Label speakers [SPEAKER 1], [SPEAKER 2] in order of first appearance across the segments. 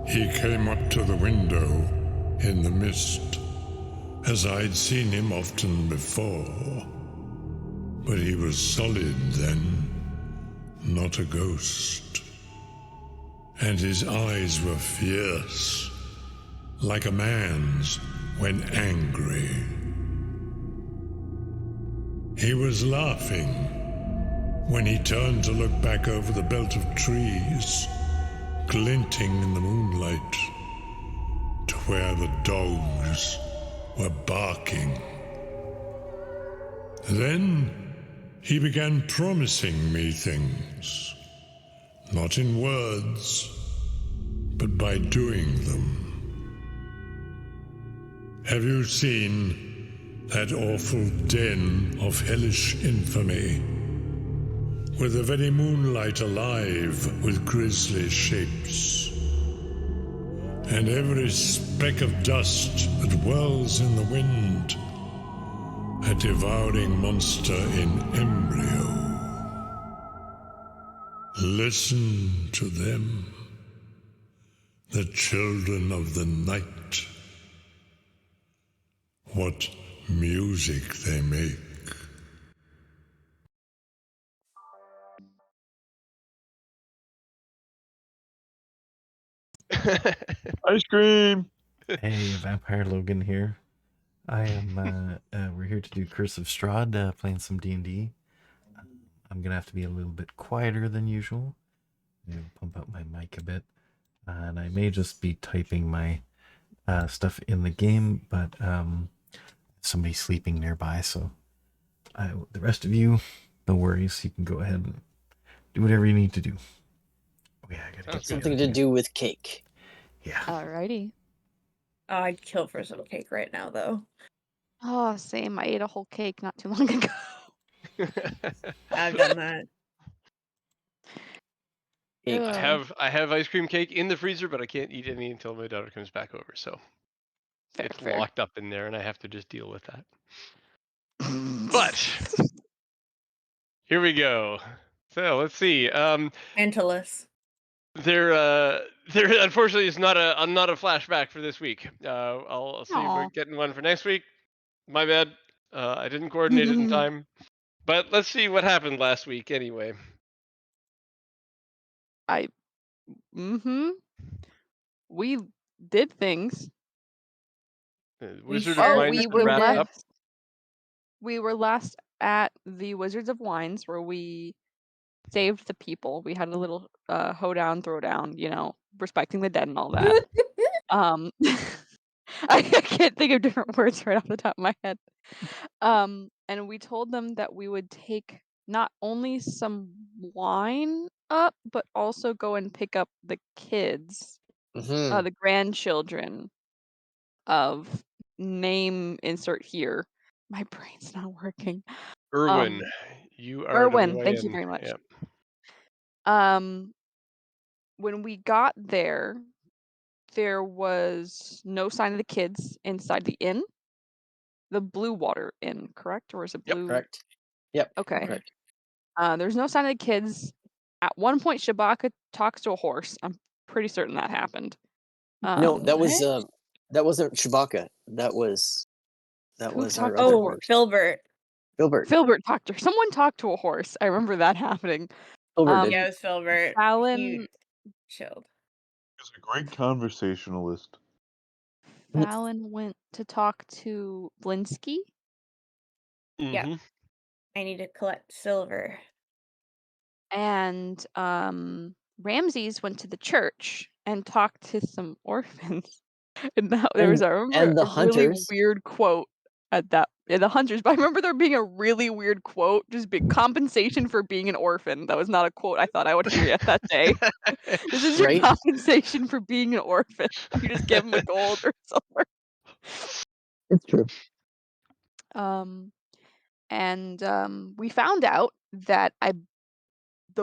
[SPEAKER 1] He came up to the window in the mist, as I'd seen him often before. But he was solid then, not a ghost. And his eyes were fierce, like a man's when angry. He was laughing when he turned to look back over the belt of trees, glinting in the moonlight, to where the dogs were barking. Then he began promising me things, not in words, but by doing them. Have you seen that awful den of hellish infamy, with the very moonlight alive with grisly shapes, and every speck of dust that whirls in the wind, a devouring monster in embryo? Listen to them, the children of the night. What music they make.
[SPEAKER 2] Ice cream!
[SPEAKER 3] Hey, Vampire Logan here. I am, we're here to do Curse of Strahd, playing some D&D. I'm gonna have to be a little bit quieter than usual. I'm gonna pump up my mic a bit. And I may just be typing my stuff in the game, but somebody's sleeping nearby, so the rest of you, no worries. You can go ahead and do whatever you need to do. Oh yeah, I gotta get
[SPEAKER 4] Something to do with cake.
[SPEAKER 3] Yeah.
[SPEAKER 5] Alrighty.
[SPEAKER 6] Oh, I'd kill for some cake right now, though.
[SPEAKER 5] Oh, same. I ate a whole cake not too long ago.
[SPEAKER 6] I've done that.
[SPEAKER 4] I have ice cream cake in the freezer, but I can't eat any until my daughter comes back over. So it's locked up in there, and I have to just deal with that. But here we go. So let's see.
[SPEAKER 6] Antilus.
[SPEAKER 4] There unfortunately is not a flashback for this week. I'll see about getting one for next week. My bad. I didn't coordinate it in time. But let's see what happened last week anyway.
[SPEAKER 5] We did things.
[SPEAKER 4] Wizard of Wines
[SPEAKER 5] we were
[SPEAKER 4] wrapped up.
[SPEAKER 5] We were last at the Wizards of Wines, where we saved the people. We had a little hoedown, throwdown, you know, respecting the dead and all that. I can't think of different words right off the top of my head. And we told them that we would take not only some wine up, but also go and pick up the kids, the grandchildren of name insert here. My brain's not working.
[SPEAKER 4] Irwin, you are
[SPEAKER 5] Irwin, thank you very much.
[SPEAKER 4] Yep.
[SPEAKER 5] When we got there, there was no sign of the kids inside the inn. The Blue Water Inn, correct? Or is it Blue?
[SPEAKER 4] Yep,
[SPEAKER 6] correct.
[SPEAKER 4] Yep.
[SPEAKER 5] Okay.
[SPEAKER 4] Correct.
[SPEAKER 5] There's no sign of the kids. At one point, Shabaka talks to a horse. I'm pretty certain that happened.
[SPEAKER 4] No, that wasn't Shabaka. That was our other horse.
[SPEAKER 6] Filbert.
[SPEAKER 5] Filbert talked to her. Someone talked to a horse. I remember that happening.
[SPEAKER 6] Yeah, it was Filbert.
[SPEAKER 5] Fallon
[SPEAKER 6] chilled.
[SPEAKER 2] He's a great conversationalist.
[SPEAKER 5] Fallon went to talk to Blinsky.
[SPEAKER 6] Yeah. I need to collect silver.
[SPEAKER 5] And Ramses went to the church and talked to some orphans. And there was a really weird quote at that. Yeah, the hunters. But I remember there being a really weird quote, just big compensation for being an orphan. That was not a quote I thought I would hear yet that day. This is your compensation for being an orphan. You just give them a gold or silver.
[SPEAKER 4] It's true.
[SPEAKER 5] And we found out that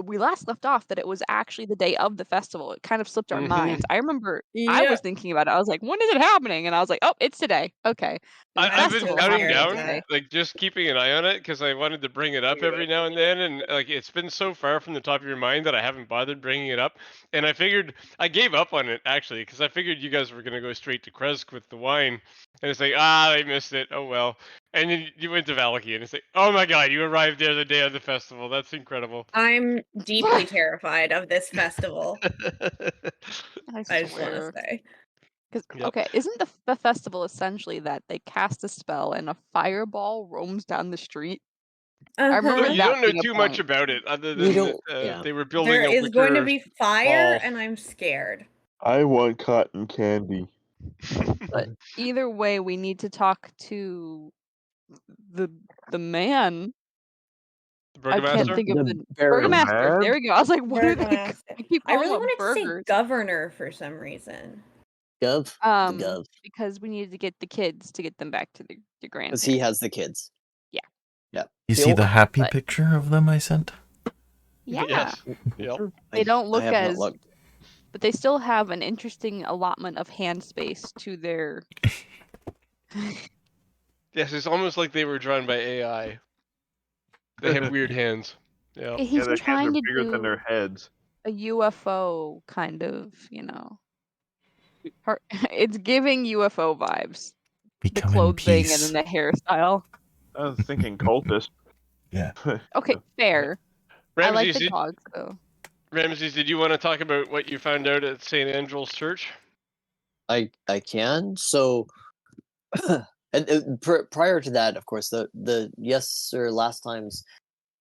[SPEAKER 5] we last left off that it was actually the day of the festival. It kind of slipped our minds. I remember I was thinking about it. I was like, when is it happening? And I was like, oh, it's today. Okay. The
[SPEAKER 4] I've been
[SPEAKER 5] festival
[SPEAKER 4] counting
[SPEAKER 5] happening
[SPEAKER 4] down,
[SPEAKER 5] today.
[SPEAKER 4] like just keeping an eye on it because I wanted to bring it up every now and then, and like it's been so far from the top of your mind that I haven't bothered bringing it up. And I figured I gave up on it actually because I figured you guys were gonna go straight to Kresk with the wine, and it's like I missed it. Oh well. And then you went to Vallaki, and it's like, oh my god, you arrived there the day of the festival. That's incredible.
[SPEAKER 6] I'm deeply terrified of this festival.
[SPEAKER 5] I
[SPEAKER 6] I just want to
[SPEAKER 5] swear.
[SPEAKER 6] say.
[SPEAKER 5] Because okay, isn't the festival essentially that they cast a spell and a fireball roams down the street? I remember
[SPEAKER 4] Well, you
[SPEAKER 5] that
[SPEAKER 4] don't know
[SPEAKER 5] being a
[SPEAKER 4] too much
[SPEAKER 5] point.
[SPEAKER 4] about it, other
[SPEAKER 7] We
[SPEAKER 4] than
[SPEAKER 7] don't.
[SPEAKER 4] that they were
[SPEAKER 6] There
[SPEAKER 4] building a
[SPEAKER 6] is going to
[SPEAKER 4] wicker
[SPEAKER 6] be fire,
[SPEAKER 4] ball.
[SPEAKER 6] and I'm scared.
[SPEAKER 2] I want cotton candy.
[SPEAKER 5] But either way, we need to talk to the man.
[SPEAKER 4] The
[SPEAKER 5] I can't
[SPEAKER 4] burgomaster.
[SPEAKER 5] think of
[SPEAKER 7] The
[SPEAKER 5] the
[SPEAKER 7] burgomaster.
[SPEAKER 5] burgomaster.
[SPEAKER 2] man?
[SPEAKER 5] There we go. I was like, what are they?
[SPEAKER 6] Burgomaster.
[SPEAKER 5] I keep
[SPEAKER 6] I
[SPEAKER 5] calling
[SPEAKER 6] really
[SPEAKER 5] them
[SPEAKER 6] wanted to say
[SPEAKER 5] burgers.
[SPEAKER 6] governor for some reason.
[SPEAKER 7] Gov. The Gov.
[SPEAKER 5] Because we needed to get the kids to get them back to the
[SPEAKER 7] Because
[SPEAKER 5] grandparents.
[SPEAKER 7] he has the kids.
[SPEAKER 5] Yeah.
[SPEAKER 7] Yeah.
[SPEAKER 3] You see the happy
[SPEAKER 5] but-
[SPEAKER 3] picture of them I sent?
[SPEAKER 5] Yeah.
[SPEAKER 4] Yes. Yep.
[SPEAKER 5] They don't look
[SPEAKER 7] I have not
[SPEAKER 5] as,
[SPEAKER 7] looked.
[SPEAKER 5] but they still have an interesting allotment of hand space to their.
[SPEAKER 4] Yes, it's almost like they were drawn by AI. They have weird hands. Yeah.
[SPEAKER 5] He's
[SPEAKER 2] Yeah, their hands
[SPEAKER 5] trying
[SPEAKER 2] are
[SPEAKER 5] to
[SPEAKER 2] bigger
[SPEAKER 5] do
[SPEAKER 2] than their heads.
[SPEAKER 5] a UFO kind of, It's giving UFO vibes. The
[SPEAKER 3] Become in
[SPEAKER 5] clothing and
[SPEAKER 3] peace.
[SPEAKER 5] then the hairstyle.
[SPEAKER 2] I was thinking cultist.
[SPEAKER 3] Yeah.
[SPEAKER 5] Okay, fair. I like
[SPEAKER 4] Ramses,
[SPEAKER 5] the dogs though.
[SPEAKER 4] Ramses, did you want to talk about what you found out at St. Andrew's Church?
[SPEAKER 7] I can. So, and prior to that, of course, the yes or last times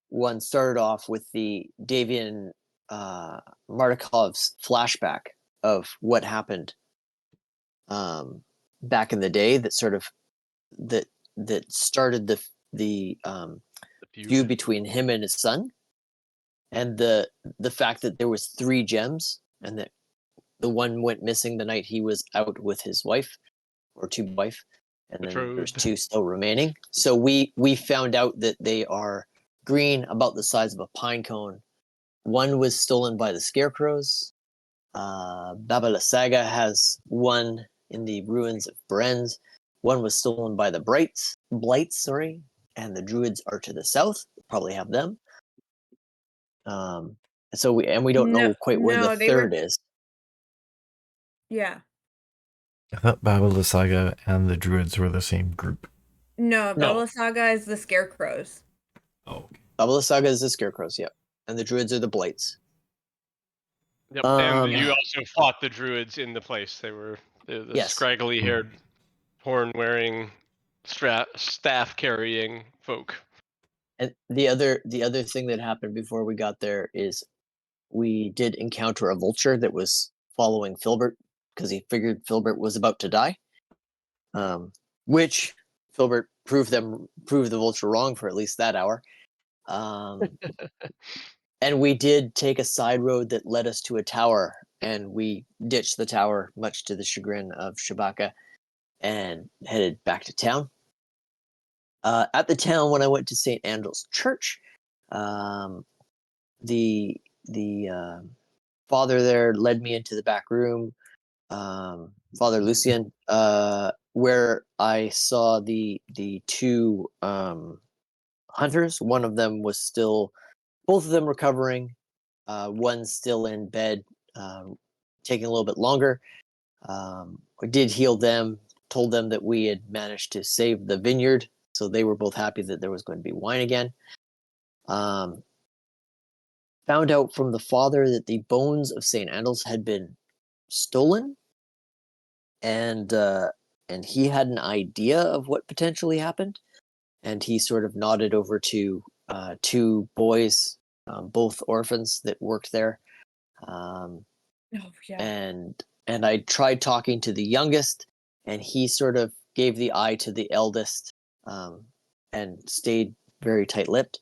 [SPEAKER 7] one started off with the Davian Martikov's flashback of what happened back in the day. That sort of that started the feud between him and his son, and the fact that there was 3 gems and that the one went missing the night he was out with his wife or 2 wife, and then there's 2 still remaining. So we found out that they are green, about the size of a pine cone. One was stolen by the scarecrows. Baba Lysaga has one in the ruins of Brenz. One was stolen by the blights, and the druids are to the south. Probably have them. So we don't know quite where the third is.
[SPEAKER 6] Yeah.
[SPEAKER 3] I thought Baba Lysaga and the druids were the same group.
[SPEAKER 6] No, Baba Saga is the scarecrows.
[SPEAKER 3] Oh, okay.
[SPEAKER 7] Baba Lysaga is the scarecrows, yep. And the druids are the blights.
[SPEAKER 4] Yep. And you also fought the druids in the place. They were the scraggly-haired, horn-wearing, staff-carrying folk.
[SPEAKER 7] And the other thing that happened before we got there is we did encounter a vulture that was following Filbert because he figured Filbert was about to die. Which Filbert proved the vulture wrong for at least that hour. And we did take a side road that led us to a tower, and we ditched the tower, much to the chagrin of Shabaka, and headed back to town. At the town, when I went to St. Andrew's Church, the father there led me into the back room, Father Lucien, where I saw the 2 hunters. One of them was still, both of them recovering. One's still in bed, taking a little bit longer. We did heal them, told them that we had managed to save the vineyard, so they were both happy that there was going to be wine again. Found out from the father that the bones of St. Andrew's had been stolen, and he had an idea of what potentially happened, and he sort of nodded over to 2 boys, both orphans that worked there. And I tried talking to the youngest, and he sort of gave the eye to the eldest, and stayed very tight-lipped.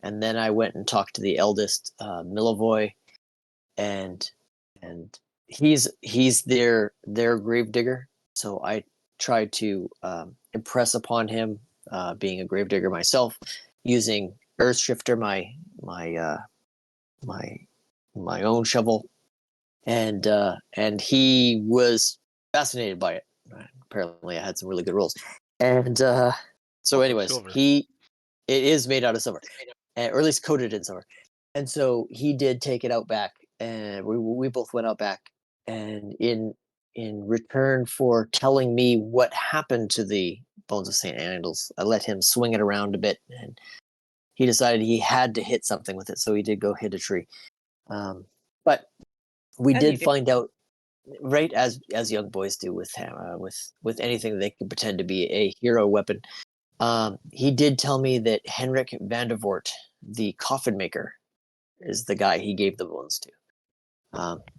[SPEAKER 7] And then I went and talked to the eldest, Milivoy, and he's their gravedigger. So I tried to impress upon him, being a gravedigger myself, using Earthshifter, my my own shovel, and he was fascinated by it. Apparently, I had some really good rolls, and so
[SPEAKER 4] Also
[SPEAKER 7] anyways,
[SPEAKER 4] silver.
[SPEAKER 7] it is made out of silver, or at least coated in silver, and so he did take it out back, and we both went out back, and in return for telling me what happened to the bones of St. Andal's, I let him swing it around a bit, and he decided he had to hit something with it, so he did go hit a tree. But we
[SPEAKER 6] As you
[SPEAKER 7] did
[SPEAKER 6] do.
[SPEAKER 7] find out, right as young boys do with with anything they can pretend to be a hero weapon. He did tell me that Henrik van der Voort, the coffin maker, is the guy he gave the bones to.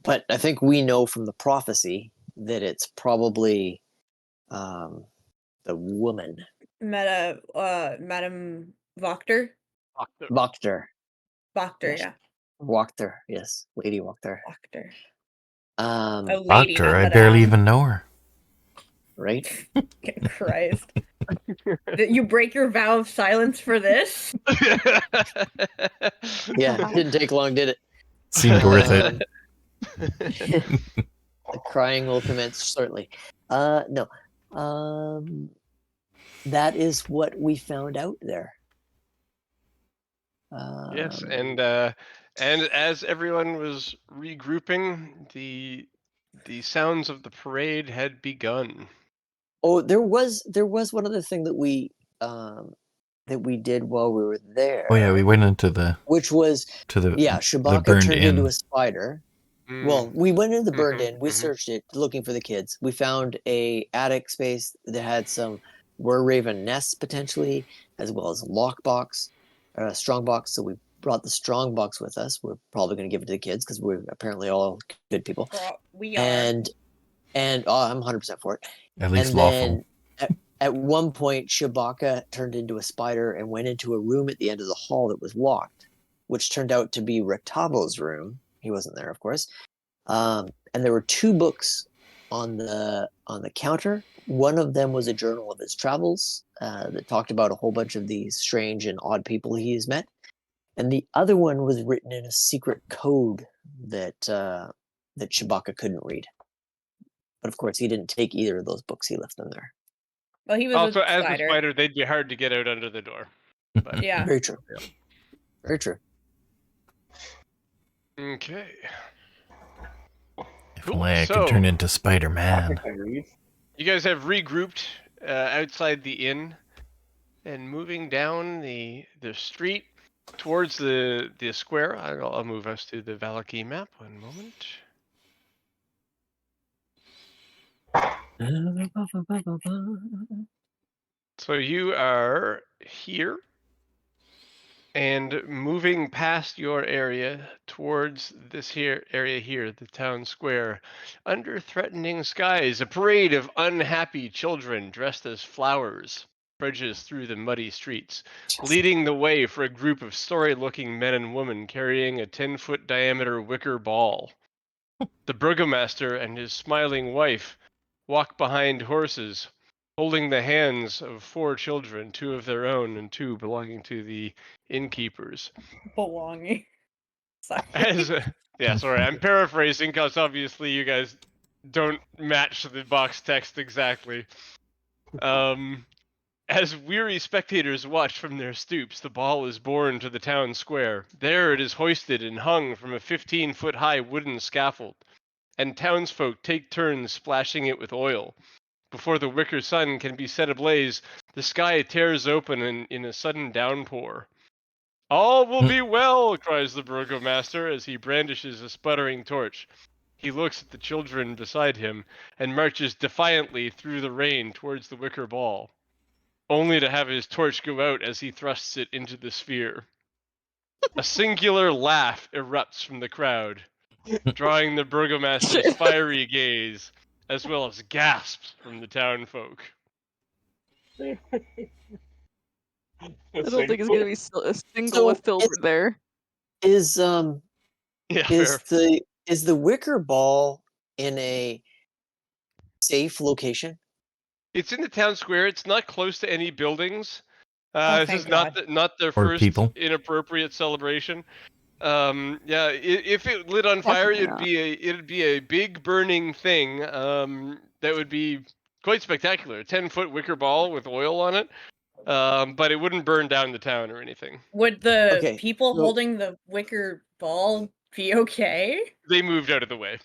[SPEAKER 7] But I think we know from the prophecy that it's probably the woman.
[SPEAKER 6] Madam Wachter?
[SPEAKER 7] Wachter.
[SPEAKER 6] Wachter,
[SPEAKER 7] Yes.
[SPEAKER 6] yeah.
[SPEAKER 7] Wachter, yes. Lady Wachter.
[SPEAKER 6] Wachter.
[SPEAKER 7] A
[SPEAKER 6] lady,
[SPEAKER 3] Doctor,
[SPEAKER 6] not
[SPEAKER 3] I barely
[SPEAKER 6] madame.
[SPEAKER 3] even know her.
[SPEAKER 7] Right?
[SPEAKER 6] Christ. You break your vow of silence for this?
[SPEAKER 7] Yeah, didn't take long, did it?
[SPEAKER 3] Seemed worth it.
[SPEAKER 7] The crying will commence shortly. No. That is what we found out there.
[SPEAKER 4] Yes, and as everyone was regrouping, the sounds of the parade had begun.
[SPEAKER 7] Oh, there was one other thing that we did while we were there.
[SPEAKER 3] Oh yeah, we went into the
[SPEAKER 7] Shabaka
[SPEAKER 3] burned
[SPEAKER 7] turned
[SPEAKER 3] inn.
[SPEAKER 7] into a spider. Well, we went into the burned inn. We
[SPEAKER 4] mhm.
[SPEAKER 7] searched it, looking for the kids. We found a attic space that had some were-raven nests potentially, as well as a lockbox, a strong box. So we brought the strong box with us. We're probably going to give it to the kids because we're apparently all good people.
[SPEAKER 6] We are.
[SPEAKER 7] And I'm 100% for it.
[SPEAKER 3] At least
[SPEAKER 7] And
[SPEAKER 3] lawful.
[SPEAKER 7] then at one point, Shabaka turned into a spider and went into a room at the end of the hall that was locked, which turned out to be Rektavo's room. He wasn't there, of course. And there were 2 books on the counter. One of them was a journal of his travels that talked about a whole bunch of these strange and odd people he has met. And the other one was written in a secret code that Shabaka couldn't read. But of course, he didn't take either of those books. He left them there.
[SPEAKER 6] Well, he was
[SPEAKER 4] Also,
[SPEAKER 6] a
[SPEAKER 4] as a
[SPEAKER 6] spider.
[SPEAKER 4] spider, they'd be hard to get out under the door. But,
[SPEAKER 6] Yeah.
[SPEAKER 7] Very true. Very true.
[SPEAKER 4] Okay.
[SPEAKER 3] If
[SPEAKER 4] Cool.
[SPEAKER 3] only I could turn into Spider-Man.
[SPEAKER 4] You guys have regrouped outside the inn and moving down the street towards the square. I'll move us to the Vallaki map. One moment. So you are here and moving past your area towards this here area here, the town square. Under threatening skies, a parade of unhappy children dressed as flowers trudges through the muddy streets, leading the way for a group of sorry-looking men and women carrying a 10-foot diameter wicker ball. The burgomaster and his smiling wife walk behind horses, holding the hands of 4 children, 2 of their own and 2 belonging to the innkeepers.
[SPEAKER 6] Belonging.
[SPEAKER 4] Sorry. Sorry, I'm paraphrasing because obviously you guys don't match the box text exactly. As weary spectators watch from their stoops, the ball is borne to the town square. There it is hoisted and hung from a 15-foot-high wooden scaffold, and townsfolk take turns splashing it with oil. Before the wicker sun can be set ablaze, the sky tears open in a sudden downpour. "All will be well," cries the burgomaster as he brandishes a sputtering torch. He looks at the children beside him and marches defiantly through the rain towards the wicker ball, only to have his torch go out as he thrusts it into the sphere. A singular laugh erupts from the crowd, drawing the burgomaster's fiery gaze, as well as gasps from the townfolk.
[SPEAKER 5] I don't think it's gonna be a single with silver there.
[SPEAKER 7] Is the wicker ball in a safe location?
[SPEAKER 4] It's in the town square. It's not close to any buildings.
[SPEAKER 6] Oh,
[SPEAKER 4] This
[SPEAKER 6] thank
[SPEAKER 4] is
[SPEAKER 6] God.
[SPEAKER 4] not their
[SPEAKER 3] Or
[SPEAKER 4] first
[SPEAKER 3] people.
[SPEAKER 4] inappropriate celebration. Yeah, if it lit on fire,
[SPEAKER 5] Definitely
[SPEAKER 4] it'd be a big burning thing. That would be quite spectacular. 10-foot wicker ball with oil on it. But it wouldn't burn down the town or anything.
[SPEAKER 6] Would the
[SPEAKER 7] Okay,
[SPEAKER 6] people
[SPEAKER 7] so-
[SPEAKER 6] holding the wicker ball be okay?
[SPEAKER 4] They moved out of the way.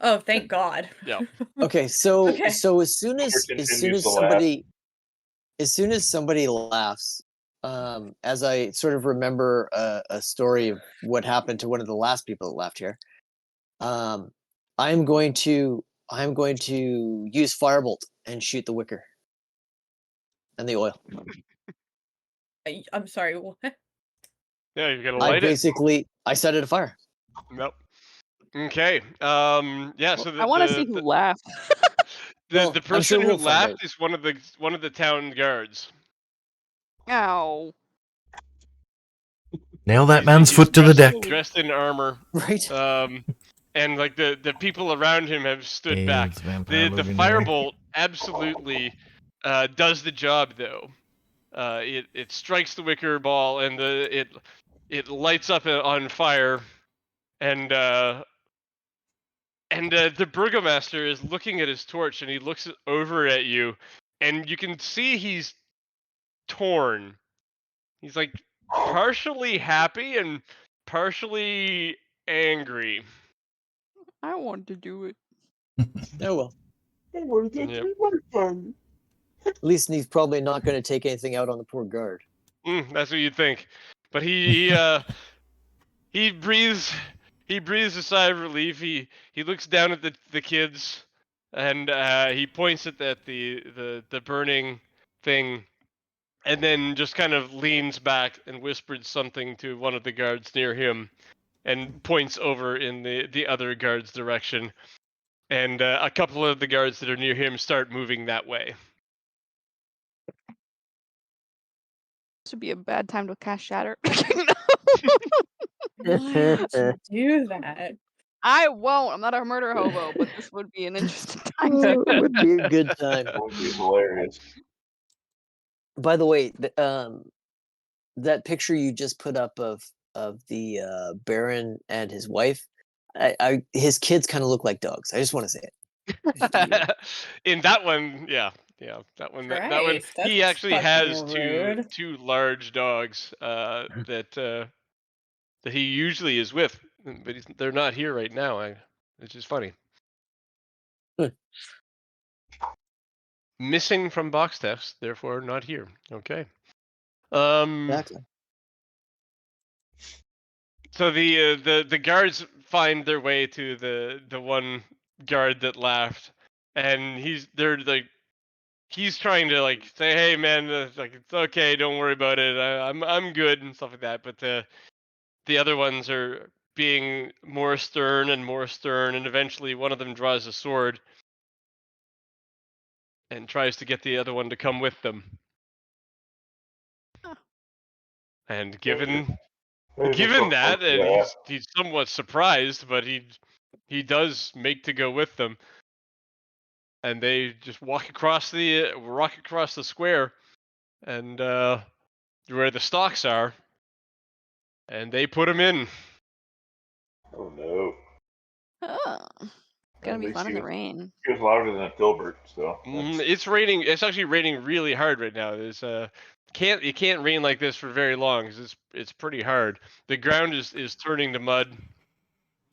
[SPEAKER 6] Oh, thank God.
[SPEAKER 4] Yeah.
[SPEAKER 7] Okay, so
[SPEAKER 6] Okay.
[SPEAKER 7] so as soon as
[SPEAKER 2] continues to laugh.
[SPEAKER 7] somebody laughs, as I sort of remember a story of what happened to one of the last people that left here, I'm going to use firebolt and shoot the wicker and the oil.
[SPEAKER 6] I'm sorry, what?
[SPEAKER 4] Yeah, you're gonna
[SPEAKER 7] I
[SPEAKER 4] light it.
[SPEAKER 7] basically set it afire.
[SPEAKER 4] Nope. Okay. Yeah. So
[SPEAKER 5] I want to see who laughed.
[SPEAKER 7] Well,
[SPEAKER 4] the
[SPEAKER 7] I'm
[SPEAKER 4] person
[SPEAKER 7] sure
[SPEAKER 4] who
[SPEAKER 7] we'll find
[SPEAKER 4] laughed
[SPEAKER 7] out.
[SPEAKER 4] is one of the town guards.
[SPEAKER 5] Ow.
[SPEAKER 3] Nail that
[SPEAKER 4] He's-
[SPEAKER 3] man's
[SPEAKER 4] he's
[SPEAKER 3] foot to the deck.
[SPEAKER 4] Dressed in armor.
[SPEAKER 7] Right.
[SPEAKER 4] And like the people around him have stood
[SPEAKER 3] Hey,
[SPEAKER 4] back.
[SPEAKER 3] it's Vampire
[SPEAKER 4] The
[SPEAKER 3] Logan here.
[SPEAKER 4] firebolt absolutely does the job though. It strikes the wicker ball and it lights up on fire, and the burgomaster is looking at his torch and he looks over at you, and you can see he's torn. He's like partially happy and partially angry.
[SPEAKER 5] I want to do it.
[SPEAKER 7] Oh well.
[SPEAKER 4] Yep.
[SPEAKER 7] At least he's probably not going to take anything out on the poor guard.
[SPEAKER 4] That's what you'd think. But he breathes a sigh of relief. He looks down at the kids, and he points at the burning thing, and then just kind of leans back and whispers something to one of the guards near him, and points over in the other guard's direction. And a couple of the guards that are near him start moving that way.
[SPEAKER 5] This would be a bad time to cast Shatter.
[SPEAKER 6] Why would you do that?
[SPEAKER 5] I won't. I'm not a murder hobo, but this would be an interesting time.
[SPEAKER 7] It would be a good time.
[SPEAKER 2] That would be hilarious.
[SPEAKER 7] By the way, that picture you just put up of the Baron and his wife, his kids kind of look like dogs. I just want to say it.
[SPEAKER 4] In that one, yeah, that one. That one.
[SPEAKER 6] Christ,
[SPEAKER 4] He
[SPEAKER 6] that's
[SPEAKER 4] actually has
[SPEAKER 6] fucking rude.
[SPEAKER 4] two large dogs that he usually is with, but they're not here right now. It's just funny.
[SPEAKER 7] Good.
[SPEAKER 4] Missing from box tests, therefore not here. Okay.
[SPEAKER 7] Exactly.
[SPEAKER 4] So the guards find their way to the one guard that laughed, and he's trying to like say, hey man, like it's okay, don't worry about it, I'm good and stuff like that. But the other ones are being more stern, and eventually one of them draws a sword and tries to get the other one to come with them. And given that, and he's somewhat surprised, but he does make to go with them, and they just walk across the square, and where the stocks are, and they put him in.
[SPEAKER 2] Oh no.
[SPEAKER 5] Oh, gonna be fun in the rain.
[SPEAKER 2] He was louder than a Dilbert, so.
[SPEAKER 4] It's raining. It's actually raining really hard right now. There's it can't rain like this for very long because it's pretty hard. The ground is turning to mud.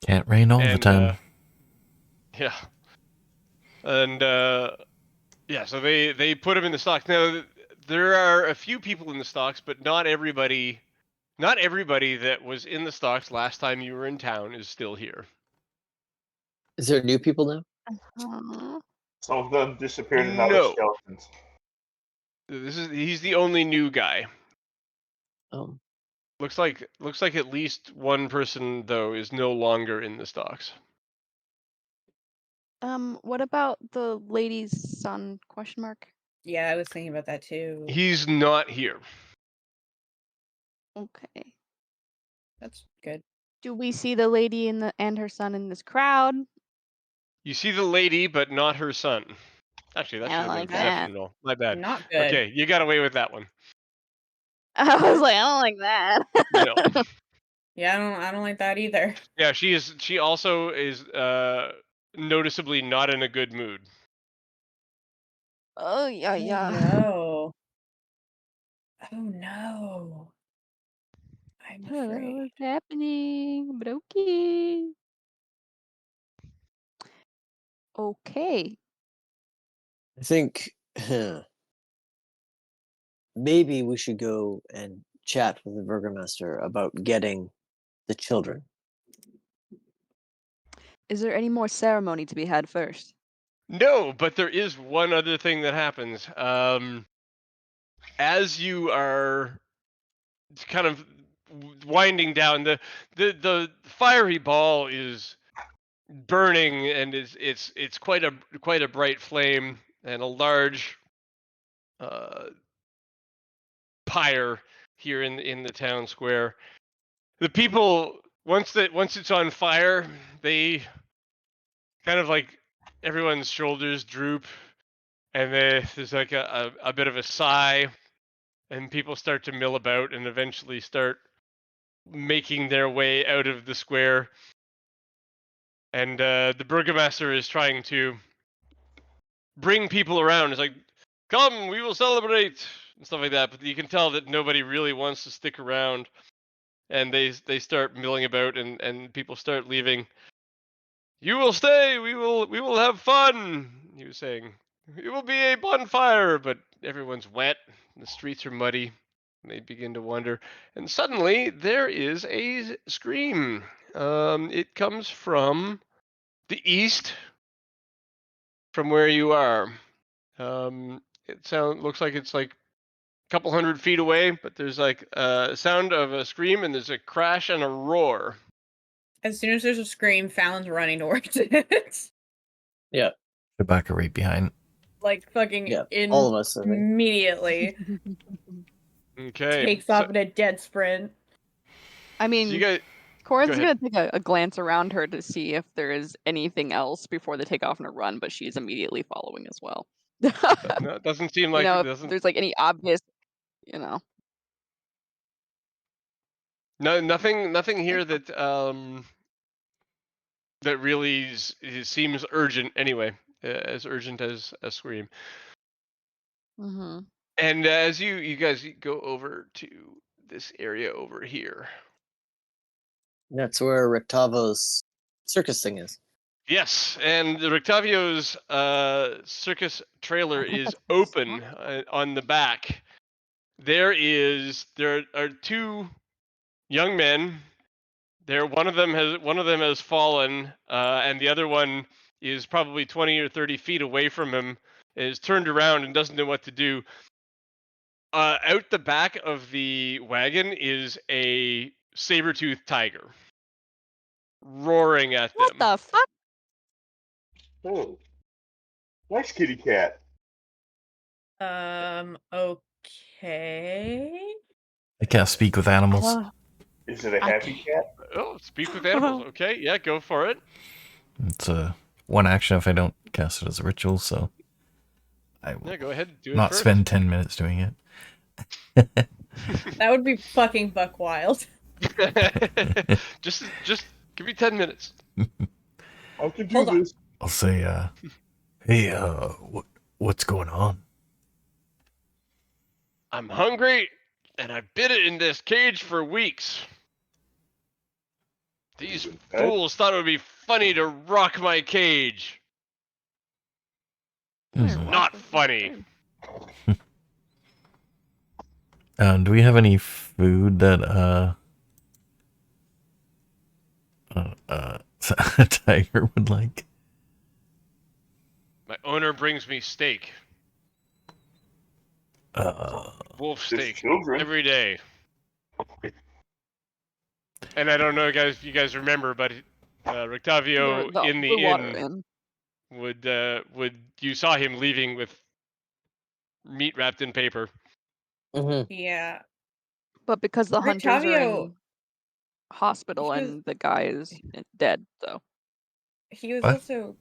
[SPEAKER 3] Can't rain all the time.
[SPEAKER 4] Yeah. And yeah, so they put him in the stocks. Now there are a few people in the stocks, but not everybody that was in the stocks last time you were in town is still here.
[SPEAKER 7] Is there new people now?
[SPEAKER 2] Some of them disappeared and now they're skeletons.
[SPEAKER 4] He's the only new guy.
[SPEAKER 7] Oh.
[SPEAKER 4] Looks like at least one person though is no longer in the stocks.
[SPEAKER 5] What about the lady's son? Question mark.
[SPEAKER 6] Yeah, I was thinking about that too.
[SPEAKER 4] He's not here.
[SPEAKER 5] Okay.
[SPEAKER 6] That's good.
[SPEAKER 5] Do we see the lady and her son in this crowd?
[SPEAKER 4] You see the lady, but not her son. Actually, that should have been perception roll. My bad.
[SPEAKER 6] Not good.
[SPEAKER 4] Okay, you got away with that one.
[SPEAKER 5] I was like, I don't like that.
[SPEAKER 4] No.
[SPEAKER 6] Yeah, I don't like that either.
[SPEAKER 4] Yeah, she also is noticeably not in a good mood.
[SPEAKER 5] Oh yeah,
[SPEAKER 6] Oh
[SPEAKER 5] yeah.
[SPEAKER 6] no. Oh no. I'm
[SPEAKER 5] I don't know
[SPEAKER 6] afraid.
[SPEAKER 5] what's happening, but okay. Okay.
[SPEAKER 7] I think maybe we should go and chat with the burgomaster about getting the children.
[SPEAKER 5] Is there any more ceremony to be had first?
[SPEAKER 4] No, but there is one other thing that happens. As you are kind of winding down, the fiery ball is burning, and it's quite a bright flame and a large pyre here in the town square. The people, once it's on fire, they kind of like everyone's shoulders droop, and there's like a bit of a sigh, and people start to mill about and eventually start making their way out of the square. And the burgomaster is trying to bring people around. It's like, come, we will celebrate and stuff like that. But you can tell that nobody really wants to stick around, and they start milling about, and people start leaving. You will stay. We will have fun. He was saying, it will be a bonfire, but everyone's wet. The streets are muddy. And they begin to wonder, and suddenly there is a scream. It comes from the east, from where you are. Looks like it's like a couple 100 feet away, but there's like a sound of a scream, and there's a crash and a roar.
[SPEAKER 6] As soon as there's a scream, Fallon's running towards it.
[SPEAKER 7] Yeah.
[SPEAKER 3] Rebecca right behind.
[SPEAKER 6] Like fucking
[SPEAKER 7] Yeah. All of us, I think.
[SPEAKER 6] immediately
[SPEAKER 4] Okay.
[SPEAKER 6] takes off in a dead sprint.
[SPEAKER 5] I mean,
[SPEAKER 4] So you guys,
[SPEAKER 5] Corin's
[SPEAKER 4] go
[SPEAKER 5] gonna take a glance around her to see if there is anything else before they take off on a run, but she's immediately following as well.
[SPEAKER 4] no, it doesn't seem
[SPEAKER 5] You
[SPEAKER 4] like
[SPEAKER 5] know,
[SPEAKER 4] it
[SPEAKER 5] if
[SPEAKER 4] doesn't.
[SPEAKER 5] there's like any obvious, you know.
[SPEAKER 4] No, nothing here that that really seems urgent. Anyway, as urgent as a scream.
[SPEAKER 5] Mm-hmm.
[SPEAKER 4] And as you guys go over to this area over here.
[SPEAKER 7] That's where Rictavo's circus thing is.
[SPEAKER 4] Yes, and the Rictavio's circus trailer is open on the back. There are two young men. One of them has fallen, and the other one is probably 20 or 30 feet away from him. Is turned around and doesn't know what to do. Out the back of the wagon is a saber-toothed tiger, roaring at
[SPEAKER 5] What
[SPEAKER 4] them.
[SPEAKER 5] the fuck?
[SPEAKER 2] Oh, nice kitty cat.
[SPEAKER 6] Okay.
[SPEAKER 3] I can't speak with animals.
[SPEAKER 2] Is it a happy cat?
[SPEAKER 4] Oh, speak with animals. Okay, yeah, go for it.
[SPEAKER 3] It's a one action if I don't cast it as a ritual, so I will
[SPEAKER 4] Go ahead, do it
[SPEAKER 3] not
[SPEAKER 4] first.
[SPEAKER 3] spend 10 minutes doing it.
[SPEAKER 6] That would be fucking buck wild.
[SPEAKER 4] just give me 10 minutes.
[SPEAKER 2] I can do
[SPEAKER 6] Hold on.
[SPEAKER 2] this.
[SPEAKER 3] I'll say, hey, what's going on?
[SPEAKER 4] I'm hungry, and I've been in this cage for weeks. These fools thought it would be funny to rock my cage. It's not funny.
[SPEAKER 3] Do we have any food that a tiger would like?
[SPEAKER 4] My owner brings me steak. Wolf steak every day. And I don't know, guys, if you guys remember, but Rictavio in the inn would you saw him leaving with meat wrapped in paper.
[SPEAKER 7] Mm-hmm.
[SPEAKER 6] Yeah.
[SPEAKER 5] But because the hunters are
[SPEAKER 6] Rictavio,
[SPEAKER 5] in hospital and the guy is dead, so.
[SPEAKER 6] He was
[SPEAKER 3] What?
[SPEAKER 6] also...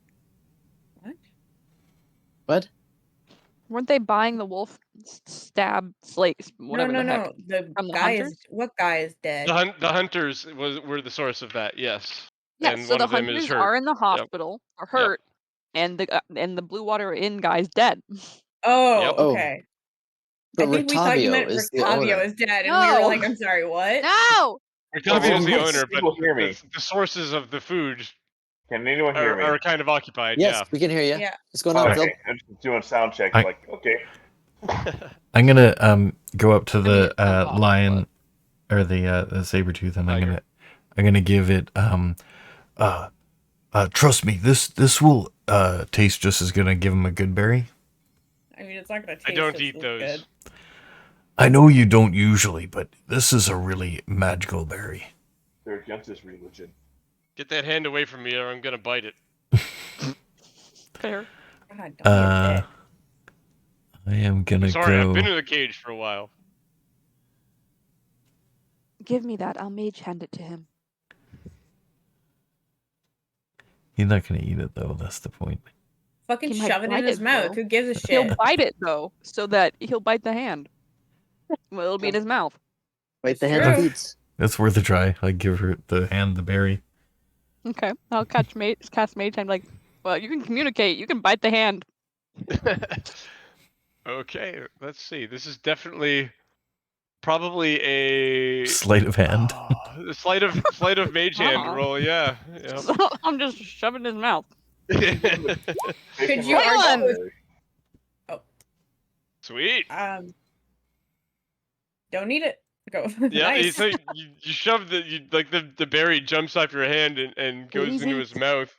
[SPEAKER 6] What?
[SPEAKER 7] What?
[SPEAKER 5] Weren't they buying the wolf stab slates? Whatever
[SPEAKER 6] no,
[SPEAKER 5] the heck.
[SPEAKER 6] The
[SPEAKER 5] From the
[SPEAKER 6] guy is
[SPEAKER 5] hunters?
[SPEAKER 6] what guy is dead?
[SPEAKER 4] The hunters were the source of that. Yes.
[SPEAKER 5] Yeah,
[SPEAKER 4] And
[SPEAKER 5] so
[SPEAKER 4] one
[SPEAKER 5] the
[SPEAKER 4] of them is
[SPEAKER 5] hunters
[SPEAKER 4] hurt.
[SPEAKER 5] are in the hospital, are hurt, and the Blue Water Inn guy's dead.
[SPEAKER 6] Oh,
[SPEAKER 4] Yep.
[SPEAKER 6] okay.
[SPEAKER 7] But
[SPEAKER 6] I think we thought you
[SPEAKER 7] Rictavio
[SPEAKER 6] meant
[SPEAKER 7] is the
[SPEAKER 6] Rictavio
[SPEAKER 7] owner.
[SPEAKER 6] is dead, and we were
[SPEAKER 5] No.
[SPEAKER 6] like, I'm sorry, what?
[SPEAKER 5] No!
[SPEAKER 4] Rictavio is the
[SPEAKER 7] Yes.
[SPEAKER 4] owner, but
[SPEAKER 2] People hear me.
[SPEAKER 4] the sources of the food
[SPEAKER 2] Can anyone hear me?
[SPEAKER 4] are kind of occupied.
[SPEAKER 7] Yes,
[SPEAKER 4] Yeah.
[SPEAKER 7] we can hear you.
[SPEAKER 6] Yeah.
[SPEAKER 7] What's going on, Phil?
[SPEAKER 2] Okay, I'm just doing sound checks.
[SPEAKER 3] I-
[SPEAKER 2] Like, okay.
[SPEAKER 3] I'm gonna go up to
[SPEAKER 5] mean,
[SPEAKER 3] the
[SPEAKER 5] it's not hot,
[SPEAKER 3] lion or the saber tooth, and I'm gonna give it trust me, this will taste just as good. I give him a good berry.
[SPEAKER 6] I mean, it's not gonna taste.
[SPEAKER 4] I don't
[SPEAKER 6] as
[SPEAKER 4] eat those.
[SPEAKER 6] Good.
[SPEAKER 3] I know you don't usually, but this is a really magical berry.
[SPEAKER 2] They're against this religion.
[SPEAKER 4] Get that hand away from me, or I'm gonna bite it.
[SPEAKER 5] Fair.
[SPEAKER 6] God, don't be a dick.
[SPEAKER 3] I am gonna
[SPEAKER 4] Sorry,
[SPEAKER 3] go.
[SPEAKER 4] I've been in the cage for a while.
[SPEAKER 5] Give me that. I'll mage hand it to him.
[SPEAKER 3] He's not gonna eat it though. That's the point.
[SPEAKER 6] Fucking
[SPEAKER 5] He might
[SPEAKER 6] shove it in
[SPEAKER 5] bite
[SPEAKER 6] his
[SPEAKER 5] it,
[SPEAKER 6] mouth.
[SPEAKER 5] though.
[SPEAKER 6] Who gives a shit?
[SPEAKER 5] He'll bite it though, so that he'll bite the hand. Well, it'll be in his mouth.
[SPEAKER 7] Right, the hand
[SPEAKER 6] True.
[SPEAKER 7] that feeds.
[SPEAKER 3] That's worth a try. I give her the hand, the berry.
[SPEAKER 5] Okay, I'll cast mage hand. Like, well, you can communicate. You can bite the hand.
[SPEAKER 4] Okay, let's see. This is definitely probably a
[SPEAKER 3] Sleight of hand.
[SPEAKER 4] a sleight of mage hand roll. Yeah. Yep.
[SPEAKER 5] So I'm just shoving his mouth.
[SPEAKER 6] Could you
[SPEAKER 5] Hold
[SPEAKER 6] argue?
[SPEAKER 4] Sweet.
[SPEAKER 6] Don't eat it. Go.
[SPEAKER 4] Yeah,
[SPEAKER 6] Nice.
[SPEAKER 4] so you shove the berry jumps off your hand and goes
[SPEAKER 5] Please
[SPEAKER 4] into
[SPEAKER 5] eat.
[SPEAKER 4] his mouth.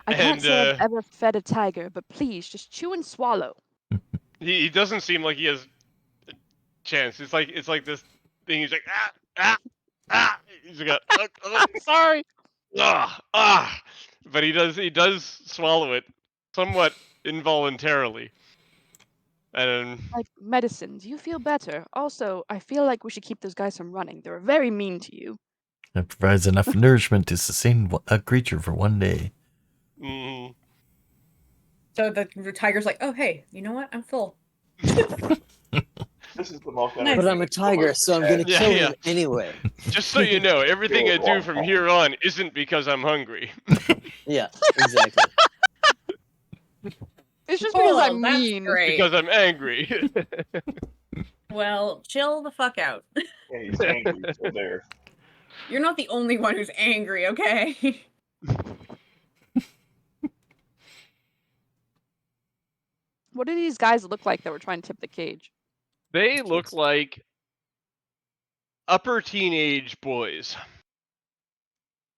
[SPEAKER 5] I can't
[SPEAKER 4] And
[SPEAKER 5] say I've ever fed a tiger, but please just chew and swallow.
[SPEAKER 4] he doesn't seem like he has a chance. It's like this thing. He's like ah. He's like
[SPEAKER 5] Sorry.
[SPEAKER 4] but he does swallow it somewhat involuntarily. And
[SPEAKER 5] Like medicines, you feel better. Also, I feel like we should keep those guys from running. They were very mean to you.
[SPEAKER 3] It provides enough nourishment to sustain a creature for one day.
[SPEAKER 4] mm,
[SPEAKER 6] So the tiger's like, oh hey, you know what? I'm full.
[SPEAKER 2] This is the most.
[SPEAKER 6] Nice.
[SPEAKER 7] But I'm a tiger, so I'm gonna
[SPEAKER 4] Yeah,
[SPEAKER 7] kill
[SPEAKER 4] yeah.
[SPEAKER 7] him anyway.
[SPEAKER 4] just so you know, everything I do from here on isn't because I'm hungry.
[SPEAKER 7] Yeah, exactly.
[SPEAKER 5] It's just because
[SPEAKER 6] Oh,
[SPEAKER 5] I'm
[SPEAKER 6] that's
[SPEAKER 5] mean.
[SPEAKER 6] great.
[SPEAKER 4] Because I'm angry.
[SPEAKER 6] Well, chill the fuck out.
[SPEAKER 2] Yeah, he's angry. So there.
[SPEAKER 6] You're not the only one who's angry, okay?
[SPEAKER 5] What do these guys look like that were trying to tip the cage?
[SPEAKER 4] They look like upper teenage boys.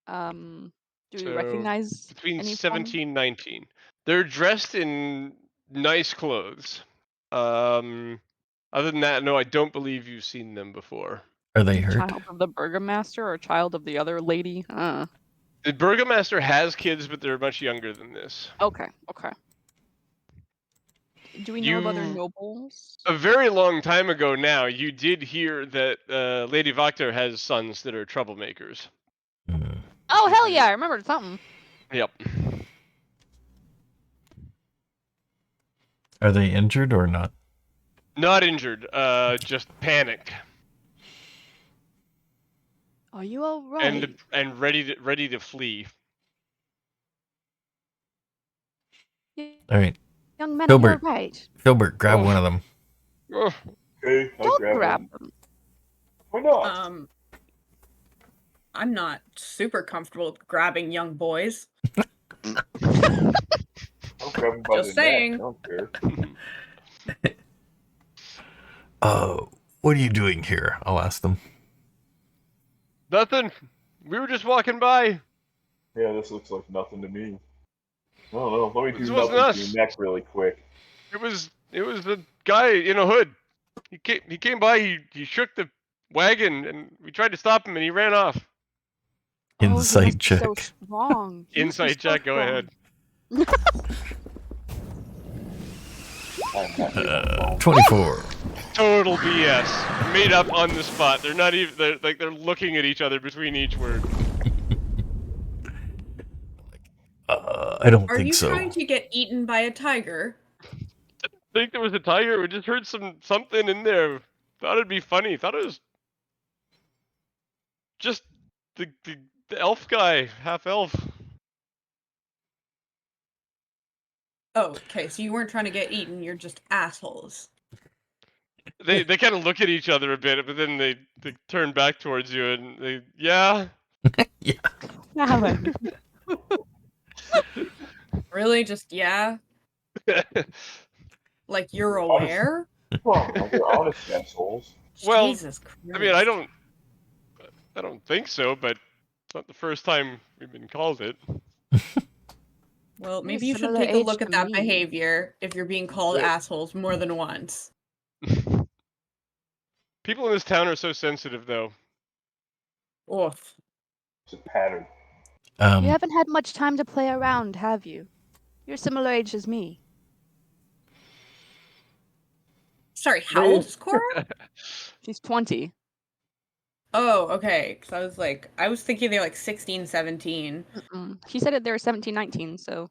[SPEAKER 5] Do we
[SPEAKER 4] So,
[SPEAKER 5] recognize
[SPEAKER 4] Between
[SPEAKER 5] any
[SPEAKER 4] 17 and 19. They're dressed in nice clothes. Other than that, no, I don't believe you've seen them before.
[SPEAKER 3] Are they hurt?
[SPEAKER 5] child of the burgomaster or child of the other lady?
[SPEAKER 4] The burgomaster has kids, but they're much younger than this.
[SPEAKER 5] Okay. Do we know of other
[SPEAKER 4] You-
[SPEAKER 5] nobles?
[SPEAKER 4] A very long time ago now, you did hear that Lady Vakter has sons that are troublemakers.
[SPEAKER 3] Hmm.
[SPEAKER 5] Oh hell yeah! I remembered something.
[SPEAKER 4] Yep.
[SPEAKER 3] Are they injured or not?
[SPEAKER 4] Not injured, just panicked
[SPEAKER 5] Are you all right?
[SPEAKER 4] and ready to flee.
[SPEAKER 3] All right,
[SPEAKER 5] Young men,
[SPEAKER 3] Filbert.
[SPEAKER 5] are you all right?
[SPEAKER 3] Filbert, grab
[SPEAKER 4] Oh.
[SPEAKER 3] one of them.
[SPEAKER 4] Oh,
[SPEAKER 2] Okay, I'll
[SPEAKER 5] Don't
[SPEAKER 2] grab
[SPEAKER 5] grab
[SPEAKER 2] him.
[SPEAKER 5] them.
[SPEAKER 2] Why not?
[SPEAKER 6] I'm not super comfortable with grabbing young boys.
[SPEAKER 2] I'll grab him by
[SPEAKER 6] Just
[SPEAKER 2] the
[SPEAKER 6] saying.
[SPEAKER 2] neck. I don't care.
[SPEAKER 3] What are you doing here? I'll ask them.
[SPEAKER 4] nothing. We were just walking by.
[SPEAKER 2] Yeah, this looks like nothing to me. I don't know. Let me
[SPEAKER 4] This
[SPEAKER 2] do
[SPEAKER 4] wasn't
[SPEAKER 2] nothing
[SPEAKER 4] us.
[SPEAKER 2] to your neck really quick.
[SPEAKER 4] It was the guy in a hood. He came by. He shook the wagon, and we tried to stop him, and he ran off.
[SPEAKER 5] Oh, he
[SPEAKER 3] Insight
[SPEAKER 5] must be
[SPEAKER 3] check.
[SPEAKER 5] so strong. He must be
[SPEAKER 4] Insight
[SPEAKER 5] so
[SPEAKER 4] check. Go
[SPEAKER 5] strong.
[SPEAKER 4] ahead.
[SPEAKER 2] I'm not even
[SPEAKER 3] 24.
[SPEAKER 4] Total BS. Made up on the spot. They're not even. They're looking at each other between each word.
[SPEAKER 3] I don't
[SPEAKER 6] Are
[SPEAKER 3] think
[SPEAKER 6] you
[SPEAKER 3] so.
[SPEAKER 6] trying to get eaten by a tiger?
[SPEAKER 4] I think there was a tiger. We just heard something in there. Thought it'd be funny. Thought it was just the elf guy, half elf.
[SPEAKER 6] Oh, okay. So you weren't trying to get eaten. You're just assholes.
[SPEAKER 4] They kind of look at each other a bit, but then they turn back towards you and they yeah.
[SPEAKER 3] Yeah.
[SPEAKER 5] Alan.
[SPEAKER 6] Really? Just yeah? Like you're aware?
[SPEAKER 2] Well, they're honest assholes.
[SPEAKER 4] Well,
[SPEAKER 6] Jesus Christ.
[SPEAKER 4] I mean, I don't think so, but it's not the first time we've been called it.
[SPEAKER 6] Well,
[SPEAKER 5] You're
[SPEAKER 6] maybe you should
[SPEAKER 5] similar
[SPEAKER 6] take a
[SPEAKER 5] age
[SPEAKER 6] look
[SPEAKER 5] to
[SPEAKER 6] at that
[SPEAKER 5] me.
[SPEAKER 6] behavior if you're being called
[SPEAKER 2] Yeah.
[SPEAKER 6] assholes more than once.
[SPEAKER 4] People in this town are so sensitive, though.
[SPEAKER 6] Oof.
[SPEAKER 2] It's a pattern.
[SPEAKER 5] You haven't had much time to play around, have you? You're similar age as me.
[SPEAKER 6] Sorry, how old is Cora?
[SPEAKER 5] She's 20.
[SPEAKER 6] Oh, okay. Because I was thinking they're like 16, 17.
[SPEAKER 5] She said it they were 17, 19, so.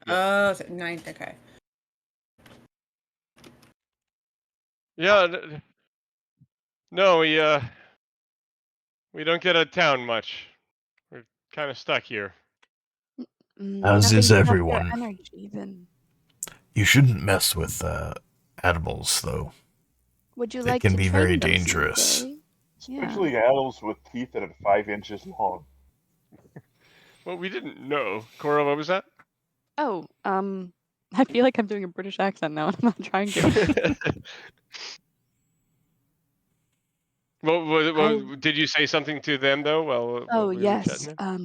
[SPEAKER 6] Oh, 9, okay.
[SPEAKER 4] Yeah, no, we don't get out of town much. We're kind of stuck here.
[SPEAKER 3] As is
[SPEAKER 5] nothing to help
[SPEAKER 3] everyone.
[SPEAKER 5] your energy, then.
[SPEAKER 3] You shouldn't mess with animals, though.
[SPEAKER 5] Would you
[SPEAKER 3] They
[SPEAKER 5] like
[SPEAKER 3] can
[SPEAKER 5] to
[SPEAKER 3] be
[SPEAKER 5] train
[SPEAKER 3] very
[SPEAKER 5] them
[SPEAKER 3] dangerous.
[SPEAKER 5] someday?
[SPEAKER 2] Especially animals with teeth that are 5 inches long.
[SPEAKER 4] Well, we didn't know. Cora, what was that?
[SPEAKER 5] Oh, I feel like I'm doing a British accent now, and I'm not trying to.
[SPEAKER 4] Well, did you say something to them though? While we were chatting
[SPEAKER 5] Yes.
[SPEAKER 4] there?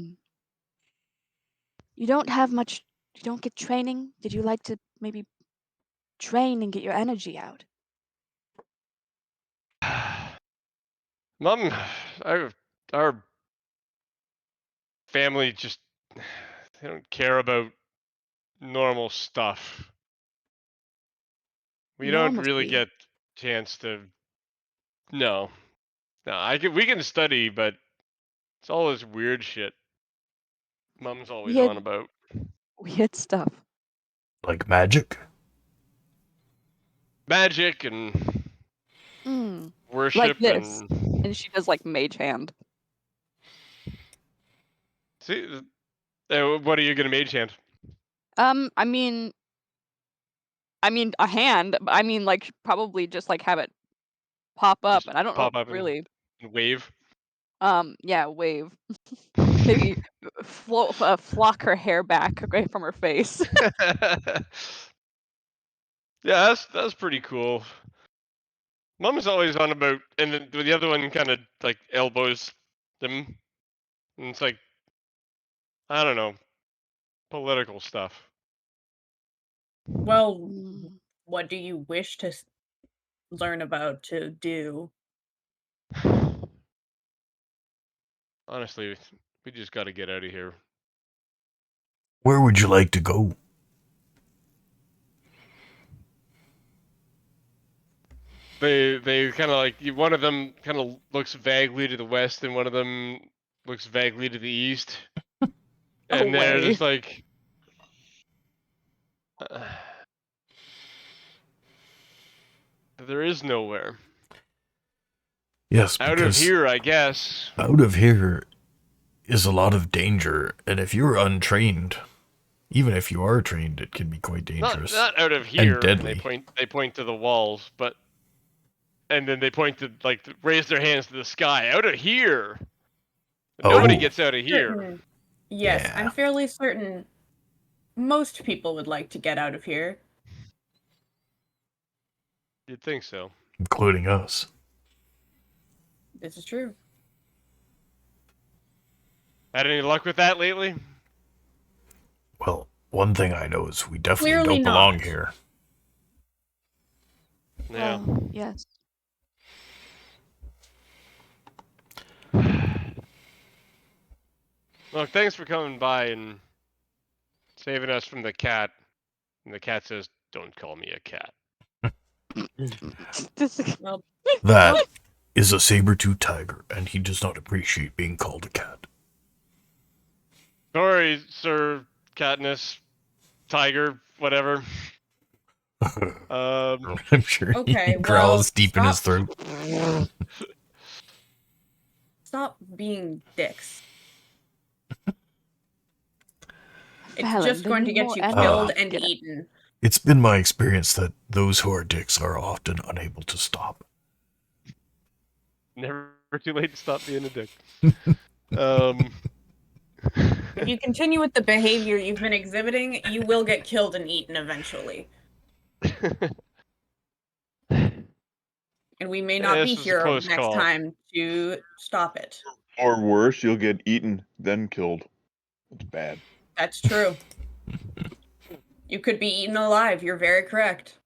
[SPEAKER 5] You don't have much. You don't get training. Did you like to maybe train and get your energy out?
[SPEAKER 4] Mom, our family just they don't care about normal stuff. We don't really
[SPEAKER 5] Normalcy.
[SPEAKER 4] get chance to. No, we can study, but it's all this weird shit. Mom's always on about.
[SPEAKER 5] Weird stuff.
[SPEAKER 3] Like magic?
[SPEAKER 4] Magic and worship
[SPEAKER 5] like this.
[SPEAKER 4] and
[SPEAKER 5] she does like mage hand.
[SPEAKER 4] see, what are you gonna mage hand?
[SPEAKER 5] I mean a hand. I mean like probably just like have it pop up,
[SPEAKER 4] Just
[SPEAKER 5] and I don't know
[SPEAKER 4] pop up
[SPEAKER 5] really.
[SPEAKER 4] and wave.
[SPEAKER 5] Yeah, wave. Maybe flock her hair back away from her face.
[SPEAKER 4] Yeah, that's pretty cool. Mom's always on about, and then the other one kind of like elbows them, and it's like, I don't know, political stuff.
[SPEAKER 6] Well, what do you wish to learn about to do?
[SPEAKER 4] Honestly, we just got to get out of here.
[SPEAKER 3] Where would you like to go?
[SPEAKER 4] They kind of like one of them kind of looks vaguely to the west, and one of them looks vaguely to the east, and they're just like. There is nowhere.
[SPEAKER 3] Yes,
[SPEAKER 4] out of here, I guess.
[SPEAKER 3] Out of here is a lot of danger, and if you're untrained, even if you are trained, it can be quite dangerous.
[SPEAKER 4] Not out of here.
[SPEAKER 3] And deadly.
[SPEAKER 4] They point to the walls, but and then they point to raise their hands to the sky. Out of here. Nobody gets out of here.
[SPEAKER 6] Yes,
[SPEAKER 3] Yeah.
[SPEAKER 6] I'm fairly certain most people would like to get out of here.
[SPEAKER 4] You'd think so.
[SPEAKER 3] Including us.
[SPEAKER 6] This is true.
[SPEAKER 4] Had any luck with that lately?
[SPEAKER 3] Well, one thing I know is we definitely
[SPEAKER 6] Clearly
[SPEAKER 3] don't belong
[SPEAKER 6] not.
[SPEAKER 3] here.
[SPEAKER 4] Yeah.
[SPEAKER 5] Yes.
[SPEAKER 4] Look, thanks for coming by and saving us from the cat. And the cat says, "Don't call me a cat."
[SPEAKER 3] That is a saber-tooth tiger, and he does not appreciate being called a cat.
[SPEAKER 4] Sorry, Sir Katniss. tiger, whatever.
[SPEAKER 3] I'm sure
[SPEAKER 6] Okay,
[SPEAKER 3] he growls deep in his throat.
[SPEAKER 6] Stop being dicks. It's
[SPEAKER 5] Fallon,
[SPEAKER 6] just
[SPEAKER 5] they
[SPEAKER 6] going to
[SPEAKER 5] need
[SPEAKER 6] get
[SPEAKER 5] more
[SPEAKER 6] you
[SPEAKER 5] animal
[SPEAKER 6] killed
[SPEAKER 5] to
[SPEAKER 6] and
[SPEAKER 5] get it.
[SPEAKER 6] eaten.
[SPEAKER 3] It's been my experience that those who are dicks are often unable to stop.
[SPEAKER 4] Never too late to stop being a dick.
[SPEAKER 6] If you continue with the behavior you've been exhibiting, you will get killed and eaten eventually. And we may not be
[SPEAKER 4] This was a
[SPEAKER 6] here
[SPEAKER 4] close
[SPEAKER 6] next
[SPEAKER 4] call.
[SPEAKER 6] time to stop it.
[SPEAKER 2] Or worse, you'll get eaten, then killed. It's bad.
[SPEAKER 6] That's true. You could be eaten alive. You're very correct.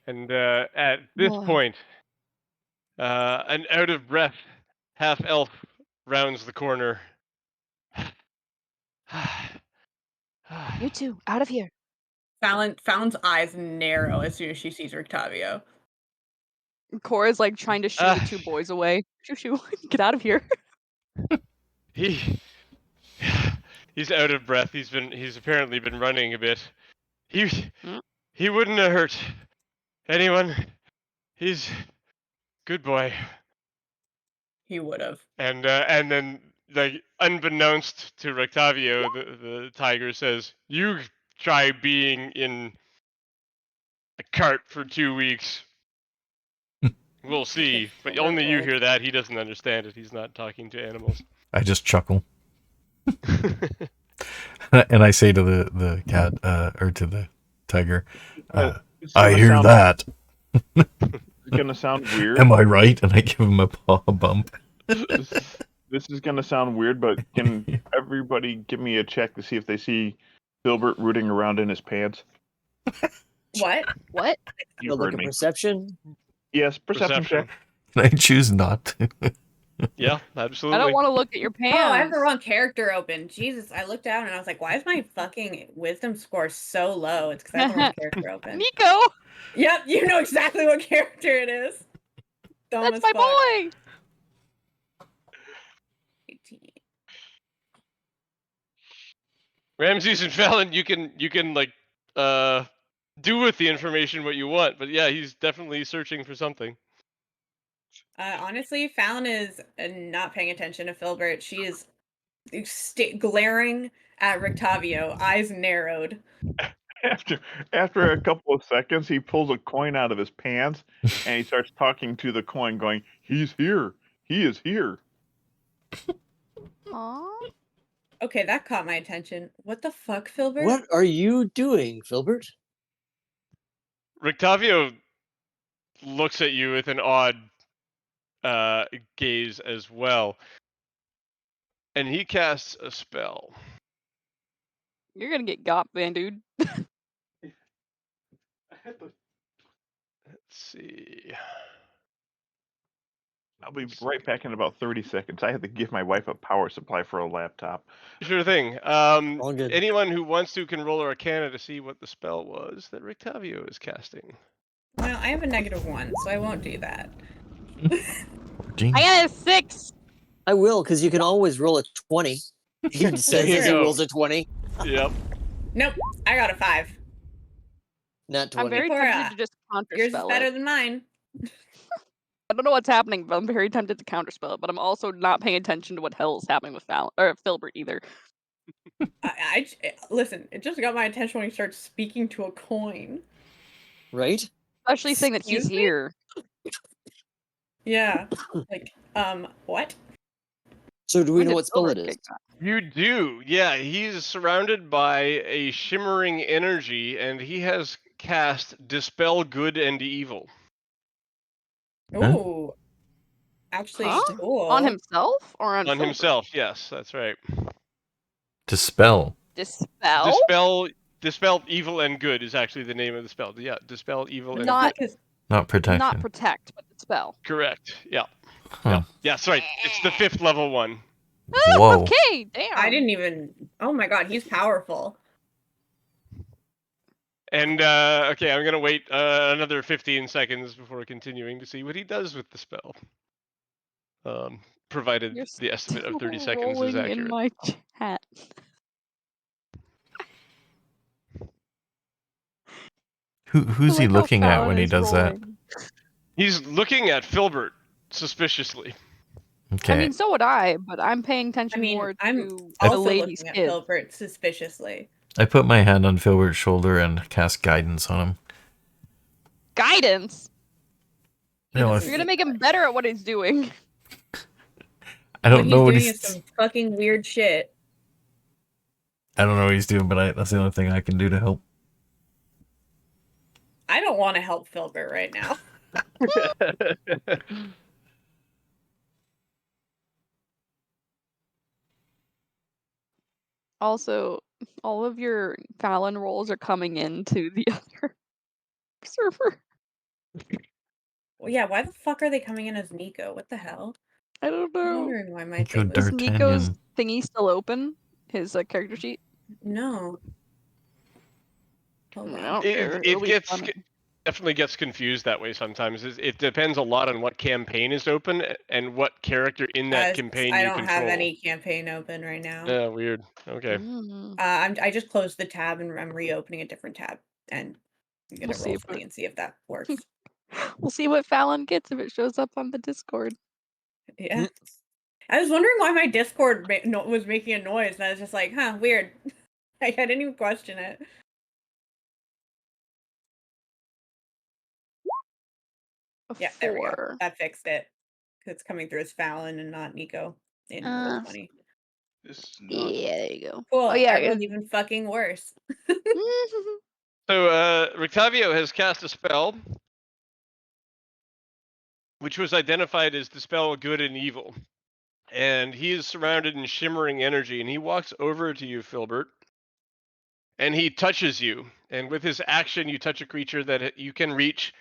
[SPEAKER 4] And at this point, an out-of-breath half-elf rounds the corner.
[SPEAKER 5] You two, out of here.
[SPEAKER 6] Fallon's eyes narrow as soon as she sees Rictavio.
[SPEAKER 5] Cora's like trying to shoo the two boys away. Shoo shoo, get out of here.
[SPEAKER 4] He's out of breath. He's apparently been running a bit. He wouldn't have hurt anyone. He's good boy.
[SPEAKER 6] He would have.
[SPEAKER 4] And then like unbeknownst to Rictavio, the tiger says, "You try being in a cart for 2 weeks. We'll see." But only you hear that. He doesn't understand it. He's not talking to animals.
[SPEAKER 3] I just chuckle. And I say to the cat, or to the tiger, I hear that.
[SPEAKER 2] It's gonna sound weird.
[SPEAKER 3] Am I right? And I give him a paw bump.
[SPEAKER 2] This is gonna sound weird, but can everybody give me a check to see if they see Filbert rooting around in his pants?
[SPEAKER 6] What?
[SPEAKER 5] What?
[SPEAKER 2] You
[SPEAKER 7] Like
[SPEAKER 2] heard
[SPEAKER 7] a
[SPEAKER 2] me.
[SPEAKER 7] perception?
[SPEAKER 2] Yes, perception check.
[SPEAKER 3] Can I choose not to?
[SPEAKER 4] Yeah,
[SPEAKER 5] I
[SPEAKER 4] absolutely.
[SPEAKER 5] don't want to look at your pants.
[SPEAKER 6] Oh, I have the wrong character open. Jesus, I looked down and I was like, why is my fucking wisdom score so low? It's because I have the wrong character open.
[SPEAKER 5] Nico!
[SPEAKER 6] Yep, you know exactly what character it is. Dumb
[SPEAKER 5] That's
[SPEAKER 6] as
[SPEAKER 5] my
[SPEAKER 6] fuck.
[SPEAKER 5] boy!
[SPEAKER 6] 18.
[SPEAKER 4] Ramses and Fallon, you can like do with the information what you want, but yeah, he's definitely searching for something.
[SPEAKER 6] Honestly, Fallon is not paying attention to Filbert. She is glaring at Rictavio, eyes narrowed.
[SPEAKER 2] After a couple of seconds, he pulls a coin out of his pants and he starts talking to the coin, going, "He's here. He is here."
[SPEAKER 5] Aww.
[SPEAKER 6] Okay, that caught my attention. What the fuck, Filbert?
[SPEAKER 7] What are you doing, Filbert?
[SPEAKER 4] Rictavio looks at you with an odd gaze as well, and he casts a spell.
[SPEAKER 5] You're gonna get got, man, dude.
[SPEAKER 4] Let's see.
[SPEAKER 2] I'll be right back in about 30 seconds. I had to give my wife a power supply for a laptop.
[SPEAKER 4] Sure thing.
[SPEAKER 7] All good.
[SPEAKER 4] Anyone who wants to can roll Arcana to see what the spell was that Rictavio is casting.
[SPEAKER 6] Well, I have a -1, so I won't do that.
[SPEAKER 5] I got a 6!
[SPEAKER 7] I will, because you can always roll a 20. He says
[SPEAKER 4] you
[SPEAKER 7] as he
[SPEAKER 4] go.
[SPEAKER 7] rolls a 20.
[SPEAKER 4] Yep.
[SPEAKER 6] Nope, I got a 5.
[SPEAKER 7] Not 20.
[SPEAKER 5] I'm very
[SPEAKER 6] Cora,
[SPEAKER 5] tempted to just
[SPEAKER 6] Yours is
[SPEAKER 5] counterspell
[SPEAKER 6] better
[SPEAKER 5] it.
[SPEAKER 6] than mine.
[SPEAKER 5] I don't know what's happening, but I'm very tempted to counterspell it. But I'm also not paying attention to what hell is happening with Fallon or Filbert either.
[SPEAKER 6] Listen, it just got my attention when he starts speaking to a coin.
[SPEAKER 7] Right?
[SPEAKER 5] Especially saying that he's
[SPEAKER 6] Excuse me?
[SPEAKER 5] here.
[SPEAKER 6] Yeah. Like, what?
[SPEAKER 7] So do we
[SPEAKER 5] When
[SPEAKER 7] know
[SPEAKER 5] did
[SPEAKER 7] what spell it
[SPEAKER 5] Filbert
[SPEAKER 7] is?
[SPEAKER 5] get got?
[SPEAKER 4] You do. Yeah, he's surrounded by a shimmering energy, and he has cast Dispel Good and Evil.
[SPEAKER 3] Huh?
[SPEAKER 6] Ooh. Actually,
[SPEAKER 5] Huh?
[SPEAKER 6] cool.
[SPEAKER 5] On himself or on
[SPEAKER 4] On
[SPEAKER 5] Filbert?
[SPEAKER 4] himself, yes, that's right.
[SPEAKER 3] Dispel.
[SPEAKER 5] Dispel?
[SPEAKER 4] Dispel Evil and Good is actually the name of the spell. Yeah, Dispel Evil and
[SPEAKER 5] Not-
[SPEAKER 4] Good.
[SPEAKER 3] Not protection.
[SPEAKER 5] Not protect, but dispel.
[SPEAKER 4] Correct. Yeah.
[SPEAKER 3] Huh.
[SPEAKER 4] Yeah. Yeah, that's right. It's the 5th level one.
[SPEAKER 3] Whoa.
[SPEAKER 5] Okay, damn.
[SPEAKER 6] I didn't even. Oh my god, he's powerful.
[SPEAKER 4] And okay, I'm gonna wait another 15 seconds before continuing to see what he does with the spell. Provided
[SPEAKER 5] You're
[SPEAKER 4] the estimate of 30
[SPEAKER 5] still
[SPEAKER 4] seconds is
[SPEAKER 5] rolling in
[SPEAKER 4] accurate.
[SPEAKER 5] my chat.
[SPEAKER 3] Who's he
[SPEAKER 5] Like how
[SPEAKER 3] looking at
[SPEAKER 5] Fallon
[SPEAKER 3] when he
[SPEAKER 5] is
[SPEAKER 3] does that?
[SPEAKER 5] roaring.
[SPEAKER 4] He's looking at Filbert suspiciously.
[SPEAKER 3] Okay.
[SPEAKER 5] I mean, so would I, but I'm paying attention more
[SPEAKER 6] I'm
[SPEAKER 5] to the
[SPEAKER 6] also
[SPEAKER 5] lady's
[SPEAKER 6] looking at
[SPEAKER 5] kid.
[SPEAKER 6] Filbert suspiciously.
[SPEAKER 3] I put my hand on Filbert's shoulder and cast guidance on him.
[SPEAKER 5] Guidance?
[SPEAKER 3] No,
[SPEAKER 5] You're gonna make him better at what he's doing.
[SPEAKER 3] I don't know what
[SPEAKER 6] doing
[SPEAKER 3] he's
[SPEAKER 6] is some fucking weird shit.
[SPEAKER 3] I don't know what he's doing, but that's the only thing I can do to help.
[SPEAKER 6] I don't want to help Filbert right now.
[SPEAKER 5] Also, all of your Fallon rolls are coming into the other server.
[SPEAKER 6] Well, yeah, why the fuck are they coming in as Nico? What the hell?
[SPEAKER 5] I don't
[SPEAKER 6] I'm
[SPEAKER 5] know.
[SPEAKER 6] wondering why my
[SPEAKER 3] Nico
[SPEAKER 6] thing was...
[SPEAKER 5] Is Nico's
[SPEAKER 3] D'Artagnan.
[SPEAKER 5] thingy still open? His character sheet?
[SPEAKER 6] No. Hold
[SPEAKER 5] I
[SPEAKER 6] on.
[SPEAKER 5] don't care.
[SPEAKER 4] It
[SPEAKER 5] It'll be
[SPEAKER 4] gets
[SPEAKER 5] fun.
[SPEAKER 4] definitely gets confused that way sometimes. It depends a lot on what campaign is open and what character in that campaign
[SPEAKER 6] I
[SPEAKER 4] you
[SPEAKER 6] don't
[SPEAKER 4] control.
[SPEAKER 6] have any campaign open right now.
[SPEAKER 4] Yeah, weird. Okay.
[SPEAKER 6] I just closed the tab and I'm reopening a different tab, and I'm gonna roll something and see if that works.
[SPEAKER 5] We'll see what Fallon gets if it shows up on the Discord.
[SPEAKER 6] Yeah. I was wondering why my Discord was making a noise, and I was just like, huh, weird. I didn't even question it. Yeah, there we go. That fixed it. It's coming through as Fallon and not Nico in Roll20.
[SPEAKER 5] Yeah, there you go.
[SPEAKER 6] Cool.
[SPEAKER 5] Oh, yeah.
[SPEAKER 6] Everyone's even fucking worse.
[SPEAKER 4] So, Rictavio has cast a spell, which was identified as Dispel Good and Evil. And he is surrounded in shimmering energy, and he walks over to you, Filbert, and he touches you. And with his action, you touch a creature that you can reach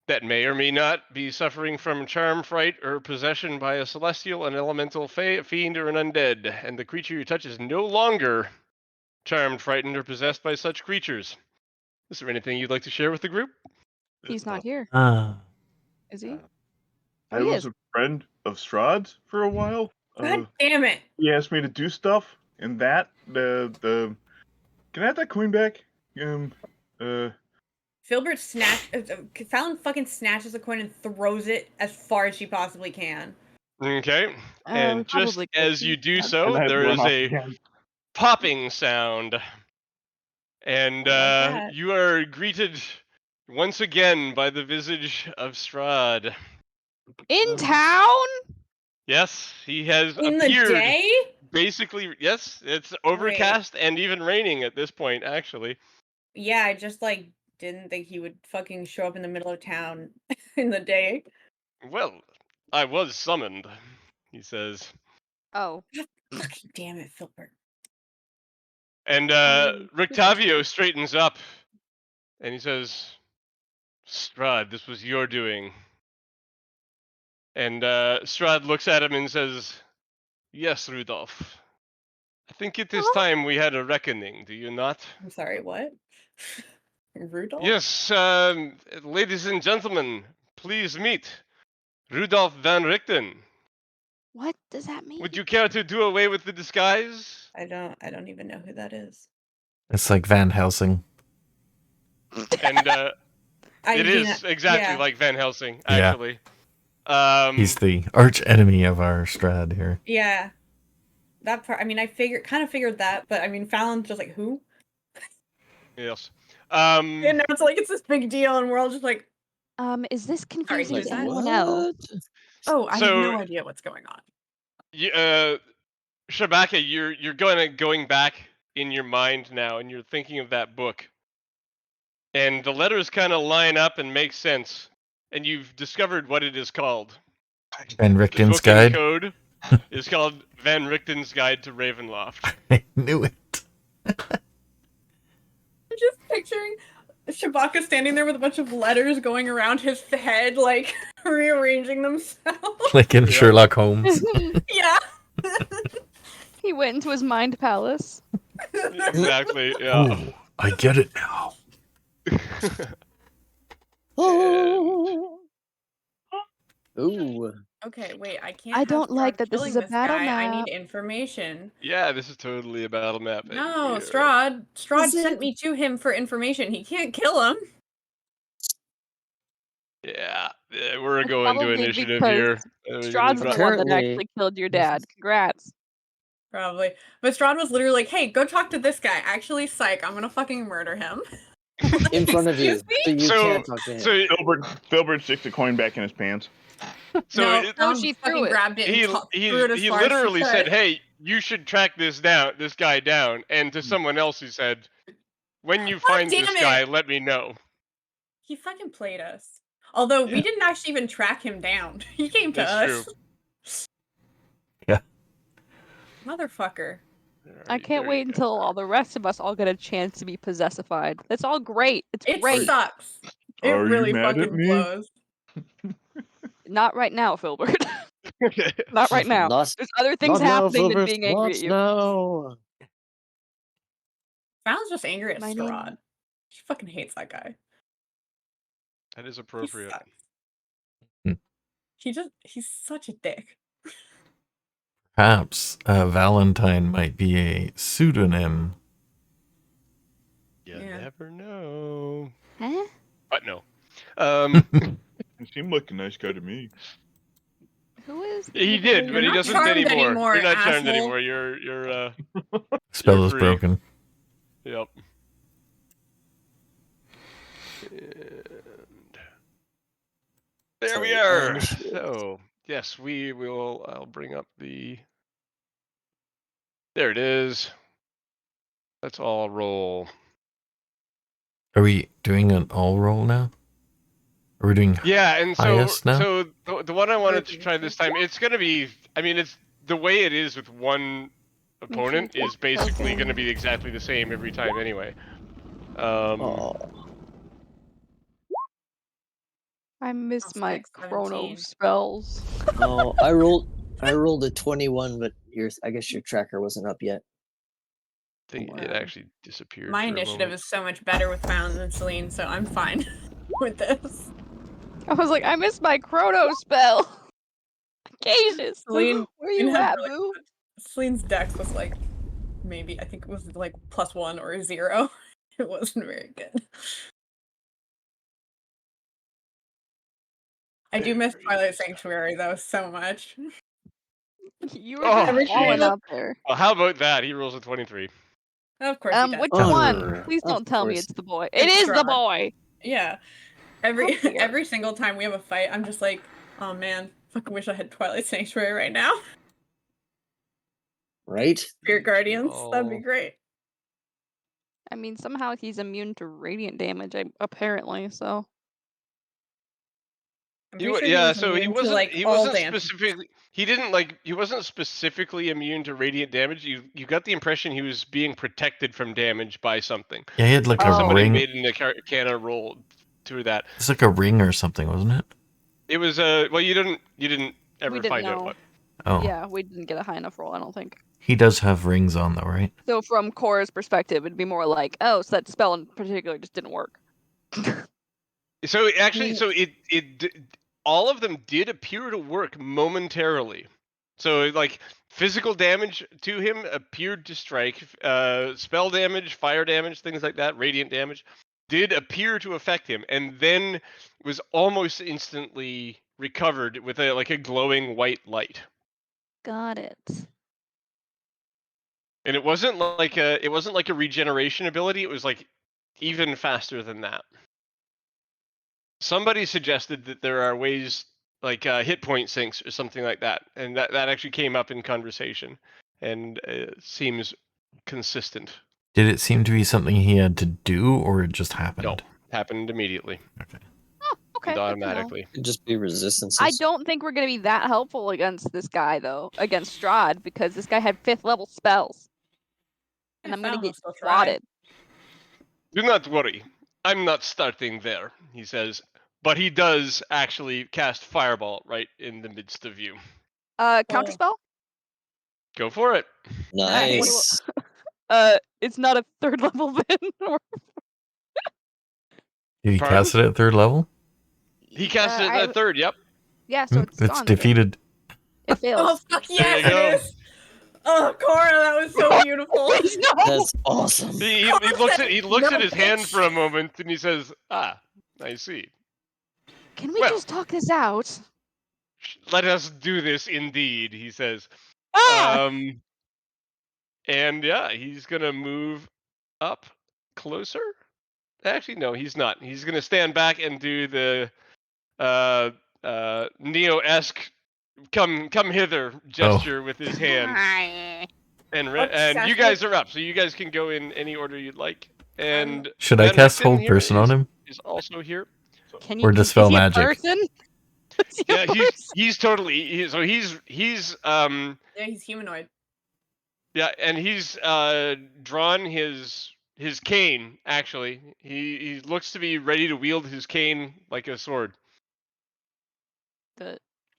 [SPEAKER 4] that may or may not be suffering from charm, fright, or possession by a celestial, an elemental, fiend, or an undead. And the creature you touch is no longer charmed, frightened, or possessed by such creatures. Is there anything you'd like to share with the group?
[SPEAKER 5] He's not here. Is he?
[SPEAKER 2] I was a friend of Strahd's for a while.
[SPEAKER 6] God damn it!
[SPEAKER 2] He asked me to do stuff, and that the can I have that coin back?
[SPEAKER 6] Filbert Fallon fucking snatches the coin and throws it as far as she possibly can.
[SPEAKER 4] Okay, and just as you do so, there is a popping sound, and you are greeted once again by the visage of Strahd.
[SPEAKER 5] In town?
[SPEAKER 4] Yes, he has
[SPEAKER 6] In
[SPEAKER 4] appeared.
[SPEAKER 6] The day?
[SPEAKER 4] Basically, yes, it's overcast and even raining at this point, actually.
[SPEAKER 6] Yeah, I just didn't think he would fucking show up in the middle of town in the day.
[SPEAKER 4] Well, I was summoned, he says.
[SPEAKER 5] Oh.
[SPEAKER 6] Fucking damn it, Filbert.
[SPEAKER 4] And Rictavio straightens up, and he says, Strahd, this was your doing. And Strahd looks at him and says, yes, Rudolph. I think it is time we had a reckoning, do you not?
[SPEAKER 6] I'm sorry, what? Rudolph?
[SPEAKER 4] Yes, ladies and gentlemen, please meet Rudolph van Richten.
[SPEAKER 5] What does that mean?
[SPEAKER 4] Would you care to do away with the disguise?
[SPEAKER 6] I don't even know who that is.
[SPEAKER 3] It's like Van Helsing.
[SPEAKER 4] And it is exactly like Van Helsing, actually.
[SPEAKER 3] Yeah. He's the arch enemy of our Strahd here.
[SPEAKER 6] Yeah. That part, I mean, I kind of figured that, but I mean, Fallon's just like, who?
[SPEAKER 4] Yes.
[SPEAKER 6] And now it's like, it's this big deal, and we're all just like,
[SPEAKER 5] is this confusing to anyone
[SPEAKER 6] what?
[SPEAKER 5] else?
[SPEAKER 6] Oh, I have no idea what's going on.
[SPEAKER 4] Shabaka, you're going back in your mind now, and you're thinking of that book. And the letters kind of line up and make sense. And you've discovered what it is called.
[SPEAKER 3] Van Richten's Guide?
[SPEAKER 4] The book in code is called Van Richten's Guide to Ravenloft.
[SPEAKER 3] I knew it.
[SPEAKER 6] I'm just picturing Shabaka standing there with a bunch of letters going around his head, like, rearranging themselves.
[SPEAKER 3] Like in Sherlock Holmes.
[SPEAKER 6] Yeah.
[SPEAKER 5] He went into his mind palace.
[SPEAKER 4] Exactly, yeah.
[SPEAKER 3] Oh, I get it now.
[SPEAKER 7] Oh. Ooh.
[SPEAKER 6] Okay, wait, I can't.
[SPEAKER 5] I don't like that this is a battle map.
[SPEAKER 6] I need information.
[SPEAKER 4] Yeah, this is totally a battle map.
[SPEAKER 6] No, Strahd sent me to him for information. He can't kill him.
[SPEAKER 4] Yeah, we're going to
[SPEAKER 5] Probably
[SPEAKER 4] initiative
[SPEAKER 5] because
[SPEAKER 4] here.
[SPEAKER 5] Strahd's the one that
[SPEAKER 7] Apparently-
[SPEAKER 5] actually killed your dad. Congrats.
[SPEAKER 6] Probably. But Strahd was literally like, hey, go talk to this guy. Actually, psych, I'm gonna fucking murder him.
[SPEAKER 7] In front of you,
[SPEAKER 6] Excuse me?
[SPEAKER 7] so you
[SPEAKER 4] So-
[SPEAKER 7] can't talk to him.
[SPEAKER 4] So,
[SPEAKER 2] Filbert sticks the coin back in his pants.
[SPEAKER 4] so
[SPEAKER 6] no,
[SPEAKER 4] it-
[SPEAKER 5] No,
[SPEAKER 6] Strahd
[SPEAKER 5] she
[SPEAKER 6] fucking
[SPEAKER 5] threw it.
[SPEAKER 6] grabbed it and threw it as
[SPEAKER 4] he
[SPEAKER 6] far as she
[SPEAKER 4] literally said,
[SPEAKER 6] could.
[SPEAKER 4] "Hey, you should track this guy down." And to someone else, he said, "When you find this
[SPEAKER 6] damn it.
[SPEAKER 4] guy, let me know."
[SPEAKER 6] He fucking played us. Although we
[SPEAKER 4] Yeah.
[SPEAKER 6] didn't actually even track him down. He came to
[SPEAKER 4] That's
[SPEAKER 6] us.
[SPEAKER 4] true.
[SPEAKER 3] Yeah.
[SPEAKER 6] Motherfucker.
[SPEAKER 5] I can't wait until all the rest of us all get a chance to be possessified. That's all great. It's
[SPEAKER 6] It
[SPEAKER 5] great.
[SPEAKER 6] sucks. It
[SPEAKER 2] Are you
[SPEAKER 6] really
[SPEAKER 2] mad at
[SPEAKER 6] fucking
[SPEAKER 2] me?
[SPEAKER 6] blows.
[SPEAKER 5] Not right now, Filbert. Not right now.
[SPEAKER 7] Not-
[SPEAKER 5] There's other things
[SPEAKER 7] Not now,
[SPEAKER 5] happening than
[SPEAKER 7] Filbert.
[SPEAKER 5] being angry at you.
[SPEAKER 7] No.
[SPEAKER 6] Fallon's just angry at
[SPEAKER 5] My name-
[SPEAKER 6] Strahd. She fucking hates that guy.
[SPEAKER 4] That is
[SPEAKER 6] He
[SPEAKER 4] appropriate.
[SPEAKER 6] sucks.
[SPEAKER 3] Hmm.
[SPEAKER 6] He's such a dick.
[SPEAKER 3] Perhaps Valentine might be a pseudonym.
[SPEAKER 4] You
[SPEAKER 6] Yeah.
[SPEAKER 4] never know.
[SPEAKER 5] Huh?
[SPEAKER 4] But no.
[SPEAKER 2] He seemed like a nice guy to me.
[SPEAKER 5] Who is?
[SPEAKER 4] He did,
[SPEAKER 6] You're
[SPEAKER 4] but he
[SPEAKER 6] not
[SPEAKER 4] doesn't
[SPEAKER 6] charmed
[SPEAKER 4] anymore.
[SPEAKER 6] anymore,
[SPEAKER 4] You're not charmed
[SPEAKER 6] asshole.
[SPEAKER 4] anymore. You're
[SPEAKER 3] Spell
[SPEAKER 4] You're
[SPEAKER 3] is
[SPEAKER 4] free.
[SPEAKER 3] broken.
[SPEAKER 4] Yep. And there we
[SPEAKER 7] So,
[SPEAKER 4] are.
[SPEAKER 7] initiative.
[SPEAKER 4] So yes, we will. I'll bring up the. There it is. Let's all roll.
[SPEAKER 3] Are we doing an all roll now? Are we doing
[SPEAKER 4] Yeah, and so
[SPEAKER 3] highest now?
[SPEAKER 4] so the one I wanted to try this time, it's gonna be. I mean, it's the way it is with one opponent is basically gonna be exactly the same every time anyway.
[SPEAKER 7] Oh.
[SPEAKER 5] I miss
[SPEAKER 6] Sounds
[SPEAKER 5] my
[SPEAKER 6] like
[SPEAKER 5] chrono
[SPEAKER 6] 17.
[SPEAKER 5] spells.
[SPEAKER 7] Oh, I rolled a 21, but I guess your tracker wasn't up yet.
[SPEAKER 4] I think it
[SPEAKER 6] Wow.
[SPEAKER 4] actually disappeared.
[SPEAKER 6] My
[SPEAKER 4] for a
[SPEAKER 6] initiative
[SPEAKER 4] moment.
[SPEAKER 6] is so much better with Fallon than Celine, so I'm fine with this.
[SPEAKER 5] I was like, I miss my chrono spell. Cassius,
[SPEAKER 6] Celine,
[SPEAKER 5] where you
[SPEAKER 6] had
[SPEAKER 5] at,
[SPEAKER 6] really
[SPEAKER 5] boo?
[SPEAKER 6] Celine's dex was like maybe I think it was like +1 or 0. It wasn't very good. I do miss
[SPEAKER 4] There
[SPEAKER 6] Twilight
[SPEAKER 4] is.
[SPEAKER 6] Sanctuary though so much.
[SPEAKER 5] You were
[SPEAKER 4] Oh,
[SPEAKER 5] just falling
[SPEAKER 6] jeez.
[SPEAKER 5] up there.
[SPEAKER 4] Well, how about that? He rolls a 23.
[SPEAKER 6] Of course he does.
[SPEAKER 5] Which
[SPEAKER 7] Oh,
[SPEAKER 5] one? Please
[SPEAKER 7] of
[SPEAKER 5] don't tell me
[SPEAKER 7] course.
[SPEAKER 5] it's the boy. It
[SPEAKER 6] It's
[SPEAKER 5] is the
[SPEAKER 6] Strahd.
[SPEAKER 5] boy.
[SPEAKER 6] Yeah.
[SPEAKER 5] Come here.
[SPEAKER 6] Every single time we have a fight, I'm just like, oh man, fucking wish I had Twilight Sanctuary right now.
[SPEAKER 7] Right?
[SPEAKER 6] Spirit Guardians, that'd be
[SPEAKER 4] Oh.
[SPEAKER 6] great.
[SPEAKER 5] I mean, somehow he's immune to radiant damage, apparently. So
[SPEAKER 6] I'm
[SPEAKER 4] He
[SPEAKER 6] pretty
[SPEAKER 4] wa-
[SPEAKER 6] sure
[SPEAKER 4] yeah,
[SPEAKER 6] was
[SPEAKER 4] so he
[SPEAKER 6] immune to,
[SPEAKER 4] wasn't.
[SPEAKER 6] like,
[SPEAKER 4] He
[SPEAKER 6] all
[SPEAKER 4] wasn't
[SPEAKER 6] damage.
[SPEAKER 4] specifically. He didn't like. He wasn't specifically immune to radiant damage. You got the impression he was being protected from damage by something.
[SPEAKER 3] Yeah, he had like a
[SPEAKER 4] Somebody
[SPEAKER 3] ring.
[SPEAKER 4] made an arcana roll through that.
[SPEAKER 3] It's like a ring or something, wasn't it?
[SPEAKER 4] It was well, you didn't ever
[SPEAKER 5] we didn't
[SPEAKER 4] find
[SPEAKER 5] know.
[SPEAKER 4] out what.
[SPEAKER 3] Oh,
[SPEAKER 5] Yeah, we didn't get a high enough roll, I don't think.
[SPEAKER 3] he does have rings on though, right?
[SPEAKER 5] So from Cora's perspective, it'd be more like, oh, so that spell in particular just didn't work.
[SPEAKER 4] So actually, so all of them did appear to work momentarily. So like physical damage to him appeared to strike. Spell damage, fire damage, things like that, radiant damage did appear to affect him, and then was almost instantly recovered with a glowing white light.
[SPEAKER 5] Got it.
[SPEAKER 4] And it wasn't like a regeneration ability. It was like even faster than that. Somebody suggested that there are ways like hit point sinks or something like that, and that actually came up in conversation, and it seems consistent.
[SPEAKER 3] Did it seem to be something he had to do, or it just happened?
[SPEAKER 4] No, happened immediately
[SPEAKER 3] Okay.
[SPEAKER 5] Oh, okay.
[SPEAKER 4] and
[SPEAKER 5] good to know.
[SPEAKER 4] automatically.
[SPEAKER 7] It'd just be resistances.
[SPEAKER 5] I don't think we're gonna be that helpful against this guy though, against Strahd, because this guy had 5th level spells, and I'm gonna
[SPEAKER 6] Fallon will
[SPEAKER 5] get
[SPEAKER 6] still try.
[SPEAKER 5] swatted.
[SPEAKER 4] Do not worry, I'm not starting there, he says, but he does actually cast Fireball right in the midst of you.
[SPEAKER 5] Counterspell?
[SPEAKER 4] Go for it.
[SPEAKER 7] Nice.
[SPEAKER 5] It's not a 3rd level then. Or...
[SPEAKER 3] Did he
[SPEAKER 4] Pardon?
[SPEAKER 3] cast it at 3rd level?
[SPEAKER 4] He cast it at third. Yep.
[SPEAKER 5] Yeah, so it's
[SPEAKER 3] It's
[SPEAKER 5] gone.
[SPEAKER 3] defeated.
[SPEAKER 5] It fails.
[SPEAKER 6] Oh fuck
[SPEAKER 4] There
[SPEAKER 6] yes,
[SPEAKER 4] you go.
[SPEAKER 6] it is. Oh, Cora, that was so beautiful.
[SPEAKER 7] That's awesome.
[SPEAKER 4] He looks at his hand for a moment and he says, "Ah, I see."
[SPEAKER 5] Can we
[SPEAKER 4] Well.
[SPEAKER 5] just talk this out?
[SPEAKER 4] Let us do this indeed, he says.
[SPEAKER 5] Ah!
[SPEAKER 4] And yeah, he's gonna move up closer. Actually, no, he's not. He's gonna stand back and do the Neo-esque come hither gesture with his hands. And you guys are up, so you guys can go in any order you'd like. And
[SPEAKER 3] Should I
[SPEAKER 4] Van
[SPEAKER 3] cast
[SPEAKER 4] Richten
[SPEAKER 3] hold
[SPEAKER 4] here
[SPEAKER 3] person on him?
[SPEAKER 4] is also here.
[SPEAKER 5] Can
[SPEAKER 3] Or
[SPEAKER 5] you
[SPEAKER 3] dispel
[SPEAKER 5] is he a
[SPEAKER 3] magic?
[SPEAKER 5] person? Is he a
[SPEAKER 4] Yeah,
[SPEAKER 5] person?
[SPEAKER 4] he's totally he's
[SPEAKER 6] Yeah, he's humanoid.
[SPEAKER 4] yeah, and he's drawn his cane. Actually, he looks to be ready to wield his cane like a sword.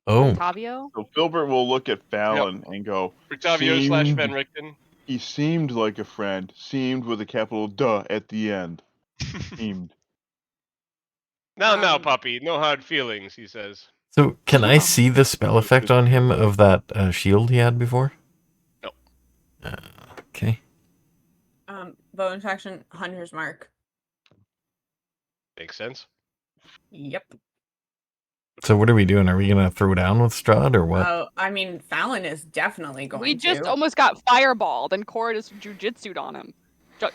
[SPEAKER 3] Oh,
[SPEAKER 5] Octavio?
[SPEAKER 2] So Filbert will look at Fallon and go,
[SPEAKER 4] Octavio / Van Richten.
[SPEAKER 2] he seemed like a friend. Seemed with a capital duh at the end. Seemed.
[SPEAKER 4] Now, puppy, no hard feelings, he says.
[SPEAKER 3] so can I see the spell effect on him of that shield he had before?
[SPEAKER 4] No.
[SPEAKER 3] Okay.
[SPEAKER 6] Bonus action, Hunter's Mark.
[SPEAKER 4] Makes sense.
[SPEAKER 6] Yep.
[SPEAKER 3] So what are we doing? Are we gonna throw down with Strahd or what?
[SPEAKER 6] Oh, I mean, Fallon is definitely going
[SPEAKER 5] We just
[SPEAKER 6] to.
[SPEAKER 5] almost got fireballed and Cora just jujitsu'd on him.
[SPEAKER 3] Yeah,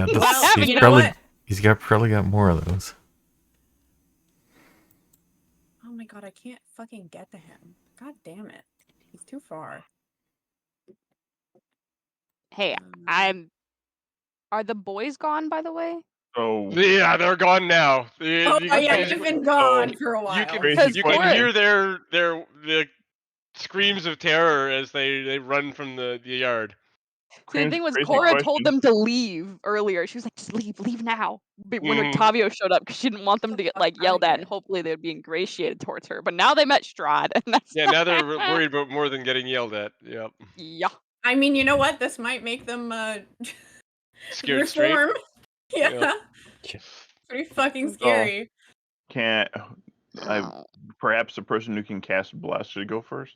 [SPEAKER 6] Well,
[SPEAKER 3] he's
[SPEAKER 6] you know
[SPEAKER 3] probably
[SPEAKER 6] what?
[SPEAKER 3] he's probably got more of those.
[SPEAKER 6] Oh my god, I can't fucking get to him. God damn it. He's too far.
[SPEAKER 5] Hey, Are the boys gone, by the way?
[SPEAKER 2] Oh.
[SPEAKER 4] Yeah, they're gone now.
[SPEAKER 6] Oh, yeah, they've been gone for a while.
[SPEAKER 4] You can hear the screams of terror as they run from the yard.
[SPEAKER 5] See, the thing was, Cora told them to leave earlier. She was like, "Just leave now." But when Octavio showed up, because she didn't want them to get yelled at, and hopefully they'd be ingratiated towards her. But now they met Strahd, and that's
[SPEAKER 4] now they're worried about more than getting yelled at. Yep.
[SPEAKER 5] Yeah.
[SPEAKER 6] I mean, you know what? This might make them
[SPEAKER 4] scared straight.
[SPEAKER 6] reform. Yeah.
[SPEAKER 4] Yep.
[SPEAKER 6] Pretty fucking scary.
[SPEAKER 2] Perhaps the person who can cast Bless should go first?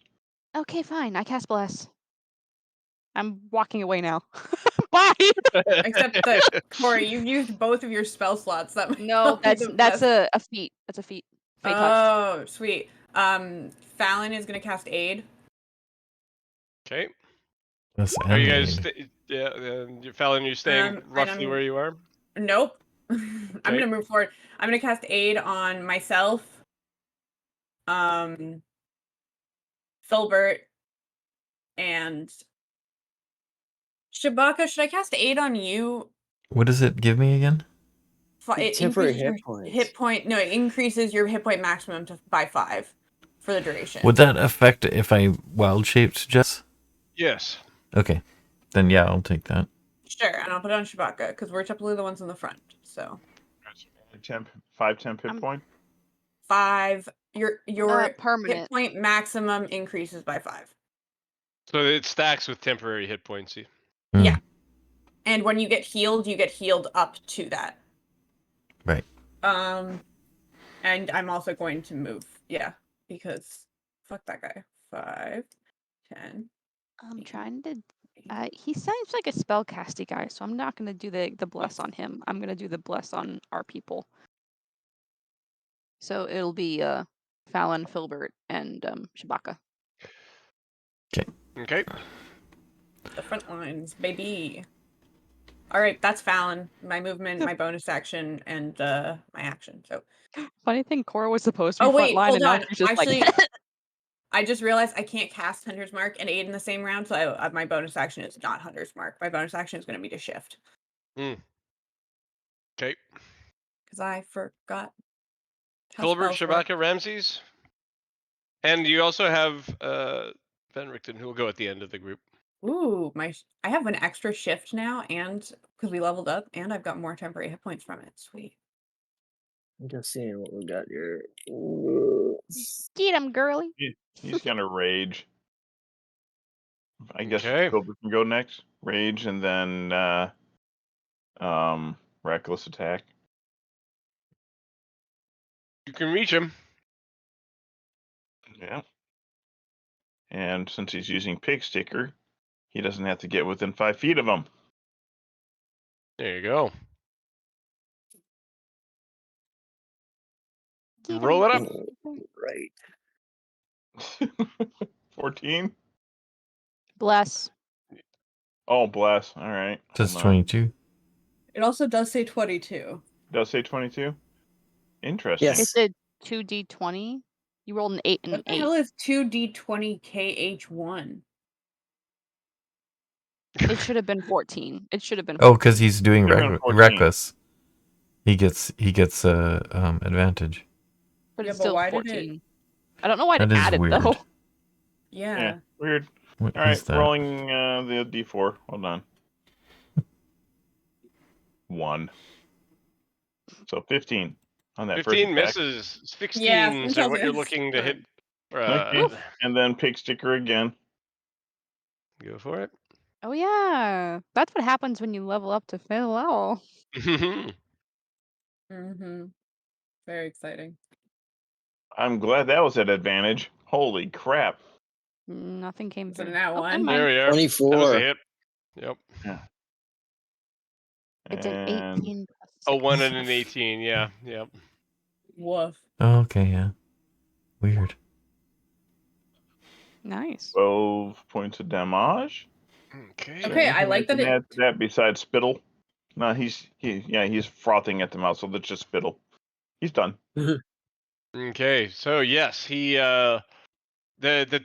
[SPEAKER 5] Okay, fine. I cast Bless. I'm walking away now. Bye.
[SPEAKER 6] Except that, Corey, you've used both of your spell slots. That might
[SPEAKER 5] No, that's a feat. That's a feat. Fey touch.
[SPEAKER 6] Oh, sweet. Fallon is gonna cast Aid.
[SPEAKER 4] Okay.
[SPEAKER 3] That's
[SPEAKER 4] Are you guys? Fallon, you're staying
[SPEAKER 6] and
[SPEAKER 4] roughly where you are.
[SPEAKER 6] Nope. I'm gonna move forward. I'm gonna cast Aid on myself, Filbert, and Shabaka. Should I cast Aid on you?
[SPEAKER 3] What does it give me again?
[SPEAKER 6] It
[SPEAKER 7] Temporary
[SPEAKER 6] increases
[SPEAKER 7] hit points.
[SPEAKER 6] Hit point. No, it increases your hit point maximum by 5 for the duration.
[SPEAKER 3] Would that affect if I wild shaped, Jess?
[SPEAKER 4] Yes.
[SPEAKER 3] Okay, then yeah, I'll take that.
[SPEAKER 6] Sure, and I'll put it on Shabaka because we're typically the ones in the front. So
[SPEAKER 2] 5 temp hit point.
[SPEAKER 6] 5. Your
[SPEAKER 5] permanent
[SPEAKER 6] hit point maximum increases by 5.
[SPEAKER 4] So it stacks with temporary hit points.
[SPEAKER 6] Yeah, and when you get healed up to that.
[SPEAKER 3] Right.
[SPEAKER 6] And I'm also going to move. Yeah, because fuck that guy. 5, 10.
[SPEAKER 5] I'm trying to. He sounds like a spellcasty guy, so I'm not going to do the bless on him. I'm going to do the bless on our people. So it'll be Fallon, Filbert, and Shabaka.
[SPEAKER 4] Okay.
[SPEAKER 6] The front lines, baby. All right, that's Fallon. My movement, my bonus action, and my action. So.
[SPEAKER 5] Funny thing, Cora was supposed to be
[SPEAKER 6] Oh wait,
[SPEAKER 5] front line,
[SPEAKER 6] hold
[SPEAKER 5] and
[SPEAKER 6] on.
[SPEAKER 5] now she's just
[SPEAKER 6] Actually,
[SPEAKER 5] like.
[SPEAKER 6] I just realized I can't cast Hunter's Mark and Aid in the same round, so my bonus action is not Hunter's Mark. My bonus action is going to be to shift.
[SPEAKER 4] Okay.
[SPEAKER 6] Because I forgot.
[SPEAKER 4] Filbert, Shabaka, Ramses, and you also have Van Richten, who will go at the end of the group.
[SPEAKER 6] Ooh, I have an extra shift now, and because we leveled up, and I've got more temporary hit points from it. Sweet.
[SPEAKER 7] I'm just seeing what we got here.
[SPEAKER 5] Get him, girly.
[SPEAKER 2] He's gonna rage. I guess Filbert can go next. Rage and then reckless attack.
[SPEAKER 4] You can reach him.
[SPEAKER 2] Yeah. And since he's using Pig Sticker, he doesn't have to get within 5 feet of him.
[SPEAKER 4] There you go. Roll it up.
[SPEAKER 7] Right.
[SPEAKER 2] 14.
[SPEAKER 5] Bless.
[SPEAKER 2] Oh, bless. All right.
[SPEAKER 3] That's
[SPEAKER 2] hold on.
[SPEAKER 3] 22.
[SPEAKER 6] It also does say 22.
[SPEAKER 2] Does say 22? Interesting.
[SPEAKER 7] Yes.
[SPEAKER 5] It's a 2d20. You rolled an 8 and an
[SPEAKER 6] What the
[SPEAKER 5] 8.
[SPEAKER 6] hell is 2d20kh1?
[SPEAKER 5] It should have been 14. It should have been.
[SPEAKER 3] Oh,
[SPEAKER 5] 14.
[SPEAKER 3] because he's doing
[SPEAKER 2] Should've been 14.
[SPEAKER 3] reckless. He gets advantage.
[SPEAKER 5] But
[SPEAKER 6] Yeah,
[SPEAKER 5] it's
[SPEAKER 6] but
[SPEAKER 5] still
[SPEAKER 6] why did
[SPEAKER 5] 14. I don't know why
[SPEAKER 3] That
[SPEAKER 5] it
[SPEAKER 3] is
[SPEAKER 5] added
[SPEAKER 3] weird.
[SPEAKER 5] though.
[SPEAKER 6] Yeah.
[SPEAKER 2] Yeah, weird.
[SPEAKER 3] What
[SPEAKER 2] All right,
[SPEAKER 3] is that?
[SPEAKER 2] rolling the d4. Hold on. 1. So 15 on that first
[SPEAKER 4] 15
[SPEAKER 2] attack.
[SPEAKER 4] misses. 16s
[SPEAKER 6] Yeah,
[SPEAKER 4] are
[SPEAKER 6] tells
[SPEAKER 4] what you're
[SPEAKER 6] me.
[SPEAKER 4] looking to hit.
[SPEAKER 2] Okay. And then pig sticker again.
[SPEAKER 4] Go for it.
[SPEAKER 5] Oh yeah, that's what happens when you level up to fail level.
[SPEAKER 6] Mm-hmm. Very exciting.
[SPEAKER 2] I'm glad that was at advantage. Holy crap.
[SPEAKER 5] Nothing came
[SPEAKER 6] Is it
[SPEAKER 5] through.
[SPEAKER 6] an at
[SPEAKER 5] Oh,
[SPEAKER 6] one?
[SPEAKER 5] never
[SPEAKER 4] There
[SPEAKER 5] mind.
[SPEAKER 4] we are. That was
[SPEAKER 7] 24.
[SPEAKER 4] a hit. Yep.
[SPEAKER 2] Yeah.
[SPEAKER 5] It's an
[SPEAKER 2] And
[SPEAKER 5] 18 plus 6.
[SPEAKER 4] A 1 and an 18. Yeah. Yep.
[SPEAKER 6] Woof.
[SPEAKER 3] Oh, okay, yeah. Weird.
[SPEAKER 5] Nice.
[SPEAKER 2] 12 points of damage.
[SPEAKER 4] Okay.
[SPEAKER 2] Is there
[SPEAKER 6] Okay, I
[SPEAKER 2] anything
[SPEAKER 6] like
[SPEAKER 2] can
[SPEAKER 6] that it-
[SPEAKER 2] add to that besides spittle? No, he's frothing at the mouth, so that's just spittle. He's done.
[SPEAKER 4] Okay. So yes, he the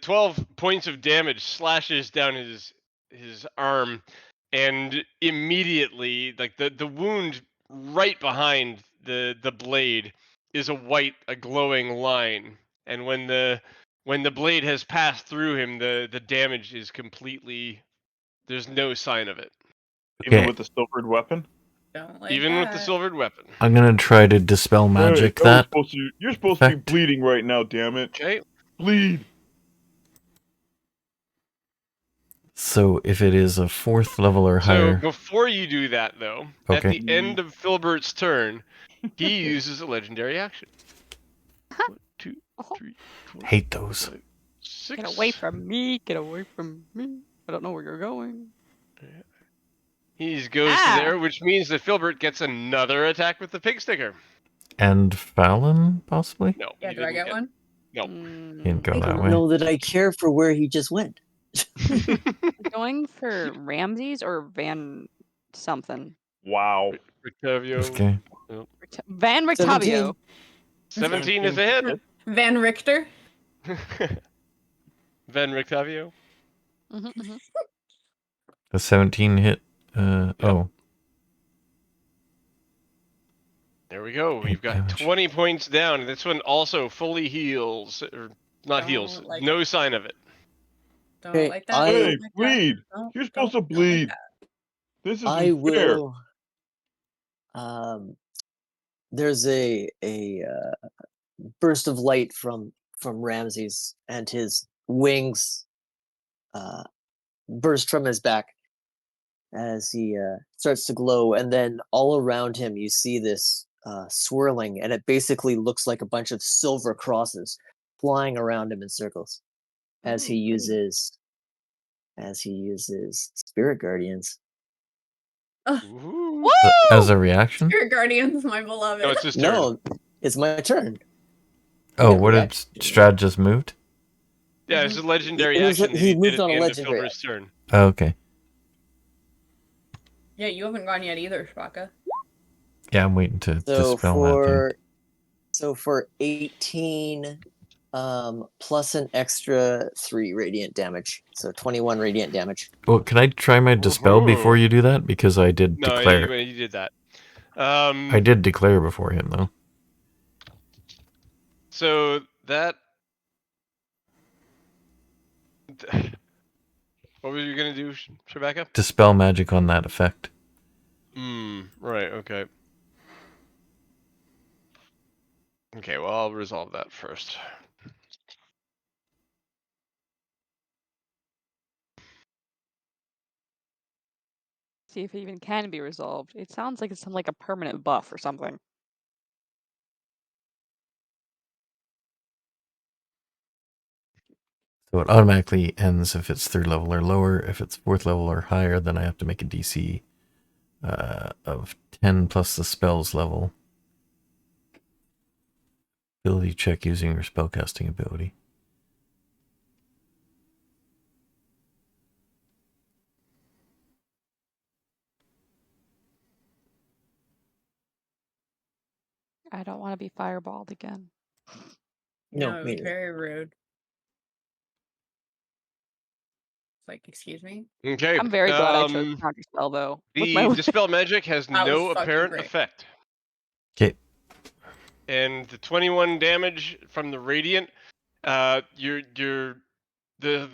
[SPEAKER 4] 12 points of damage slashes down his arm, and immediately, like the wound right behind the blade is a glowing line, and when the blade has passed through him, the damage is completely, there's no sign of it,
[SPEAKER 2] Even
[SPEAKER 3] Okay.
[SPEAKER 2] with the silvered weapon?
[SPEAKER 6] Don't like
[SPEAKER 4] even
[SPEAKER 6] that.
[SPEAKER 4] with the silvered weapon.
[SPEAKER 3] I'm gonna try to dispel magic that.
[SPEAKER 2] You're supposed to be
[SPEAKER 3] effect.
[SPEAKER 2] bleeding right now, damn it.
[SPEAKER 4] Okay.
[SPEAKER 2] Bleed.
[SPEAKER 3] So if it is a 4th level or
[SPEAKER 4] So
[SPEAKER 3] higher,
[SPEAKER 4] before you do that, though, at
[SPEAKER 3] Okay.
[SPEAKER 4] the end of Filbert's turn, he uses a legendary action. 1, 2, 3, 4,
[SPEAKER 3] hate those.
[SPEAKER 4] 5, 6.
[SPEAKER 5] Get away from me! Get away from me! I don't know where you're going.
[SPEAKER 4] He goes to there, which means that Filbert gets another attack with the pig sticker.
[SPEAKER 3] And Fallon, possibly?
[SPEAKER 4] No.
[SPEAKER 6] Yeah,
[SPEAKER 4] he
[SPEAKER 6] do I
[SPEAKER 4] didn't
[SPEAKER 6] get one?
[SPEAKER 4] No.
[SPEAKER 3] Didn't go
[SPEAKER 7] I
[SPEAKER 3] that
[SPEAKER 7] don't
[SPEAKER 3] way.
[SPEAKER 7] know that I care for where he just went.
[SPEAKER 5] Going for Ramses or Van something?
[SPEAKER 2] Wow.
[SPEAKER 4] Rictavio.
[SPEAKER 3] Okay.
[SPEAKER 5] Van Rictavio.
[SPEAKER 4] 17 is a hit.
[SPEAKER 6] Van Richter?
[SPEAKER 4] Van Rictavio.
[SPEAKER 3] A 17 hit. Oh.
[SPEAKER 4] There we go. We've got
[SPEAKER 3] damage.
[SPEAKER 4] 20 points down. This one also fully heals. Or not heals.
[SPEAKER 6] like
[SPEAKER 4] No sign of it.
[SPEAKER 6] Don't
[SPEAKER 7] Okay,
[SPEAKER 6] like that.
[SPEAKER 7] I-
[SPEAKER 2] Hey,
[SPEAKER 6] don't like that.
[SPEAKER 2] bleed.
[SPEAKER 6] Don't-
[SPEAKER 2] You're supposed to
[SPEAKER 6] don't like
[SPEAKER 2] bleed.
[SPEAKER 6] that.
[SPEAKER 2] This isn't
[SPEAKER 7] I
[SPEAKER 2] fair.
[SPEAKER 7] will. There's a burst of light from Ramses, and his wings burst from his back as he starts to glow, and then all around him you see this swirling, and it basically looks like a bunch of silver crosses flying around him in circles as he uses spirit guardians.
[SPEAKER 4] Ooh.
[SPEAKER 3] As a reaction?
[SPEAKER 6] Spirit Guardians, my beloved.
[SPEAKER 4] No, it's his turn.
[SPEAKER 7] No, it's my turn.
[SPEAKER 3] Oh,
[SPEAKER 7] Yeah,
[SPEAKER 3] what did
[SPEAKER 7] reaction.
[SPEAKER 3] Strahd just moved?
[SPEAKER 4] Yeah, it's a legendary
[SPEAKER 7] It was-
[SPEAKER 4] action.
[SPEAKER 7] he
[SPEAKER 4] That
[SPEAKER 7] moved
[SPEAKER 4] did
[SPEAKER 7] on
[SPEAKER 4] at
[SPEAKER 7] a
[SPEAKER 4] the end
[SPEAKER 7] legendary
[SPEAKER 4] of Filbert's turn.
[SPEAKER 3] Oh, okay.
[SPEAKER 6] Yeah, you haven't gone yet either, Shpaka.
[SPEAKER 3] Yeah, I'm waiting to
[SPEAKER 7] So
[SPEAKER 3] dispel that
[SPEAKER 7] for 18 plus an extra 3 radiant damage. So 21 radiant damage.
[SPEAKER 3] thing. Well, can I try my dispel before you do that? Because I did
[SPEAKER 4] No,
[SPEAKER 3] declare.
[SPEAKER 4] you did that.
[SPEAKER 3] I did declare before him, though.
[SPEAKER 4] So that. What were you gonna do, Rebecca?
[SPEAKER 3] Dispel magic on that effect.
[SPEAKER 4] Right. Okay. Okay. Well, I'll resolve that first.
[SPEAKER 5] See if it even can be resolved. It sounds like it's some like a permanent buff or something.
[SPEAKER 3] So it automatically ends if it's 3rd level or lower. If it's 4th level or higher, then I have to make a DC of 10 plus the spell's level. Ability check using your spellcasting ability.
[SPEAKER 5] I don't want to be fireballed again.
[SPEAKER 7] No,
[SPEAKER 6] it
[SPEAKER 7] me
[SPEAKER 6] was
[SPEAKER 7] neither.
[SPEAKER 6] very rude. It's like, excuse me?
[SPEAKER 4] Okay.
[SPEAKER 5] I'm very glad I chose Counterspell, though. With my
[SPEAKER 4] The Dispel Magic has
[SPEAKER 6] That was
[SPEAKER 4] no
[SPEAKER 6] fucking
[SPEAKER 4] apparent
[SPEAKER 6] great.
[SPEAKER 4] effect.
[SPEAKER 3] Okay.
[SPEAKER 4] And the 21 damage from the Radiant, the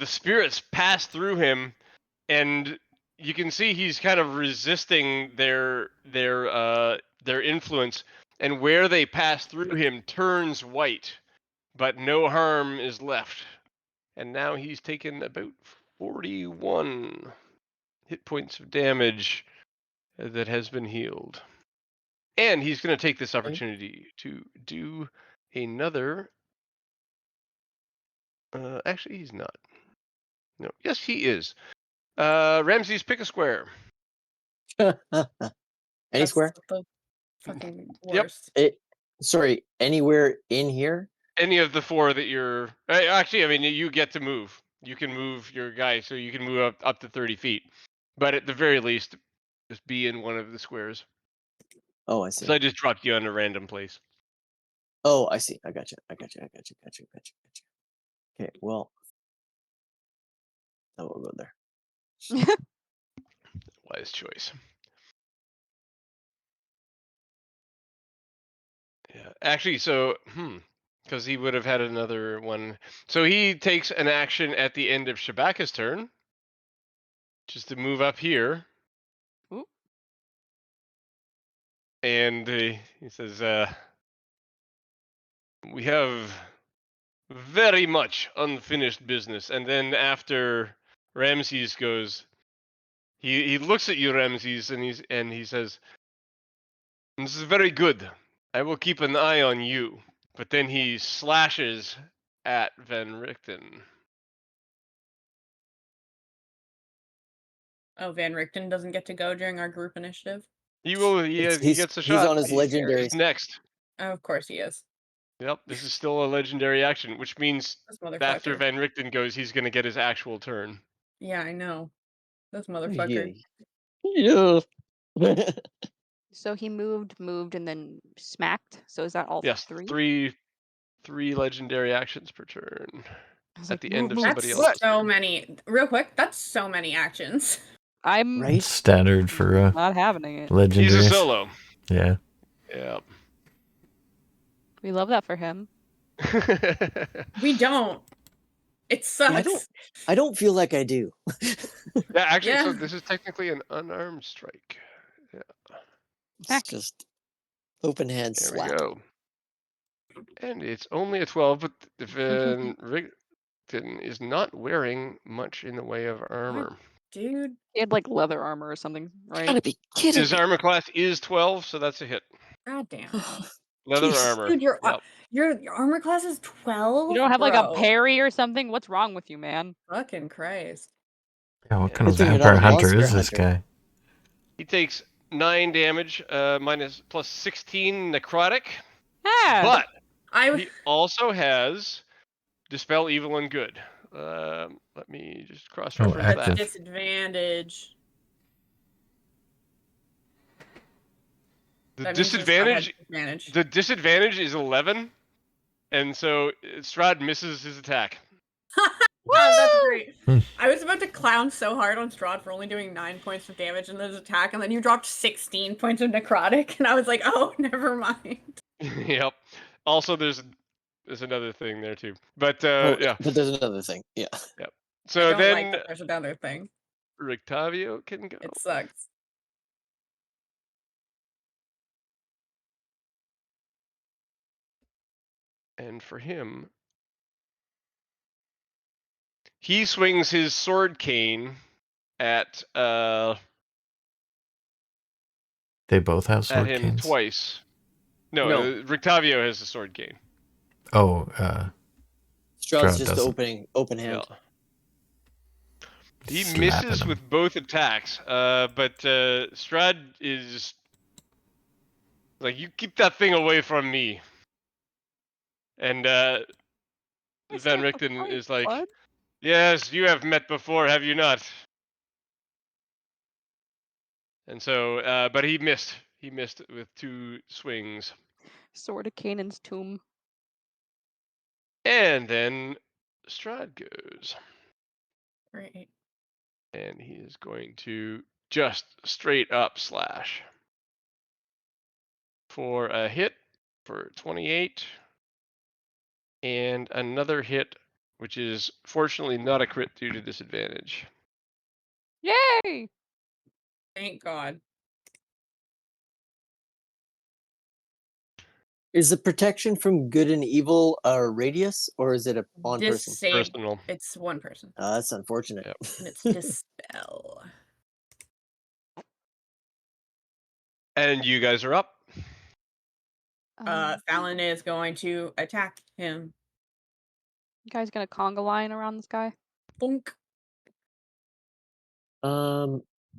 [SPEAKER 4] spirits pass through him, and you can see he's kind of resisting their influence, and where they pass through him turns white, but no harm is left. And now he's taken about 41 hit points of damage that has been healed. And he's going to take this opportunity to do another. Actually, he's not. No. Yes, he is. Ramses, pick a square.
[SPEAKER 7] Any
[SPEAKER 6] That's
[SPEAKER 7] square?
[SPEAKER 6] the fucking
[SPEAKER 4] Yep.
[SPEAKER 6] worst.
[SPEAKER 7] Sorry, anywhere in here?
[SPEAKER 4] Any of the four that you're. Actually, I mean, you get to move. You can move your guy, so you can move up to 30 feet. But at the very least, just be in one of the squares.
[SPEAKER 7] Oh, I see.
[SPEAKER 4] So I just dropped you on a random place.
[SPEAKER 7] Oh, I see. I got you. Okay, well, I will go there.
[SPEAKER 4] Wise choice. Yeah. Actually, so because he would have had another one. So he takes an action at the end of Shabaka's turn, just to move up here.
[SPEAKER 5] Ooh.
[SPEAKER 4] And he says, "We have very much unfinished business." And then after Ramses goes, he looks at you, Ramses, and he says, "This is very good. I will keep an eye on you." But then he slashes at Van Richten.
[SPEAKER 6] Oh, Van Richten doesn't get to go during our group initiative?
[SPEAKER 4] He will. He gets a shot.
[SPEAKER 7] He's on his legendary.
[SPEAKER 4] He's next.
[SPEAKER 6] Oh, of course he is.
[SPEAKER 4] Yep, this is still a legendary action, which means
[SPEAKER 6] This motherfucker.
[SPEAKER 4] after Van Richten goes, he's going to get his actual turn.
[SPEAKER 6] Yeah, I know. This motherfucker.
[SPEAKER 7] Yeah.
[SPEAKER 5] So he moved, and then smacked. So is that all
[SPEAKER 4] Yes,
[SPEAKER 5] three?
[SPEAKER 4] three legendary actions per turn.
[SPEAKER 5] I was
[SPEAKER 4] At
[SPEAKER 5] like,
[SPEAKER 4] the end of
[SPEAKER 5] move.
[SPEAKER 4] somebody
[SPEAKER 6] That's
[SPEAKER 4] else's
[SPEAKER 6] so
[SPEAKER 4] turn.
[SPEAKER 6] many. Real quick, that's so many actions.
[SPEAKER 5] I'm
[SPEAKER 7] Right?
[SPEAKER 3] Standard for
[SPEAKER 5] not having it.
[SPEAKER 3] legendaries.
[SPEAKER 4] He's a solo.
[SPEAKER 3] Yeah.
[SPEAKER 4] Yeah.
[SPEAKER 5] We love that for him.
[SPEAKER 6] We don't. It sucks.
[SPEAKER 7] I don't feel like I do.
[SPEAKER 4] Yeah, actually,
[SPEAKER 6] Yeah.
[SPEAKER 4] so this is technically an unarmed strike. Yeah.
[SPEAKER 7] It's just open hand
[SPEAKER 4] There
[SPEAKER 7] slap.
[SPEAKER 4] we go. And it's only a 12, but Van Richten is not wearing much in the way of armor.
[SPEAKER 6] Dude.
[SPEAKER 5] He had like leather armor or something, right?
[SPEAKER 7] Gotta be kidding
[SPEAKER 4] His
[SPEAKER 7] me.
[SPEAKER 4] armor class is 12, so that's a hit.
[SPEAKER 6] God damn it.
[SPEAKER 4] Leather
[SPEAKER 7] Jeez.
[SPEAKER 4] armor.
[SPEAKER 6] Dude, your
[SPEAKER 4] Yep.
[SPEAKER 6] armor class is 12?
[SPEAKER 5] You don't have like a
[SPEAKER 6] Bro.
[SPEAKER 5] parry or something? What's wrong with you, man?
[SPEAKER 6] Fucking Christ.
[SPEAKER 3] Yeah, what kind of
[SPEAKER 7] Good thing you're
[SPEAKER 3] vampire
[SPEAKER 7] not a
[SPEAKER 3] hunter
[SPEAKER 7] monster
[SPEAKER 3] is this
[SPEAKER 7] hunter.
[SPEAKER 3] guy?
[SPEAKER 4] He takes 9 damage, plus 16 necrotic.
[SPEAKER 5] Ah,
[SPEAKER 4] But
[SPEAKER 6] I
[SPEAKER 4] he also has Dispel Evil and Good. Let me just cross-reference
[SPEAKER 3] active.
[SPEAKER 4] that.
[SPEAKER 6] disadvantage.
[SPEAKER 4] The
[SPEAKER 6] That means Strahd had
[SPEAKER 4] disadvantage.
[SPEAKER 6] disadvantage.
[SPEAKER 4] The disadvantage is 11, and so Strahd misses his attack.
[SPEAKER 6] That's great.
[SPEAKER 3] Hmm.
[SPEAKER 6] I was about to clown so hard on Strahd for only doing 9 points of damage in his attack, and then you dropped 16 points of necrotic, and I was like, oh, never mind.
[SPEAKER 4] Yep. Also, there's another thing there too. But yeah.
[SPEAKER 7] But there's another thing. Yeah.
[SPEAKER 4] Yep.
[SPEAKER 6] I
[SPEAKER 4] So
[SPEAKER 6] don't
[SPEAKER 4] then
[SPEAKER 6] like that there's another thing.
[SPEAKER 4] Rictavio can go.
[SPEAKER 6] It sucks.
[SPEAKER 4] And for him, he swings his sword cane at
[SPEAKER 3] They both have sword
[SPEAKER 4] him
[SPEAKER 3] canes.
[SPEAKER 4] twice. No,
[SPEAKER 7] No.
[SPEAKER 4] Rictavio has a sword cane.
[SPEAKER 3] Oh,
[SPEAKER 7] Strahd's
[SPEAKER 3] Strahd
[SPEAKER 7] just
[SPEAKER 3] doesn't.
[SPEAKER 7] open hand.
[SPEAKER 4] Yeah. He
[SPEAKER 3] Slapping
[SPEAKER 4] misses
[SPEAKER 3] him.
[SPEAKER 4] with both attacks, but Strahd is like, you keep that thing away from me. And Van Richten is like,
[SPEAKER 5] blood?
[SPEAKER 4] yes, you have met before, have you not? And so, but he missed. He missed with 2 swings.
[SPEAKER 5] Sword of Canaan's tomb.
[SPEAKER 4] And then Strahd goes.
[SPEAKER 6] Right.
[SPEAKER 4] And he is going to just straight up slash. For a hit for 28. And another hit, which is fortunately not a crit due to disadvantage.
[SPEAKER 5] Yay!
[SPEAKER 6] Thank God.
[SPEAKER 7] Is the protection from good and evil a radius, or is it a on person?
[SPEAKER 4] Personal.
[SPEAKER 6] It's one person.
[SPEAKER 7] That's unfortunate.
[SPEAKER 4] Yep.
[SPEAKER 6] And it's dispel.
[SPEAKER 4] And you guys are up.
[SPEAKER 6] Fallon is going to attack him.
[SPEAKER 5] You guys gonna conga line around this guy?
[SPEAKER 6] Bonk.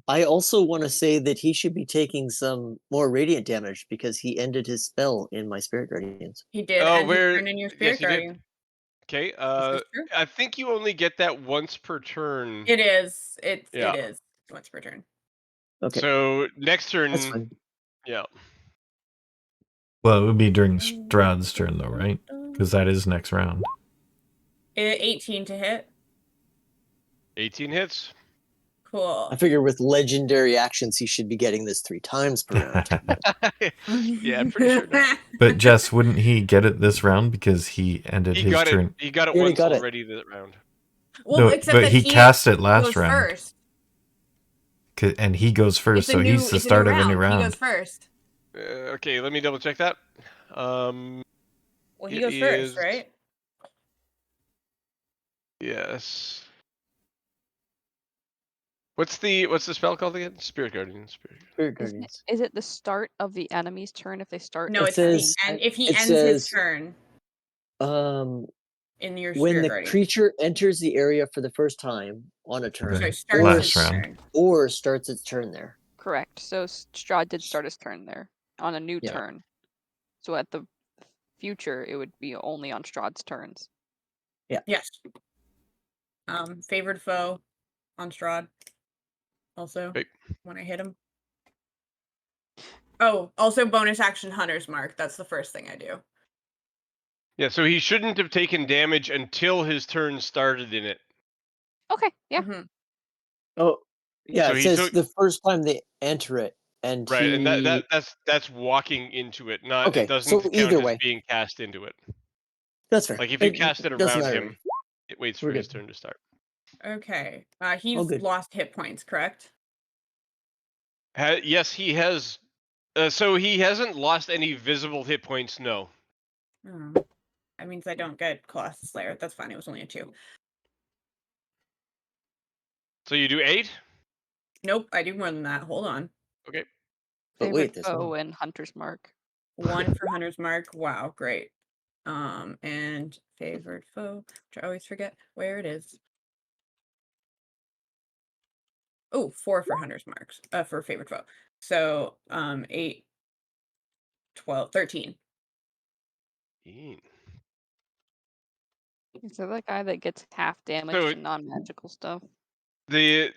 [SPEAKER 7] I also want to say that he should be taking some more radiant damage because he ended his spell in my Spirit Guardians.
[SPEAKER 6] He did
[SPEAKER 4] Oh,
[SPEAKER 6] end his
[SPEAKER 4] where?
[SPEAKER 6] turn in your
[SPEAKER 4] Yes,
[SPEAKER 6] Spirit
[SPEAKER 4] he did.
[SPEAKER 6] Guardian.
[SPEAKER 4] Okay.
[SPEAKER 6] Is this true?
[SPEAKER 4] I think you only get that once per turn.
[SPEAKER 6] It is. It
[SPEAKER 4] Yeah.
[SPEAKER 6] is once per turn.
[SPEAKER 7] Okay,
[SPEAKER 4] So next turn.
[SPEAKER 7] that's fine.
[SPEAKER 4] Yeah.
[SPEAKER 3] Well, it would be during Strahd's turn, though, right? Because that is next round.
[SPEAKER 6] 18 to hit.
[SPEAKER 4] 18 hits.
[SPEAKER 6] Cool.
[SPEAKER 7] I figure with legendary actions, he should be getting this 3 times per round.
[SPEAKER 4] Yeah, I'm pretty sure not.
[SPEAKER 3] But Jess, wouldn't he get it this round because he ended
[SPEAKER 4] He
[SPEAKER 3] his
[SPEAKER 4] got
[SPEAKER 3] turn?
[SPEAKER 4] it. He got it
[SPEAKER 7] He already
[SPEAKER 4] once
[SPEAKER 7] got it.
[SPEAKER 4] already that round.
[SPEAKER 6] Well,
[SPEAKER 3] No,
[SPEAKER 6] except
[SPEAKER 3] but
[SPEAKER 6] that
[SPEAKER 3] he cast it last
[SPEAKER 6] goes
[SPEAKER 3] round.
[SPEAKER 6] first.
[SPEAKER 3] And he goes first,
[SPEAKER 6] It's a
[SPEAKER 3] so
[SPEAKER 6] new,
[SPEAKER 3] he's the
[SPEAKER 6] it's
[SPEAKER 3] start
[SPEAKER 6] a new
[SPEAKER 3] of a new
[SPEAKER 6] round. He
[SPEAKER 3] round.
[SPEAKER 6] goes first.
[SPEAKER 4] Okay, let me double check that.
[SPEAKER 6] Well, he
[SPEAKER 4] it
[SPEAKER 6] goes first,
[SPEAKER 4] is-
[SPEAKER 6] right?
[SPEAKER 4] Yes. What's the spell called again? Spirit Guardian.
[SPEAKER 7] Spirit Guardians.
[SPEAKER 5] Is it the start of the enemy's turn if they start?
[SPEAKER 6] No,
[SPEAKER 7] It
[SPEAKER 6] it's the
[SPEAKER 7] says-
[SPEAKER 6] end. If he
[SPEAKER 7] it
[SPEAKER 6] ends his
[SPEAKER 7] says-
[SPEAKER 6] turn in your
[SPEAKER 7] When
[SPEAKER 6] Spirit
[SPEAKER 7] the
[SPEAKER 6] Guardian.
[SPEAKER 7] creature enters the area for the first time on a turn,
[SPEAKER 3] Okay.
[SPEAKER 6] So starts
[SPEAKER 3] Last
[SPEAKER 6] his
[SPEAKER 3] round.
[SPEAKER 6] turn.
[SPEAKER 7] or starts its turn there.
[SPEAKER 5] Correct. So Strahd did start his turn there on a new
[SPEAKER 7] Yeah.
[SPEAKER 5] turn. So at the future, it would be only on Strahd's turns.
[SPEAKER 6] Yes. Favored foe on Strahd. Also,
[SPEAKER 4] Okay.
[SPEAKER 6] when I hit him. Oh, also bonus action Hunter's Mark. That's the first thing I do.
[SPEAKER 4] Yeah, so he shouldn't have taken damage until his turn started in it.
[SPEAKER 5] Okay, yeah.
[SPEAKER 6] Mm-hmm.
[SPEAKER 7] Oh, yeah.
[SPEAKER 4] So
[SPEAKER 7] it
[SPEAKER 4] he
[SPEAKER 7] says
[SPEAKER 4] took-
[SPEAKER 7] the first time they enter it, and
[SPEAKER 4] Right, and
[SPEAKER 7] he...
[SPEAKER 4] that's walking into it, not
[SPEAKER 7] Okay,
[SPEAKER 4] it doesn't
[SPEAKER 7] so
[SPEAKER 4] count
[SPEAKER 7] either
[SPEAKER 4] as
[SPEAKER 7] way.
[SPEAKER 4] being cast into it.
[SPEAKER 7] That's fair.
[SPEAKER 4] Like if you cast it
[SPEAKER 7] doesn't
[SPEAKER 4] around
[SPEAKER 7] matter.
[SPEAKER 4] him, it waits
[SPEAKER 7] We're
[SPEAKER 4] for his
[SPEAKER 7] good.
[SPEAKER 4] turn to start.
[SPEAKER 6] Okay.
[SPEAKER 7] All
[SPEAKER 6] He's
[SPEAKER 7] good.
[SPEAKER 6] lost hit points, correct?
[SPEAKER 4] Yes, he has. So he hasn't lost any visible hit points. No.
[SPEAKER 6] Oh. That means I don't get Colossus Slayer. That's fine. It was only a 2.
[SPEAKER 4] So you do 8.
[SPEAKER 6] Nope, I do more than that. Hold on.
[SPEAKER 4] Okay.
[SPEAKER 7] But
[SPEAKER 5] Favorite
[SPEAKER 7] wait, there's
[SPEAKER 5] foe
[SPEAKER 7] one.
[SPEAKER 5] and Hunter's Mark.
[SPEAKER 6] 1 for Hunter's Mark. Wow, great. And favored foe, which I always forget where it is. Oh, 4 for Hunter's Marks. For favored foe. So 8, 12, 13.
[SPEAKER 4] Is
[SPEAKER 5] Is that the guy that gets half damage
[SPEAKER 4] So-
[SPEAKER 5] to non-magical stuff?
[SPEAKER 4] The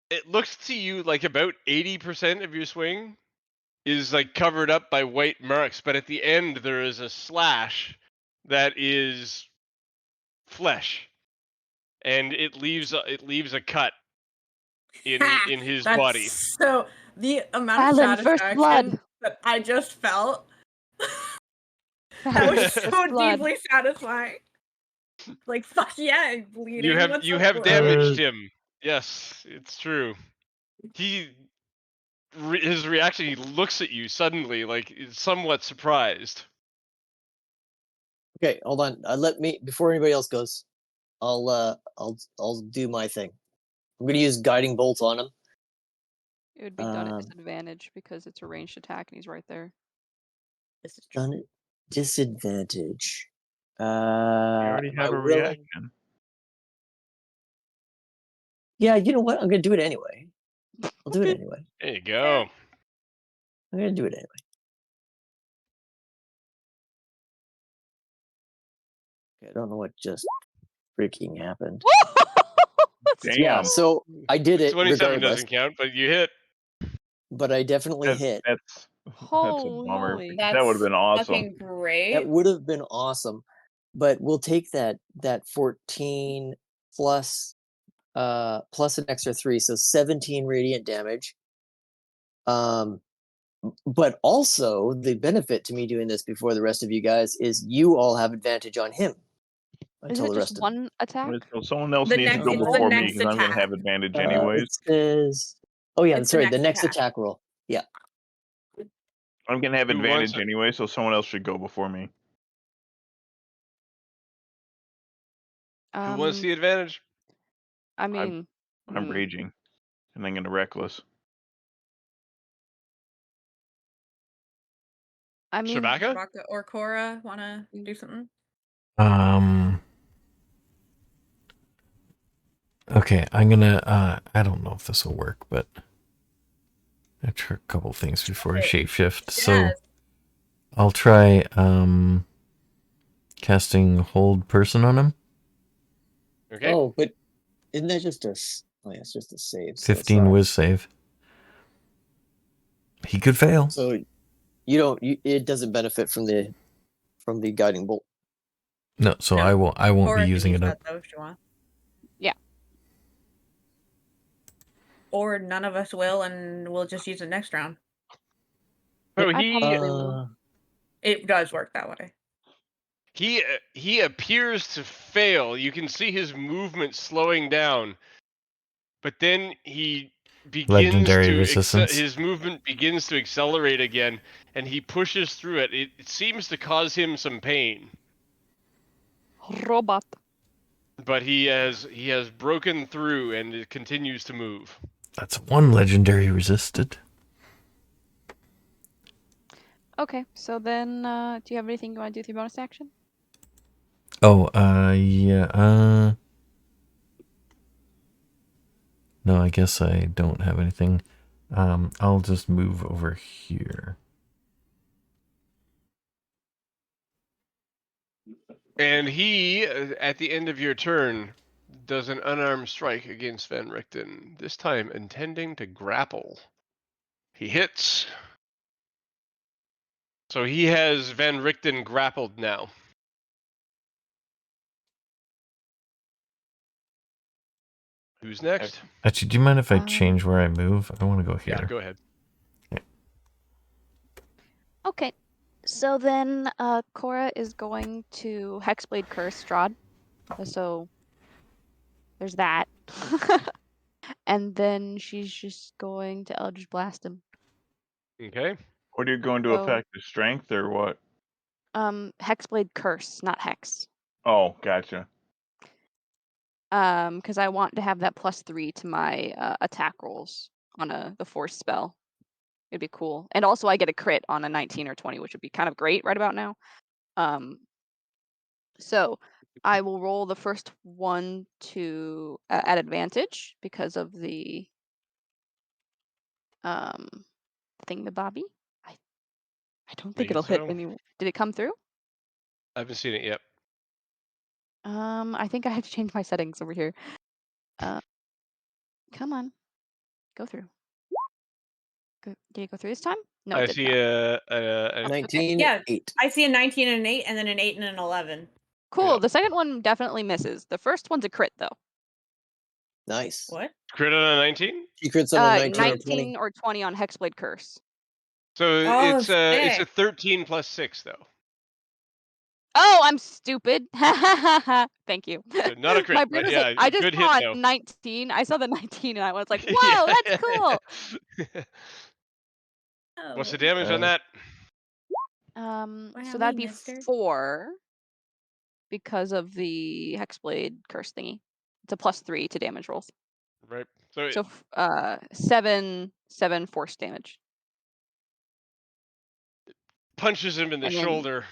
[SPEAKER 4] it looks to you like about 80% of your swing is like covered up by white marks, but at the end there is a slash that is flesh, and it leaves a cut in his
[SPEAKER 6] That's
[SPEAKER 4] body.
[SPEAKER 6] So the amount of
[SPEAKER 5] Alan, first
[SPEAKER 6] satisfaction
[SPEAKER 5] blood.
[SPEAKER 6] that I just felt that
[SPEAKER 5] Alan,
[SPEAKER 6] was
[SPEAKER 5] first
[SPEAKER 6] so
[SPEAKER 5] blood.
[SPEAKER 6] deeply satisfying. Like fuck yeah, I'm bleeding.
[SPEAKER 4] You have
[SPEAKER 6] What's
[SPEAKER 4] you
[SPEAKER 6] up,
[SPEAKER 4] have
[SPEAKER 6] blood?
[SPEAKER 4] damaged him. Yes, it's true. His reaction, he looks at you suddenly, like is somewhat surprised.
[SPEAKER 7] Okay, hold on. Let me before anybody else goes. I'll do my thing. I'm gonna use guiding bolt on him.
[SPEAKER 5] It would be done at
[SPEAKER 7] Um,
[SPEAKER 5] disadvantage because it's a ranged attack and he's right there.
[SPEAKER 6] This is true.
[SPEAKER 7] Done at disadvantage.
[SPEAKER 2] You already
[SPEAKER 7] am I
[SPEAKER 2] have a
[SPEAKER 7] willing-
[SPEAKER 2] reaction.
[SPEAKER 7] Yeah, you know what? I'm gonna do it anyway. I'll do it anyway.
[SPEAKER 4] There you go.
[SPEAKER 7] I'm gonna do it anyway. I don't know what just freaking happened.
[SPEAKER 2] Damn.
[SPEAKER 7] Yeah, so I did it
[SPEAKER 4] 27
[SPEAKER 7] regardless,
[SPEAKER 4] doesn't count, but you hit.
[SPEAKER 7] but I definitely hit.
[SPEAKER 2] That's a
[SPEAKER 5] Holy
[SPEAKER 2] bummer.
[SPEAKER 5] moly.
[SPEAKER 2] That would have been awesome.
[SPEAKER 6] Fucking great.
[SPEAKER 7] That would have been awesome. But we'll take that 14 plus an extra 3, so 17 radiant damage. But also the benefit to me doing this before the rest of you guys is you all have advantage on him until
[SPEAKER 5] Isn't
[SPEAKER 7] the
[SPEAKER 5] it
[SPEAKER 7] rest
[SPEAKER 5] just
[SPEAKER 7] of
[SPEAKER 5] one attack?
[SPEAKER 2] So someone else
[SPEAKER 6] The
[SPEAKER 2] needs to
[SPEAKER 6] next-
[SPEAKER 2] go
[SPEAKER 7] it's the
[SPEAKER 2] before me
[SPEAKER 6] next
[SPEAKER 2] because I'm going to
[SPEAKER 6] attack.
[SPEAKER 2] have advantage anyways.
[SPEAKER 7] It says, oh yeah,
[SPEAKER 6] It's the
[SPEAKER 7] sorry, the
[SPEAKER 6] next
[SPEAKER 7] next
[SPEAKER 6] attack.
[SPEAKER 7] attack roll. Yeah.
[SPEAKER 2] I'm going to have
[SPEAKER 4] Who wants
[SPEAKER 2] advantage
[SPEAKER 4] it?
[SPEAKER 2] anyway, so someone else should go before me.
[SPEAKER 4] Who wants the advantage?
[SPEAKER 5] I mean,
[SPEAKER 2] I'm raging, and I'm going to reckless.
[SPEAKER 4] Shabaka?
[SPEAKER 6] Shabaka or Cora want to do something?
[SPEAKER 3] Okay, I'm gonna. I don't know if this will work, but I try a couple things before I shapeshift. So
[SPEAKER 6] Yes.
[SPEAKER 3] I'll try casting hold person on him.
[SPEAKER 4] Okay.
[SPEAKER 7] Oh, but isn't that just yeah, it's just a save. So
[SPEAKER 3] 15 whiz save. He could fail.
[SPEAKER 7] So it doesn't benefit from the guiding bolt.
[SPEAKER 3] No, so
[SPEAKER 6] No.
[SPEAKER 3] I won't
[SPEAKER 6] Cora
[SPEAKER 3] be
[SPEAKER 6] can
[SPEAKER 3] using
[SPEAKER 6] use
[SPEAKER 3] it
[SPEAKER 6] that
[SPEAKER 3] up.
[SPEAKER 6] though if you want.
[SPEAKER 5] Yeah.
[SPEAKER 6] Or none of us will, and we'll just use it next round.
[SPEAKER 4] So
[SPEAKER 5] I probably will.
[SPEAKER 6] It does work that way.
[SPEAKER 4] he appears to fail. You can see his movement slowing down, but then he begins
[SPEAKER 3] Legendary
[SPEAKER 4] to
[SPEAKER 3] resistance.
[SPEAKER 4] his movement begins to accelerate again, and he pushes through it. It seems to cause him some pain,
[SPEAKER 5] Robot.
[SPEAKER 4] but he has broken through and it continues to move.
[SPEAKER 3] That's one legendary resisted.
[SPEAKER 5] Okay, so then, do you have anything you want to do with your bonus action?
[SPEAKER 3] Oh, yeah, no, I guess I don't have anything. I'll just move over here.
[SPEAKER 4] And he, at the end of your turn, does an unarmed strike against Van Richten, this time intending to grapple. He hits. So he has Van Richten grappled now. Who's next?
[SPEAKER 3] Actually, do you mind if I change where I move? I want to go here.
[SPEAKER 4] Yeah, go ahead.
[SPEAKER 5] Okay, so then Cora is going to Hexblade Curse Strahd. So there's that. And then she's just going to Eldritch Blast him.
[SPEAKER 4] Okay.
[SPEAKER 2] What are you going to affect? His strength or what?
[SPEAKER 5] Hexblade Curse, not Hex.
[SPEAKER 2] Oh, gotcha.
[SPEAKER 5] Because I want to have that +3 to my attack rolls on the force spell. It'd be cool. And also I get a crit on a 19 or 20, which would be kind of great right about now. So I will roll the first one to at advantage because of the thingamabobby. I don't think it'll hit any. Did it come through?
[SPEAKER 4] I haven't seen it yet.
[SPEAKER 5] I think I have to change my settings over here. Come on, go through. Did it go through this time? No,
[SPEAKER 4] I
[SPEAKER 5] it did
[SPEAKER 4] see
[SPEAKER 5] not.
[SPEAKER 4] a
[SPEAKER 7] 19,
[SPEAKER 6] Yeah,
[SPEAKER 7] 8.
[SPEAKER 6] I see a 19 and an 8, and then an 8 and an 11.
[SPEAKER 5] Cool.
[SPEAKER 4] Yeah.
[SPEAKER 5] The second one definitely misses. The first one's a crit though.
[SPEAKER 7] Nice.
[SPEAKER 6] What?
[SPEAKER 4] crit on a 19.
[SPEAKER 7] He crits on a 19 or 20.
[SPEAKER 5] 19 or 20 on Hexblade Curse.
[SPEAKER 4] So
[SPEAKER 6] Oh,
[SPEAKER 4] it's a
[SPEAKER 6] sick.
[SPEAKER 4] 13 plus 6 though.
[SPEAKER 5] Oh, I'm stupid. Thank you.
[SPEAKER 4] So not a crit,
[SPEAKER 5] My
[SPEAKER 4] but
[SPEAKER 5] brain was
[SPEAKER 4] yeah,
[SPEAKER 5] like, I just
[SPEAKER 4] good
[SPEAKER 5] saw
[SPEAKER 4] hit
[SPEAKER 5] a
[SPEAKER 4] though.
[SPEAKER 5] 19. I saw the 19 and I was like, whoa, that's cool.
[SPEAKER 4] What's the damage on that?
[SPEAKER 5] So that'd be 4 because of the Hexblade Curse thingy. It's a +3 to damage rolls.
[SPEAKER 4] Right.
[SPEAKER 5] So 7 force damage.
[SPEAKER 4] Punches him in the
[SPEAKER 5] And then-
[SPEAKER 4] shoulder,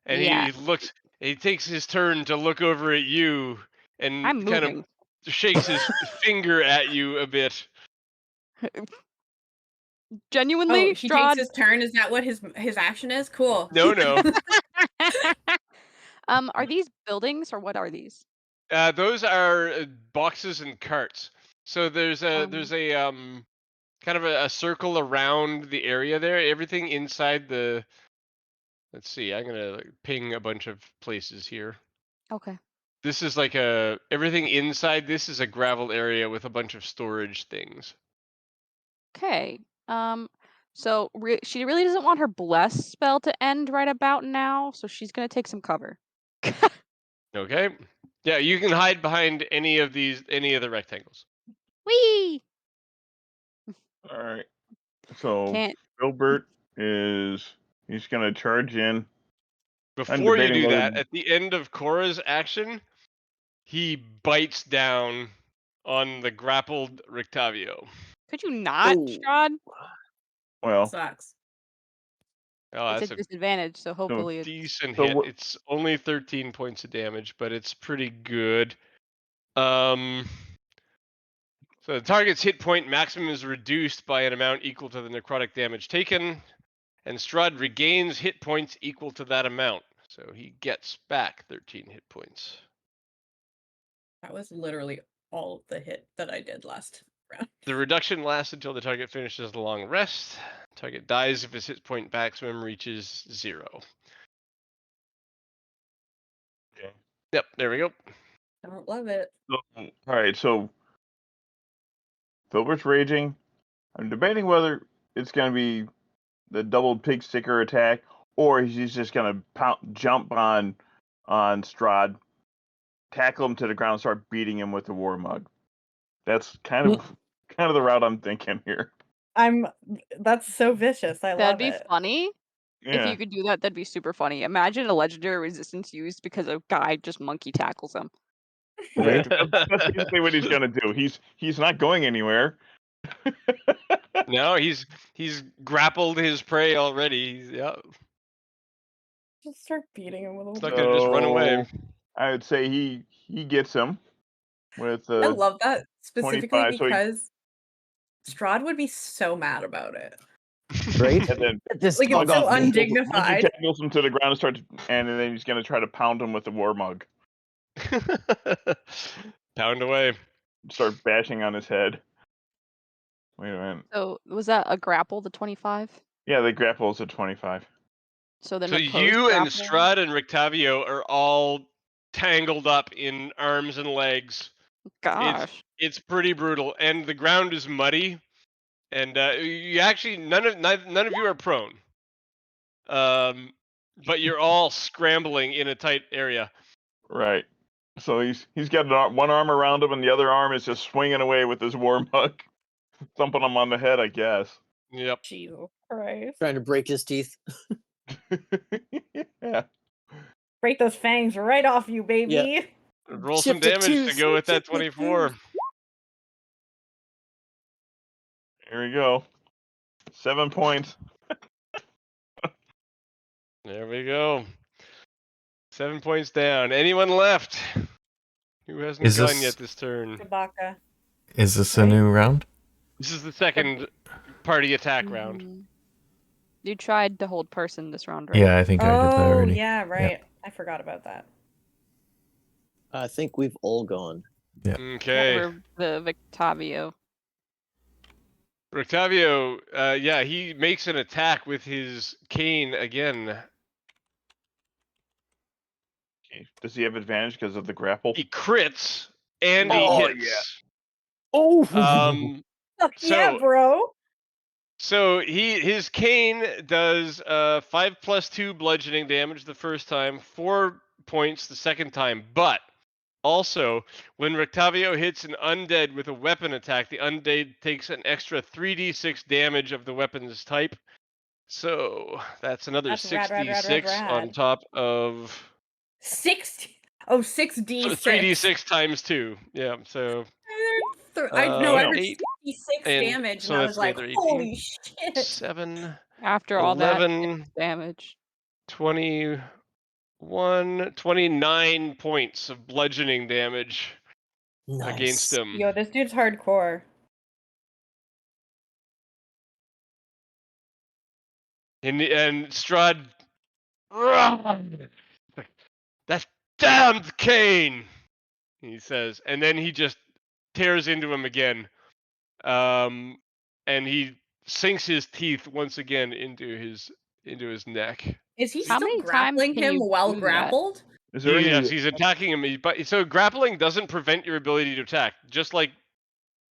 [SPEAKER 4] and
[SPEAKER 5] Yeah.
[SPEAKER 4] he looks. He takes his turn to look over at you, and
[SPEAKER 5] I'm
[SPEAKER 4] kind
[SPEAKER 5] moving.
[SPEAKER 4] of shakes his finger at you a bit.
[SPEAKER 5] Genuinely,
[SPEAKER 6] Oh, he
[SPEAKER 5] Strahd.
[SPEAKER 6] takes his turn. Is that what his action is? Cool.
[SPEAKER 4] No.
[SPEAKER 5] Are these buildings or what are these?
[SPEAKER 4] Those are boxes and carts. So there's a kind of a circle around the area there. Everything inside the. Let's see. I'm gonna ping a bunch of places here.
[SPEAKER 5] Okay.
[SPEAKER 4] This is like everything inside. This is a gravel area with a bunch of storage things.
[SPEAKER 5] Okay. So she really doesn't want her bless spell to end right about now, so she's gonna take some cover.
[SPEAKER 4] Okay. Yeah, you can hide behind any of the rectangles.
[SPEAKER 5] Whee!
[SPEAKER 2] All right. So
[SPEAKER 5] Can't.
[SPEAKER 2] Filbert he's gonna charge in.
[SPEAKER 4] Before you
[SPEAKER 2] debating
[SPEAKER 4] do
[SPEAKER 2] whether-
[SPEAKER 4] that, at the end of Cora's action, he bites down on the grappled Rictavio.
[SPEAKER 5] Could you not,
[SPEAKER 7] Ooh.
[SPEAKER 5] Strahd?
[SPEAKER 2] Well,
[SPEAKER 6] Sucks.
[SPEAKER 4] Oh,
[SPEAKER 5] It's
[SPEAKER 4] that's
[SPEAKER 5] a
[SPEAKER 4] a
[SPEAKER 5] disadvantage, so hopefully it's
[SPEAKER 4] decent
[SPEAKER 2] So
[SPEAKER 4] hit.
[SPEAKER 2] what-
[SPEAKER 4] It's only 13 points of damage, but it's pretty good. So the target's hit point maximum is reduced by an amount equal to the necrotic damage taken, and Strahd regains hit points equal to that amount. So he gets back 13 hit points.
[SPEAKER 6] That was literally all of the hit that I did last round.
[SPEAKER 4] The reduction lasts until the target finishes the long rest. Target dies if his hit point maximum reaches 0.
[SPEAKER 2] Okay.
[SPEAKER 4] Yep, there we go.
[SPEAKER 6] Don't love it.
[SPEAKER 2] all right. So Filbert's raging. I'm debating whether it's gonna be the double pig sticker attack, or he's just gonna jump on Strahd, tackle him to the ground, start beating him with the war mug. That's kind of the route I'm thinking here.
[SPEAKER 6] That's so vicious. I
[SPEAKER 5] that'd
[SPEAKER 6] love
[SPEAKER 5] be
[SPEAKER 6] it.
[SPEAKER 5] funny. If
[SPEAKER 2] Yeah.
[SPEAKER 5] you could do that, that'd be super funny. Imagine a legendary resistance used because a guy just monkey tackles him.
[SPEAKER 2] Right. That's basically what he's gonna do. He's not going anywhere.
[SPEAKER 4] No, he's grappled his prey already. Yeah,
[SPEAKER 6] Just start beating him with a
[SPEAKER 4] it's not gonna just run away.
[SPEAKER 2] I would say he gets him with
[SPEAKER 6] I love that specifically
[SPEAKER 2] 25, so he-
[SPEAKER 6] because Strahd would be so mad about it.
[SPEAKER 7] Right?
[SPEAKER 2] and then
[SPEAKER 7] Get this
[SPEAKER 6] Like,
[SPEAKER 7] dog
[SPEAKER 6] it's so
[SPEAKER 7] off me.
[SPEAKER 6] undignified.
[SPEAKER 2] Monkey tackles him to the ground and then he's gonna try to pound him with the war mug.
[SPEAKER 4] Pound away.
[SPEAKER 2] Start bashing on his head. Wait a minute.
[SPEAKER 5] So was that a grapple, the 25?
[SPEAKER 2] Yeah, the grapple is at 25.
[SPEAKER 5] So then
[SPEAKER 4] So
[SPEAKER 5] opposed
[SPEAKER 4] you and
[SPEAKER 5] grapple?
[SPEAKER 4] Strahd and Rictavio are all tangled up in arms and legs.
[SPEAKER 5] Gosh.
[SPEAKER 4] It's pretty brutal, and the ground is muddy, and you actually none of you are prone. But you're all scrambling in a tight area.
[SPEAKER 2] Right. So he's got one arm around him and the other arm is just swinging away with his war mug, thumping him on the head, I guess.
[SPEAKER 4] Yep.
[SPEAKER 6] Jesus Christ.
[SPEAKER 7] Trying to break his teeth.
[SPEAKER 2] Yeah.
[SPEAKER 6] Break those fangs right off you, baby.
[SPEAKER 7] Yeah.
[SPEAKER 4] Roll some
[SPEAKER 7] Shift it
[SPEAKER 4] damage to
[SPEAKER 7] twos,
[SPEAKER 4] go with that
[SPEAKER 7] shift it
[SPEAKER 4] 24.
[SPEAKER 7] twos.
[SPEAKER 2] Here we go. 7 points.
[SPEAKER 4] There we go. 7 points down. Anyone left? Who hasn't
[SPEAKER 3] Is
[SPEAKER 4] gone
[SPEAKER 3] this-
[SPEAKER 4] yet this turn?
[SPEAKER 6] Chewbacca.
[SPEAKER 3] Is this a new round?
[SPEAKER 4] This is the second party attack round.
[SPEAKER 5] Mhm. You tried to hold person this round, right?
[SPEAKER 3] Yeah, I think I did that
[SPEAKER 6] Oh,
[SPEAKER 3] already.
[SPEAKER 6] yeah, right. I forgot about that.
[SPEAKER 7] I think we've all gone.
[SPEAKER 4] Okay.
[SPEAKER 5] Over the Victavio.
[SPEAKER 4] Rictavio, yeah, he makes an attack with his cane again.
[SPEAKER 2] Okay. Does he have advantage because of the grapple?
[SPEAKER 4] He crits and
[SPEAKER 2] Oh,
[SPEAKER 4] he hits.
[SPEAKER 7] Oh!
[SPEAKER 6] Fuck yeah,
[SPEAKER 4] So-
[SPEAKER 6] bro.
[SPEAKER 4] So his cane does 5+2 bludgeoning damage the first time, 4 points the second time, but also when Rictavio hits an undead with a weapon attack, the undead takes an extra 3d6 damage of the weapon's type. So that's another
[SPEAKER 6] That's
[SPEAKER 4] 6d6
[SPEAKER 6] rad.
[SPEAKER 4] on top of
[SPEAKER 6] 6d6.
[SPEAKER 4] 3d6 times 2. Yeah, so
[SPEAKER 6] I know I heard
[SPEAKER 4] 8
[SPEAKER 6] 66
[SPEAKER 4] and
[SPEAKER 6] damage,
[SPEAKER 4] so
[SPEAKER 6] and I
[SPEAKER 4] that's
[SPEAKER 6] was like,
[SPEAKER 4] another 18.
[SPEAKER 6] holy shit.
[SPEAKER 4] 7,
[SPEAKER 5] After all that
[SPEAKER 4] 11,
[SPEAKER 5] damage.
[SPEAKER 4] 29 points of bludgeoning damage against
[SPEAKER 7] Nice.
[SPEAKER 4] him.
[SPEAKER 6] Yo, this dude's hardcore.
[SPEAKER 4] And Strahd, that "Damned Cain!" he says, and then he just tears into him again, and he sinks his teeth once again into his neck.
[SPEAKER 6] Is he
[SPEAKER 5] How
[SPEAKER 6] still
[SPEAKER 5] many times
[SPEAKER 6] grappling
[SPEAKER 5] can
[SPEAKER 6] him
[SPEAKER 5] you
[SPEAKER 6] while
[SPEAKER 5] do that?
[SPEAKER 6] grappled?
[SPEAKER 2] Is there any?
[SPEAKER 4] Yes, he's attacking him. But so grappling doesn't prevent your ability to attack, just like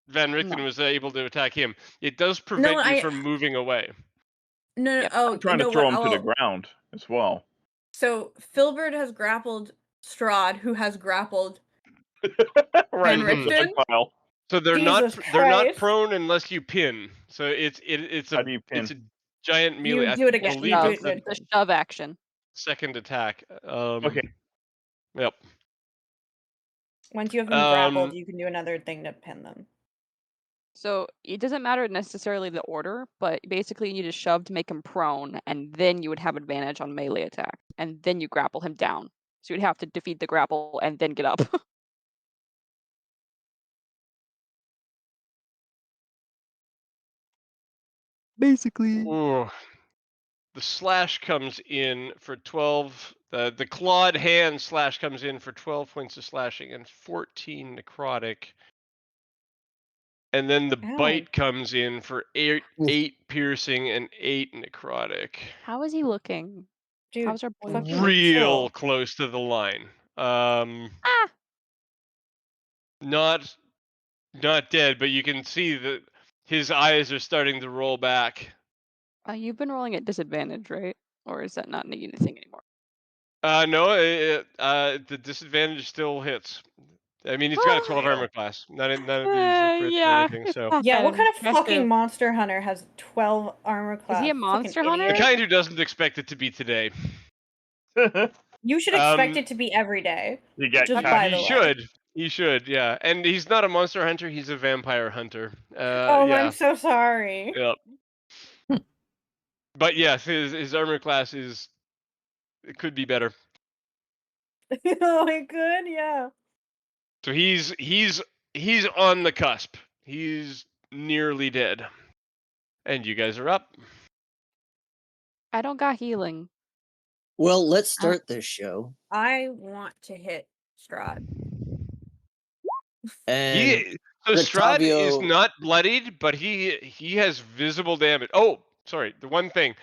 [SPEAKER 4] Van Richten
[SPEAKER 5] No.
[SPEAKER 4] was able to attack him. It does prevent you from moving away.
[SPEAKER 6] No,
[SPEAKER 5] Yep.
[SPEAKER 6] oh,
[SPEAKER 2] I'm trying
[SPEAKER 6] you
[SPEAKER 2] to
[SPEAKER 6] know
[SPEAKER 2] throw
[SPEAKER 6] what?
[SPEAKER 2] him to the
[SPEAKER 6] I'll-
[SPEAKER 2] ground as well.
[SPEAKER 6] So Filbert has grappled Strahd, who has grappled
[SPEAKER 2] Right,
[SPEAKER 6] Van
[SPEAKER 2] from the
[SPEAKER 6] Richten?
[SPEAKER 2] big pile.
[SPEAKER 4] So they're
[SPEAKER 6] Jesus
[SPEAKER 4] not
[SPEAKER 6] Christ.
[SPEAKER 4] prone unless you pin. So it's
[SPEAKER 2] How do you pin?
[SPEAKER 4] a giant melee.
[SPEAKER 6] You do it
[SPEAKER 4] I
[SPEAKER 6] again.
[SPEAKER 4] believe
[SPEAKER 6] You do
[SPEAKER 4] it's
[SPEAKER 6] it
[SPEAKER 4] the
[SPEAKER 5] The shove action.
[SPEAKER 4] second attack.
[SPEAKER 2] Okay.
[SPEAKER 4] Yep.
[SPEAKER 6] Once you have them grappled, you can do another thing to pin them.
[SPEAKER 5] So it doesn't matter necessarily the order, but basically you need to shove to make him prone, and then you would have advantage on melee attack, and then you grapple him down. So you'd have to defeat the grapple and then get up. Basically.
[SPEAKER 4] Ooh. The slash comes in for 12. The clawed hand slash comes in for 12 points of slashing and 14 necrotic. And then the bite comes in for 8 piercing and 8 necrotic.
[SPEAKER 5] How is he looking?
[SPEAKER 6] Dude,
[SPEAKER 5] how's our boy
[SPEAKER 6] fucking
[SPEAKER 5] looking?
[SPEAKER 4] Real
[SPEAKER 6] chill.
[SPEAKER 4] close to the line.
[SPEAKER 5] Ah!
[SPEAKER 4] Not dead, but you can see that his eyes are starting to roll back.
[SPEAKER 5] You've been rolling at disadvantage, right? Or is that not anything anymore?
[SPEAKER 4] No, the disadvantage still hits. I mean, he's got a 12 armor class. None of these are crits or
[SPEAKER 5] Yeah.
[SPEAKER 4] anything, so.
[SPEAKER 6] Yeah, what kind of
[SPEAKER 5] impressive.
[SPEAKER 6] fucking monster hunter has 12 armor class?
[SPEAKER 5] Is he a
[SPEAKER 6] Fucking
[SPEAKER 5] monster hunter?
[SPEAKER 4] The
[SPEAKER 6] idiot.
[SPEAKER 4] kind who doesn't expect it to be today.
[SPEAKER 6] You should expect it to be every day.
[SPEAKER 2] You got
[SPEAKER 6] Just
[SPEAKER 2] cat.
[SPEAKER 6] by
[SPEAKER 4] He
[SPEAKER 6] the way.
[SPEAKER 4] should. He should, yeah. And he's not a monster hunter, he's a vampire hunter.
[SPEAKER 6] Oh,
[SPEAKER 4] Yeah.
[SPEAKER 6] I'm so sorry.
[SPEAKER 4] Yep. But yes, his armor class it could be better.
[SPEAKER 6] Oh, it could, yeah.
[SPEAKER 4] So he's on the cusp. He's nearly dead. And you guys are up.
[SPEAKER 5] I don't got healing.
[SPEAKER 7] Well, let's start this show.
[SPEAKER 6] I want to hit Strahd.
[SPEAKER 7] And
[SPEAKER 4] So Strahd is
[SPEAKER 7] Rictavio-
[SPEAKER 4] not bloodied, but he has visible damage. Oh, sorry. The one thing.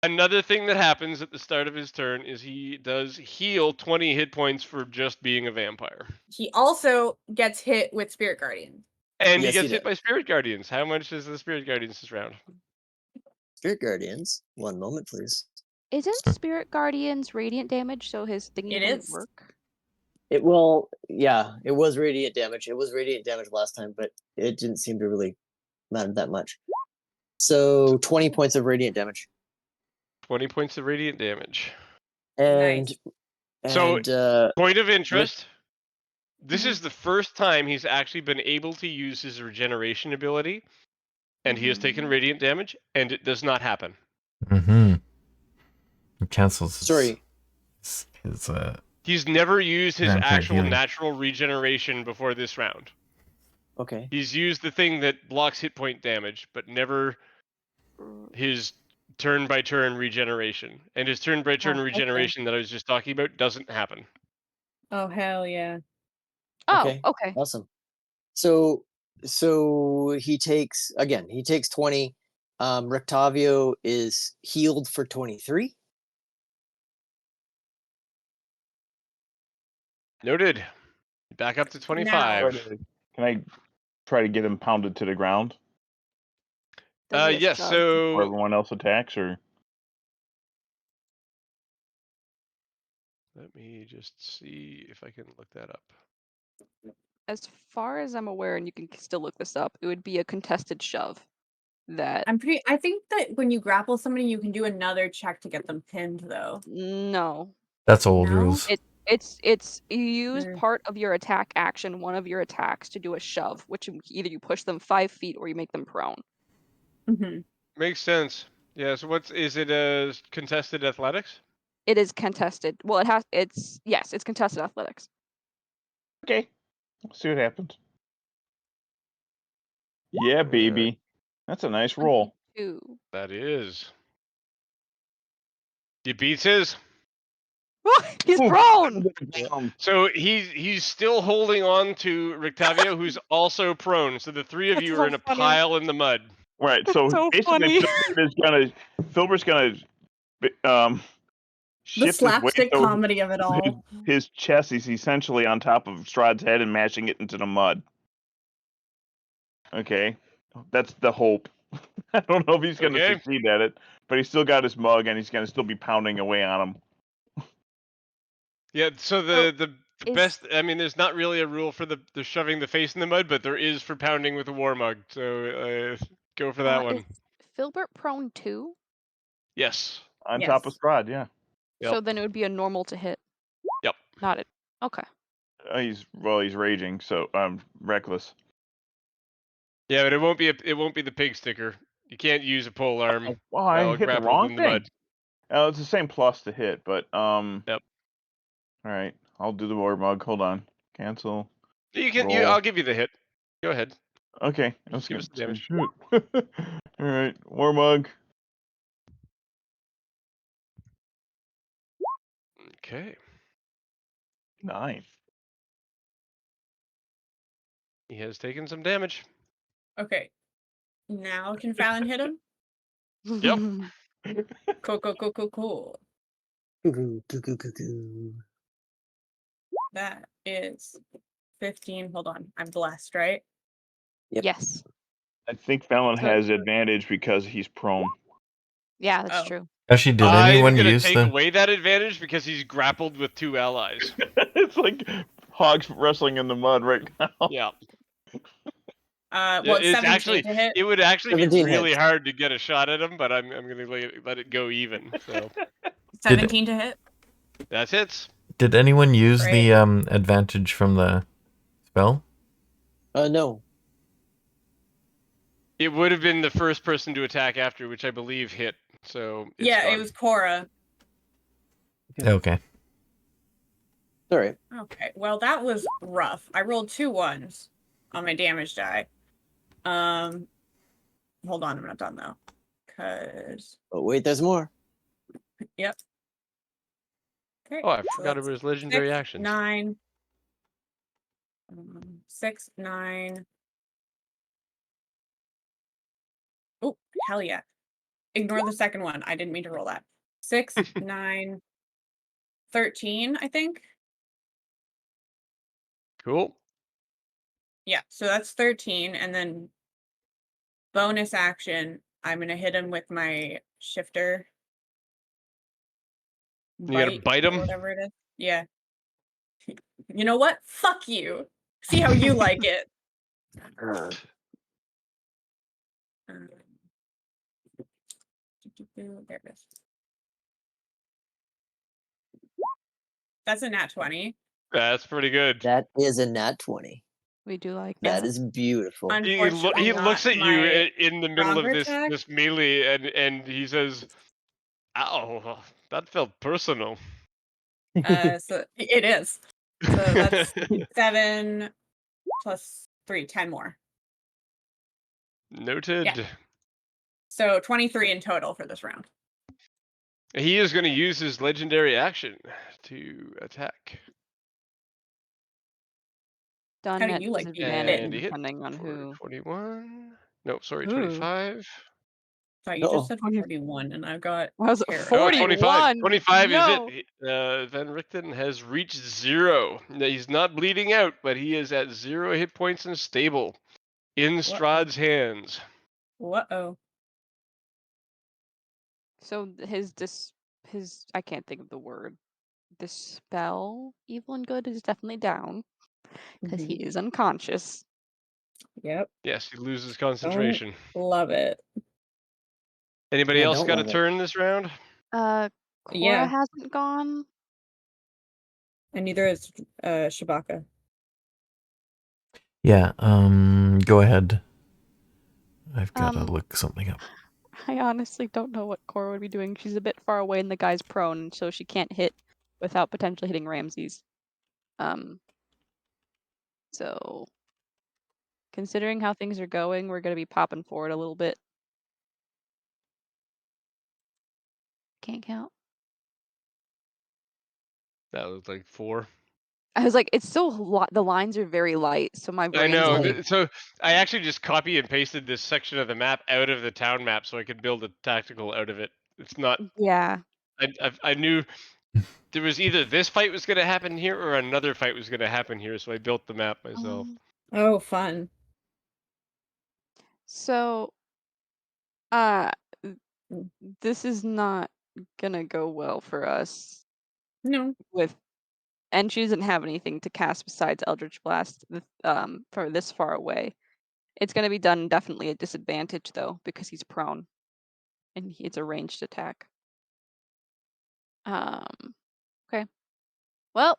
[SPEAKER 4] Another thing that happens at the start of his turn is he does heal 20 hit points for just being a vampire.
[SPEAKER 6] He also gets hit with Spirit Guardian.
[SPEAKER 4] And
[SPEAKER 7] Yes,
[SPEAKER 4] he
[SPEAKER 7] he
[SPEAKER 4] gets hit
[SPEAKER 7] does.
[SPEAKER 4] by Spirit Guardians. How much is the Spirit Guardians this round?
[SPEAKER 7] Spirit Guardians. One moment, please.
[SPEAKER 5] Isn't Spirit Guardians radiant damage, so his thingy
[SPEAKER 6] It
[SPEAKER 5] wouldn't
[SPEAKER 6] is.
[SPEAKER 5] work?
[SPEAKER 7] It was radiant damage. It was radiant damage last time, but it didn't seem to really matter that much. So 20 points of radiant damage.
[SPEAKER 4] 20 points of radiant damage.
[SPEAKER 7] And
[SPEAKER 6] Nice.
[SPEAKER 4] Point of interest. This is the first time he's actually been able to use his regeneration ability, and he has taken radiant damage, and it does not happen.
[SPEAKER 3] Mm-hmm. It cancels
[SPEAKER 7] Sorry.
[SPEAKER 3] his
[SPEAKER 4] He's never used his
[SPEAKER 3] Vampire
[SPEAKER 4] actual
[SPEAKER 3] healing.
[SPEAKER 4] natural regeneration before this round.
[SPEAKER 7] Okay.
[SPEAKER 4] He's used the thing that blocks hit point damage, but never his turn-by-turn regeneration. And his turn-by-turn regeneration that I was just talking about doesn't happen.
[SPEAKER 6] Oh, hell yeah.
[SPEAKER 5] Oh, okay.
[SPEAKER 7] Awesome. So he takes 20. Rictavio is healed for 23.
[SPEAKER 4] Noted. Back up to 25.
[SPEAKER 2] Can I try to get him pounded to the ground?
[SPEAKER 4] Yes, so...
[SPEAKER 2] Or everyone else attacks, or...
[SPEAKER 4] Let me just see if I can look that up.
[SPEAKER 5] As far as I'm aware, and you can still look this up, it would be a contested shove.
[SPEAKER 6] I think that when you grapple somebody, you can do another check to get them pinned, though.
[SPEAKER 5] No.
[SPEAKER 3] That's old rules.
[SPEAKER 5] It's you use part of your attack action, one of your attacks, to do a shove, which either you push them 5 feet or you make them prone.
[SPEAKER 6] Mm-hmm.
[SPEAKER 4] Makes sense. Yeah, so is it a contested athletics?
[SPEAKER 5] It is contested. Well, it's contested athletics.
[SPEAKER 2] Okay. Let's see what happens. Yeah, baby. That's a nice roll.
[SPEAKER 5] 22.
[SPEAKER 4] That is. You beats his?
[SPEAKER 5] He's prone.
[SPEAKER 4] So he's still holding on to Rictavio, who's also prone. So the three of
[SPEAKER 5] That's
[SPEAKER 4] you
[SPEAKER 5] so
[SPEAKER 4] are in a
[SPEAKER 5] funny.
[SPEAKER 4] pile in the mud.
[SPEAKER 2] Right.
[SPEAKER 5] That's
[SPEAKER 2] So
[SPEAKER 5] so
[SPEAKER 2] basically,
[SPEAKER 5] funny.
[SPEAKER 2] Filbert's gonna
[SPEAKER 6] The
[SPEAKER 2] shift his weight
[SPEAKER 6] slapstick
[SPEAKER 2] so
[SPEAKER 6] comedy of it all.
[SPEAKER 2] his chest is essentially on top of Strahd's head and mashing it into the mud. Okay, that's the hope. I don't know if he's gonna
[SPEAKER 4] Okay.
[SPEAKER 2] succeed at it, but he's still got his mug and he's gonna still be pounding away on him.
[SPEAKER 4] Yeah. So
[SPEAKER 5] So
[SPEAKER 4] the
[SPEAKER 5] is
[SPEAKER 4] best. I mean, there's not really a rule for the shoving the face in the mud, but there is for pounding with a war mug. So go for that
[SPEAKER 5] is
[SPEAKER 4] one.
[SPEAKER 5] Filbert prone too?
[SPEAKER 4] Yes.
[SPEAKER 2] On top of
[SPEAKER 6] Yes.
[SPEAKER 2] Strahd, yeah.
[SPEAKER 4] Yep.
[SPEAKER 5] So then it would be a normal to hit.
[SPEAKER 4] Yep.
[SPEAKER 5] Not it. Okay.
[SPEAKER 2] He's raging, so reckless.
[SPEAKER 4] Yeah, but it won't be the pig sticker. You can't use a pole arm
[SPEAKER 2] Well, I
[SPEAKER 4] while
[SPEAKER 2] hit the
[SPEAKER 4] grappled
[SPEAKER 2] wrong
[SPEAKER 4] in the
[SPEAKER 2] thing.
[SPEAKER 4] mud.
[SPEAKER 2] It's the same plus to hit, but
[SPEAKER 4] Yep.
[SPEAKER 2] All right, I'll do the war mug. Hold on, cancel.
[SPEAKER 4] You can.
[SPEAKER 2] Roll.
[SPEAKER 4] I'll give you the hit. Go ahead.
[SPEAKER 2] Okay,
[SPEAKER 4] Just give us the damage.
[SPEAKER 2] Shoot. All right, war mug.
[SPEAKER 4] Okay.
[SPEAKER 2] 9.
[SPEAKER 4] He has taken some damage.
[SPEAKER 6] Okay. Now can Fallon hit him?
[SPEAKER 4] Yep.
[SPEAKER 6] Cool. That is 15. Hold on. I'm blessed, right?
[SPEAKER 7] Yep.
[SPEAKER 5] Yes.
[SPEAKER 2] I think Fallon
[SPEAKER 6] So-
[SPEAKER 2] has advantage because he's prone.
[SPEAKER 5] Yeah, that's
[SPEAKER 6] Oh.
[SPEAKER 5] true.
[SPEAKER 3] Actually, did
[SPEAKER 4] I'm
[SPEAKER 3] anyone
[SPEAKER 4] gonna
[SPEAKER 3] use
[SPEAKER 4] take
[SPEAKER 3] the?
[SPEAKER 4] away that advantage because he's grappled with 2 allies.
[SPEAKER 2] It's like hogs wrestling in the mud right now.
[SPEAKER 4] Yeah.
[SPEAKER 6] Well, it's 17 to hit.
[SPEAKER 4] It would actually be
[SPEAKER 7] 17
[SPEAKER 4] really
[SPEAKER 7] hits.
[SPEAKER 4] hard to get a shot at him, but I'm gonna let it go even. So
[SPEAKER 6] 17 to hit.
[SPEAKER 4] that's hits.
[SPEAKER 3] Did anyone use
[SPEAKER 6] Right.
[SPEAKER 3] the advantage from the spell?
[SPEAKER 7] No.
[SPEAKER 4] It would have been the first person to attack after, which I believe hit. So it's
[SPEAKER 6] Yeah,
[SPEAKER 4] gone.
[SPEAKER 6] it was Cora.
[SPEAKER 3] Okay.
[SPEAKER 7] Sorry.
[SPEAKER 6] Okay, well that was rough. I rolled 2 1s on my damage die. Hold on, I'm not done though. Cause
[SPEAKER 7] Oh wait, there's more.
[SPEAKER 6] yep. Okay.
[SPEAKER 4] Oh, I
[SPEAKER 6] so
[SPEAKER 4] forgot
[SPEAKER 6] that's
[SPEAKER 4] about his legendary
[SPEAKER 6] 6,
[SPEAKER 4] actions.
[SPEAKER 6] 9. 6, 9. Oh, hell yeah. Ignore the second one. I didn't mean to roll that. 6, 9, 13, I think.
[SPEAKER 4] Cool.
[SPEAKER 6] Yeah, so that's 13, and then bonus action, I'm gonna hit him with my shifter.
[SPEAKER 4] You gotta bite
[SPEAKER 6] or
[SPEAKER 4] him?
[SPEAKER 6] whatever it is. Yeah. You know what? Fuck you. See how you like it. There it is. That's a nat 20.
[SPEAKER 4] That's pretty good.
[SPEAKER 7] That is a nat 20.
[SPEAKER 5] We do like
[SPEAKER 7] That
[SPEAKER 5] that.
[SPEAKER 7] is beautiful.
[SPEAKER 6] Unfortunately,
[SPEAKER 4] He
[SPEAKER 6] not
[SPEAKER 4] looks at you
[SPEAKER 6] my
[SPEAKER 4] in the middle of
[SPEAKER 6] stronger attack.
[SPEAKER 4] this melee, and he says, "Ow, that felt personal."
[SPEAKER 6] So it is. So that's 7 plus 3, 10 more.
[SPEAKER 4] Noted.
[SPEAKER 6] So 23 in total for this round.
[SPEAKER 4] He is going to use his legendary action to attack.
[SPEAKER 5] Done
[SPEAKER 6] How do
[SPEAKER 5] at
[SPEAKER 6] you like being
[SPEAKER 5] disadvantage
[SPEAKER 4] And he hit
[SPEAKER 5] depending on
[SPEAKER 4] for
[SPEAKER 5] who.
[SPEAKER 4] 21. No, sorry,
[SPEAKER 5] Ooh.
[SPEAKER 4] 25.
[SPEAKER 6] Sorry, you just said
[SPEAKER 5] 20.
[SPEAKER 6] 41, and I got
[SPEAKER 5] I was
[SPEAKER 6] terror.
[SPEAKER 4] Oh, 25.
[SPEAKER 5] 41.
[SPEAKER 4] 25
[SPEAKER 5] No.
[SPEAKER 4] is it. Van Richten has reached 0. Now, he's not bleeding out, but he is at 0 hit points and stable in Strahd's hands.
[SPEAKER 6] Uh-oh.
[SPEAKER 5] So his I can't think of the word. Dispel evil and good is definitely down because he is unconscious.
[SPEAKER 6] Yep.
[SPEAKER 4] Yes, he loses concentration.
[SPEAKER 6] Love it.
[SPEAKER 4] Anybody else
[SPEAKER 7] don't
[SPEAKER 4] got a
[SPEAKER 7] love it.
[SPEAKER 4] turn this round?
[SPEAKER 5] Cora
[SPEAKER 6] Yeah.
[SPEAKER 5] hasn't gone.
[SPEAKER 6] And neither is Shabaka.
[SPEAKER 3] Yeah. Go ahead. I've got to
[SPEAKER 5] Um,
[SPEAKER 3] look something up.
[SPEAKER 5] I honestly don't know what Cora would be doing. She's a bit far away and the guy's prone, so she can't hit without potentially hitting Ramses. So considering how things are going, we're gonna be popping forward a little bit. Can't count.
[SPEAKER 4] That was like 4.
[SPEAKER 5] I was like, it's still the lines are very light, so my
[SPEAKER 4] I
[SPEAKER 5] brain's
[SPEAKER 4] know.
[SPEAKER 5] like,
[SPEAKER 4] So I actually just copy and pasted this section of the map out of the town map so I could build a tactical out of it. It's not.
[SPEAKER 5] yeah.
[SPEAKER 4] I knew there was either this fight was going to happen here or another fight was going to happen here, so I built the map myself.
[SPEAKER 6] Oh, fun.
[SPEAKER 5] So, this is not gonna go well for us.
[SPEAKER 6] No.
[SPEAKER 5] And she doesn't have anything to cast besides Eldritch Blast for this far away. It's gonna be done definitely at disadvantage though, because he's prone. And it's a ranged attack. Okay. Well.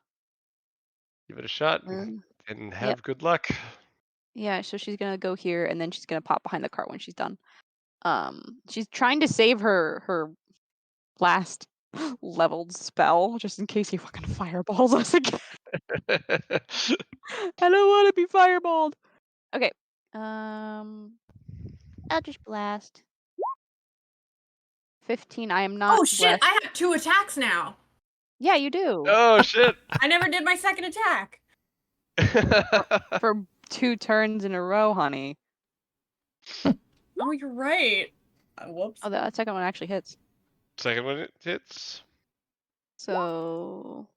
[SPEAKER 4] Give it a shot and have good luck.
[SPEAKER 5] Yeah, so she's gonna go here and then she's gonna pop behind the cart when she's done. She's trying to save her last leveled spell, just in case he fucking fireballs us again. I don't want to be fireballed. Okay. Eldritch Blast. 15. I am not.
[SPEAKER 6] Oh shit!
[SPEAKER 5] blessed.
[SPEAKER 6] I have 2 attacks now.
[SPEAKER 5] Yeah, you do.
[SPEAKER 4] Oh shit!
[SPEAKER 6] I never did my second attack.
[SPEAKER 5] For 2 turns in a row, honey.
[SPEAKER 6] Oh, you're right. Whoops.
[SPEAKER 5] Oh, that second one actually hits.
[SPEAKER 4] Second one it hits.
[SPEAKER 5] So,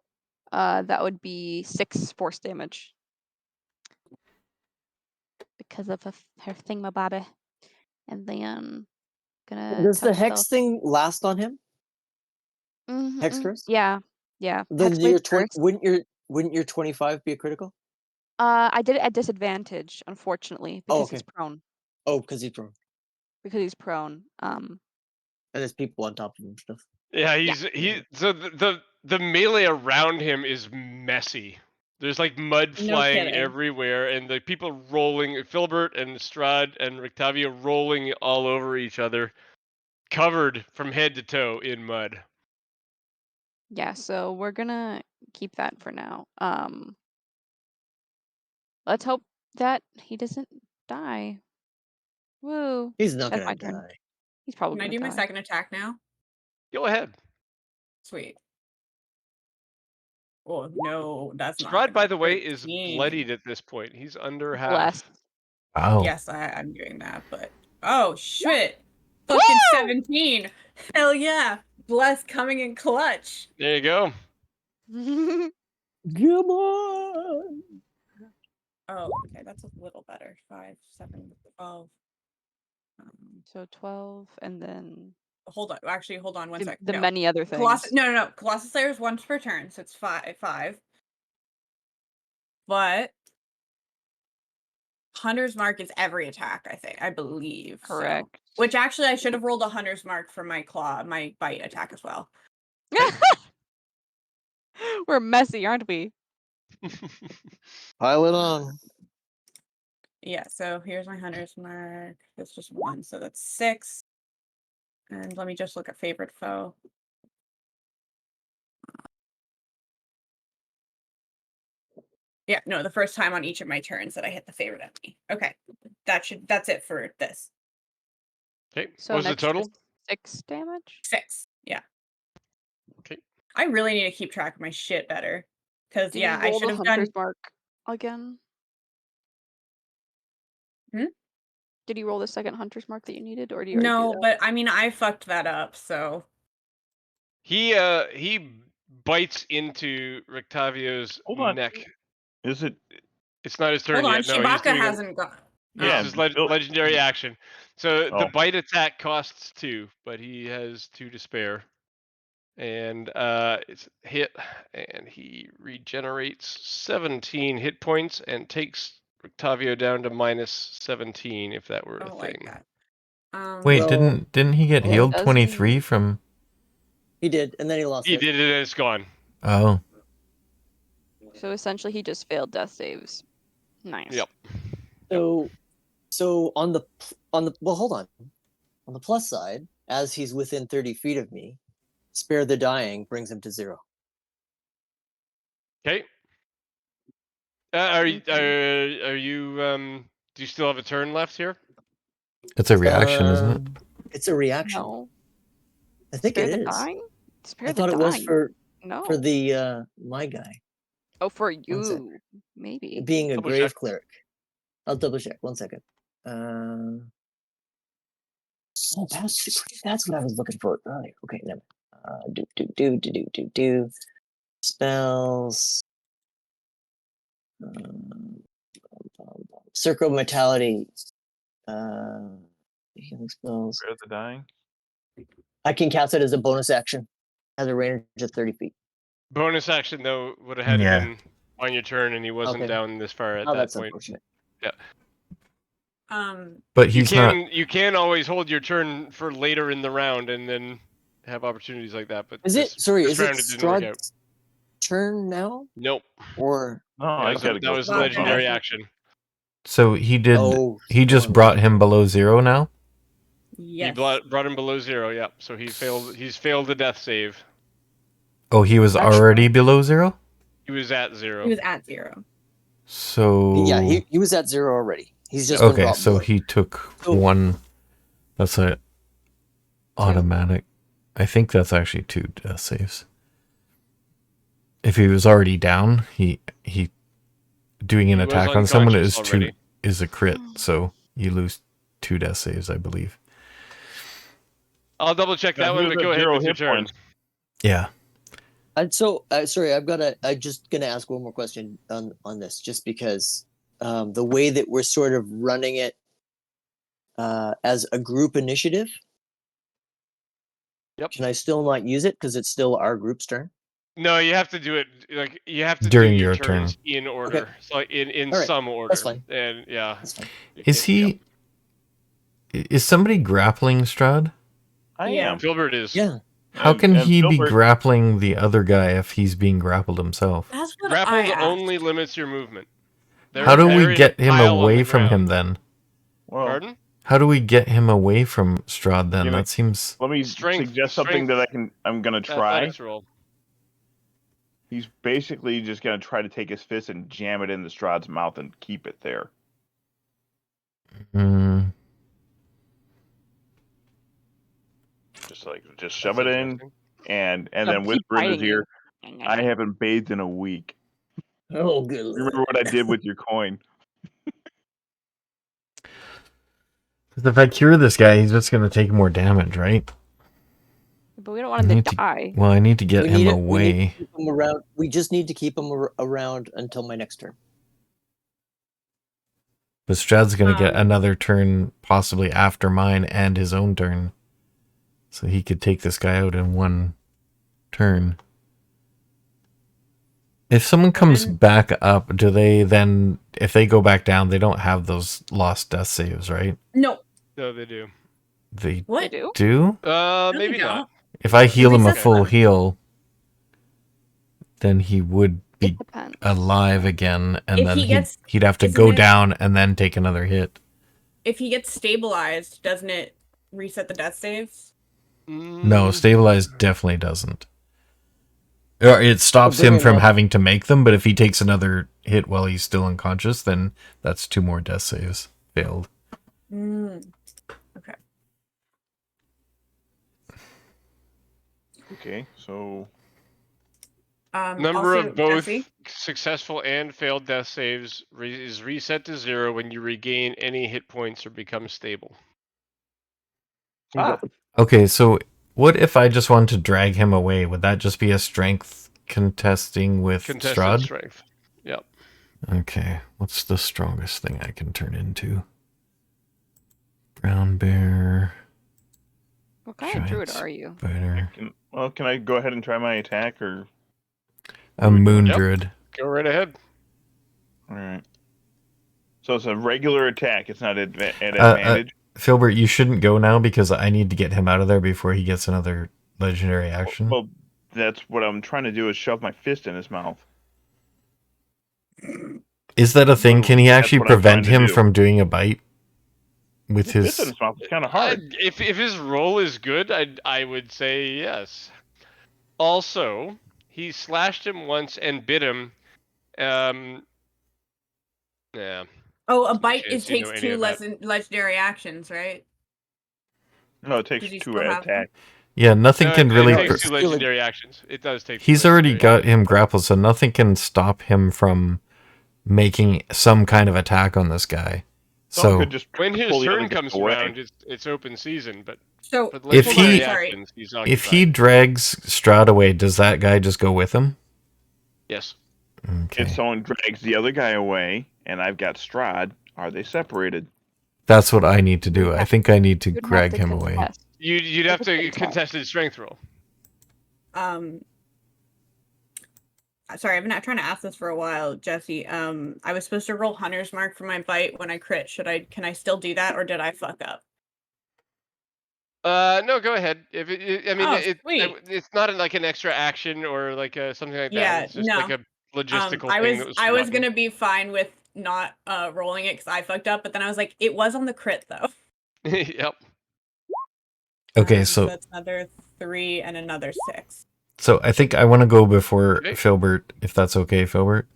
[SPEAKER 5] that would be 6 force damage because of her thingamabobby. And then gonna.
[SPEAKER 7] Does the hex thing last on him? Hex curse?
[SPEAKER 5] Yeah.
[SPEAKER 7] Then wouldn't your 25 be a critical?
[SPEAKER 5] I did it at disadvantage, unfortunately, because he's prone.
[SPEAKER 7] Oh, because he's prone.
[SPEAKER 5] Because he's prone.
[SPEAKER 7] And there's people on top of him and stuff.
[SPEAKER 4] Yeah, so the melee around him is messy. There's like mud flying everywhere, and the people rolling, Filbert and Strahd and Rictavio rolling all over each other, covered from head to toe in mud.
[SPEAKER 5] Yeah, so we're gonna keep that for now. Let's hope that he doesn't die. Woo!
[SPEAKER 7] He's not gonna die.
[SPEAKER 5] He's probably.
[SPEAKER 6] Can I do my second attack now?
[SPEAKER 4] Go ahead.
[SPEAKER 6] Sweet. Oh no, that's not.
[SPEAKER 4] Strahd, by the way, is bloodied at this point. He's under half.
[SPEAKER 3] Wow.
[SPEAKER 6] Yes, I'm doing that, but oh shit! Fucking 17. Hell yeah! Bless coming in clutch.
[SPEAKER 4] There you go.
[SPEAKER 7] Come on.
[SPEAKER 6] Oh, okay, that's a little better. 5, 7, 12.
[SPEAKER 5] So 12, and then.
[SPEAKER 6] Hold on one second.
[SPEAKER 5] The many other things.
[SPEAKER 6] No. Colossus Slayer is once per turn, so it's 5. But Hunter's Mark is every attack, I believe.
[SPEAKER 5] Correct.
[SPEAKER 6] So. Which actually, I should have rolled a Hunter's Mark for my bite attack as well.
[SPEAKER 5] We're messy, aren't we?
[SPEAKER 7] Pile it on.
[SPEAKER 6] Yeah, so here's my Hunter's Mark. That's just 1, so that's 6. And let me just look at favorite foe. Yeah, no, the first time on each of my turns that I hit the favorite enemy. Okay, that's it for this.
[SPEAKER 4] Okay,
[SPEAKER 5] so
[SPEAKER 4] what was the total?
[SPEAKER 5] 6 damage?
[SPEAKER 6] 6, yeah.
[SPEAKER 4] Okay.
[SPEAKER 6] I really need to keep track of my shit better. Because, yeah, I should have done...
[SPEAKER 5] Hunter's Mark again? Did you roll the second Hunter's Mark that you needed, or do you already do that?
[SPEAKER 6] but I mean, I fucked that up, so...
[SPEAKER 4] He bites into Rictavio's neck.
[SPEAKER 2] Is it?
[SPEAKER 4] It's not his turn
[SPEAKER 6] Hold on,
[SPEAKER 4] yet. No,
[SPEAKER 6] Shibaka hasn't gone.
[SPEAKER 4] Yeah, it's his legendary action. So the bite attack costs 2, but he has 2 to spare. And it's hit, and he regenerates 17 hit points and takes Rictavio down to -17 if that were a thing.
[SPEAKER 6] Like that.
[SPEAKER 3] Wait, didn't he get healed 23 from?
[SPEAKER 7] He did, and then he lost.
[SPEAKER 4] He did it, and it's gone.
[SPEAKER 3] Oh.
[SPEAKER 5] So essentially, he just failed death saves. Nice.
[SPEAKER 4] Yep.
[SPEAKER 7] So on the hold on. On the plus side, as he's within 30 feet of me, Spare the Dying brings him to 0.
[SPEAKER 4] Okay. Are you? Do you still have a turn left here?
[SPEAKER 3] It's a reaction, isn't it?
[SPEAKER 7] It's a reaction.
[SPEAKER 5] No.
[SPEAKER 7] I think
[SPEAKER 5] Spare
[SPEAKER 7] it
[SPEAKER 5] the
[SPEAKER 7] is.
[SPEAKER 5] Dying?
[SPEAKER 7] I thought it was for.
[SPEAKER 5] No.
[SPEAKER 7] For the my guy.
[SPEAKER 5] Oh, for you, maybe.
[SPEAKER 7] Being a
[SPEAKER 4] Double
[SPEAKER 7] grave
[SPEAKER 4] check.
[SPEAKER 7] cleric. I'll double check. 1 second. Oh, that's what I was looking for earlier. Okay, never. Do. Spells. Circle of Mortality. Healing spells.
[SPEAKER 2] Spare the dying.
[SPEAKER 7] I can cast it as a bonus action. Has a range of 30 feet.
[SPEAKER 4] Bonus action though would have had to been on your turn, and he wasn't
[SPEAKER 7] Okay.
[SPEAKER 4] down this far at
[SPEAKER 7] Oh,
[SPEAKER 4] that
[SPEAKER 7] that's
[SPEAKER 4] point.
[SPEAKER 7] unfortunate.
[SPEAKER 4] Yeah.
[SPEAKER 3] But he's not.
[SPEAKER 4] You can always hold your turn for later in the round, and then have opportunities like that. But
[SPEAKER 7] Is
[SPEAKER 4] this
[SPEAKER 7] it
[SPEAKER 4] round it didn't work out.
[SPEAKER 7] Strahd's turn now?
[SPEAKER 4] Nope.
[SPEAKER 7] Or
[SPEAKER 2] No, I gotta
[SPEAKER 4] That
[SPEAKER 2] go.
[SPEAKER 4] was
[SPEAKER 2] for my
[SPEAKER 4] legendary
[SPEAKER 2] bonus.
[SPEAKER 4] action.
[SPEAKER 3] So he did. He just
[SPEAKER 7] Storm.
[SPEAKER 3] brought him below 0 now.
[SPEAKER 6] Yes.
[SPEAKER 4] He brought him below 0. Yeah. So he failed. He's failed the death save.
[SPEAKER 3] Oh, he was already below 0.
[SPEAKER 4] He was at 0.
[SPEAKER 6] He was at 0.
[SPEAKER 3] So
[SPEAKER 7] Yeah, he was at 0 already. He's just been
[SPEAKER 3] okay.
[SPEAKER 7] brought
[SPEAKER 3] So
[SPEAKER 7] below.
[SPEAKER 3] he took 1. That's a automatic. I think that's actually 2 death saves. If he was already down, he doing an attack on someone is a crit. So you lose 2 death saves, I believe.
[SPEAKER 4] I'll double check that one, but go ahead with your turn.
[SPEAKER 3] Yeah.
[SPEAKER 7] And so, sorry, I'm just gonna ask one more question on this, just because the way that we're sort of running it as a group initiative.
[SPEAKER 4] Yep.
[SPEAKER 7] Can I still not use it because it's still our group's turn?
[SPEAKER 4] No, you have to do it you have to
[SPEAKER 3] during
[SPEAKER 4] do your
[SPEAKER 3] turn
[SPEAKER 4] turns in order.
[SPEAKER 7] Okay.
[SPEAKER 4] So in
[SPEAKER 7] Right.
[SPEAKER 4] some order.
[SPEAKER 7] That's fine.
[SPEAKER 4] And yeah.
[SPEAKER 7] That's fine.
[SPEAKER 3] Is he? Is somebody grappling Strahd?
[SPEAKER 2] I
[SPEAKER 6] Yeah.
[SPEAKER 2] am.
[SPEAKER 4] Filbert is.
[SPEAKER 7] Yeah.
[SPEAKER 3] How can
[SPEAKER 2] and
[SPEAKER 3] he be
[SPEAKER 2] Filbert-
[SPEAKER 3] grappling the other guy if he's being grappled himself?
[SPEAKER 6] That's what
[SPEAKER 4] Grappled
[SPEAKER 6] I asked.
[SPEAKER 4] only limits your movement.
[SPEAKER 3] How do
[SPEAKER 4] They're
[SPEAKER 3] we
[SPEAKER 4] in
[SPEAKER 3] get
[SPEAKER 4] a
[SPEAKER 3] him
[SPEAKER 4] pile on
[SPEAKER 3] away
[SPEAKER 4] the
[SPEAKER 3] from him
[SPEAKER 4] ground.
[SPEAKER 3] then?
[SPEAKER 2] Well,
[SPEAKER 4] Pardon?
[SPEAKER 3] How do we get him away from Strahd then?
[SPEAKER 2] Give it-
[SPEAKER 3] That seems.
[SPEAKER 2] let me suggest something that I'm gonna try.
[SPEAKER 4] Athletics roll.
[SPEAKER 2] He's basically just gonna try to take his fist and jam it in the Strahd's mouth and keep it there. Just shove it in, and then whisper in his ear, "I haven't bathed in a week.
[SPEAKER 7] Oh, good lord.
[SPEAKER 2] Remember what I did with your coin?"
[SPEAKER 3] If I cure this guy, he's just going to take more damage, right?
[SPEAKER 5] But we don't want him to die.
[SPEAKER 3] Well, I need to get him
[SPEAKER 7] We
[SPEAKER 3] away.
[SPEAKER 7] need to keep him around. We just need to keep him around until my next turn.
[SPEAKER 3] But Strahd's going to get another turn, possibly after mine and his own turn. So he could take this guy out in one turn. If someone comes back up, do they then, if they go back down, they don't have those lost death saves, right?
[SPEAKER 6] No.
[SPEAKER 4] No, they do.
[SPEAKER 3] They
[SPEAKER 6] What?
[SPEAKER 3] do?
[SPEAKER 4] Maybe not.
[SPEAKER 3] If I heal him a
[SPEAKER 6] Resets
[SPEAKER 3] full
[SPEAKER 6] them.
[SPEAKER 3] heal, then he would be alive again, and
[SPEAKER 6] If
[SPEAKER 3] then
[SPEAKER 6] he gets-
[SPEAKER 3] he'd have to
[SPEAKER 6] isn't
[SPEAKER 3] go
[SPEAKER 6] it-
[SPEAKER 3] down and then take another hit.
[SPEAKER 6] If he gets stabilized, doesn't it reset the death saves?
[SPEAKER 3] No, stabilized definitely doesn't. Or it stops him from having to make them, but if he takes another hit while he's still unconscious, then that's 2 more death saves failed.
[SPEAKER 6] Okay.
[SPEAKER 2] Okay, so
[SPEAKER 4] Number
[SPEAKER 6] also,
[SPEAKER 4] of both
[SPEAKER 6] Jesse?
[SPEAKER 4] successful and failed death saves is reset to 0 when you regain any hit points or become stable.
[SPEAKER 3] Okay, so what if I just wanted to drag him away? Would that just be a strength contesting with
[SPEAKER 4] Contested
[SPEAKER 3] Strahd?
[SPEAKER 4] strength. Yep.
[SPEAKER 3] Okay, what's the strongest thing I can turn into? Brown bear.
[SPEAKER 5] What kind of druid are you?
[SPEAKER 3] Spider.
[SPEAKER 2] can I go ahead and try my attack, or
[SPEAKER 3] A moon
[SPEAKER 4] Yep.
[SPEAKER 3] druid.
[SPEAKER 4] Go right ahead.
[SPEAKER 2] all right? So it's a regular attack. It's not at advantage.
[SPEAKER 3] Filbert, you shouldn't go now because I need to get him out of there before he gets another legendary action.
[SPEAKER 2] Well, that's what I'm trying to do, is shove my fist in his mouth.
[SPEAKER 3] Is that a thing? Can he
[SPEAKER 2] That's
[SPEAKER 3] actually
[SPEAKER 2] what I'm
[SPEAKER 3] prevent
[SPEAKER 2] trying to
[SPEAKER 3] him
[SPEAKER 2] do.
[SPEAKER 3] from doing a bite with
[SPEAKER 2] Fist in
[SPEAKER 3] his?
[SPEAKER 2] his mouth is kind of hard.
[SPEAKER 4] If his roll is good, I would say yes. Also, he slashed him once and bit him. Yeah.
[SPEAKER 6] Oh, a
[SPEAKER 4] No
[SPEAKER 6] bite
[SPEAKER 4] chance you know
[SPEAKER 6] takes
[SPEAKER 4] any
[SPEAKER 6] 2
[SPEAKER 4] of that.
[SPEAKER 6] legendary actions, right?
[SPEAKER 2] No, it takes
[SPEAKER 6] Does he
[SPEAKER 2] 2
[SPEAKER 6] still have them?
[SPEAKER 2] attack.
[SPEAKER 3] Yeah, nothing
[SPEAKER 4] No,
[SPEAKER 3] can
[SPEAKER 4] it
[SPEAKER 3] really.
[SPEAKER 4] takes 2 legendary actions. It does take.
[SPEAKER 3] He's already got him grappled, so nothing can stop him from making some kind of attack on this guy.
[SPEAKER 2] Someone
[SPEAKER 3] So
[SPEAKER 2] could just
[SPEAKER 4] when his
[SPEAKER 2] pull the other
[SPEAKER 4] turn
[SPEAKER 2] guy
[SPEAKER 4] comes
[SPEAKER 2] away.
[SPEAKER 4] around, it's open season. But
[SPEAKER 6] So
[SPEAKER 4] for the
[SPEAKER 3] if
[SPEAKER 4] legendary
[SPEAKER 3] he
[SPEAKER 4] actions, he's occupied.
[SPEAKER 3] if he drags Strahd away, does that guy just go with him?
[SPEAKER 4] Yes.
[SPEAKER 3] Okay.
[SPEAKER 2] If someone drags the other guy away, and I've got Strahd, are they separated?
[SPEAKER 3] That's what I need to do. I think I need to
[SPEAKER 5] You'd have
[SPEAKER 3] drag
[SPEAKER 5] to
[SPEAKER 3] him away.
[SPEAKER 5] contest.
[SPEAKER 4] You'd have to
[SPEAKER 5] Contest.
[SPEAKER 4] contest his strength roll.
[SPEAKER 6] Sorry, I've been trying to ask this for a while, Jesse. I was supposed to roll Hunter's Mark for my bite when I crit. Can I still do that, or did I fuck up?
[SPEAKER 4] No, go ahead. It's not like an extra action or like something like that. It's just like a logistical thing that was
[SPEAKER 6] I was
[SPEAKER 4] forgotten.
[SPEAKER 6] gonna be fine with not rolling it because I fucked up, but then I was like, it was on the crit though.
[SPEAKER 4] Yep.
[SPEAKER 3] Okay, so
[SPEAKER 6] that's another 3 and another 6.
[SPEAKER 3] So I think I want to go before
[SPEAKER 4] Okay.
[SPEAKER 3] Filbert, if that's okay, Filbert.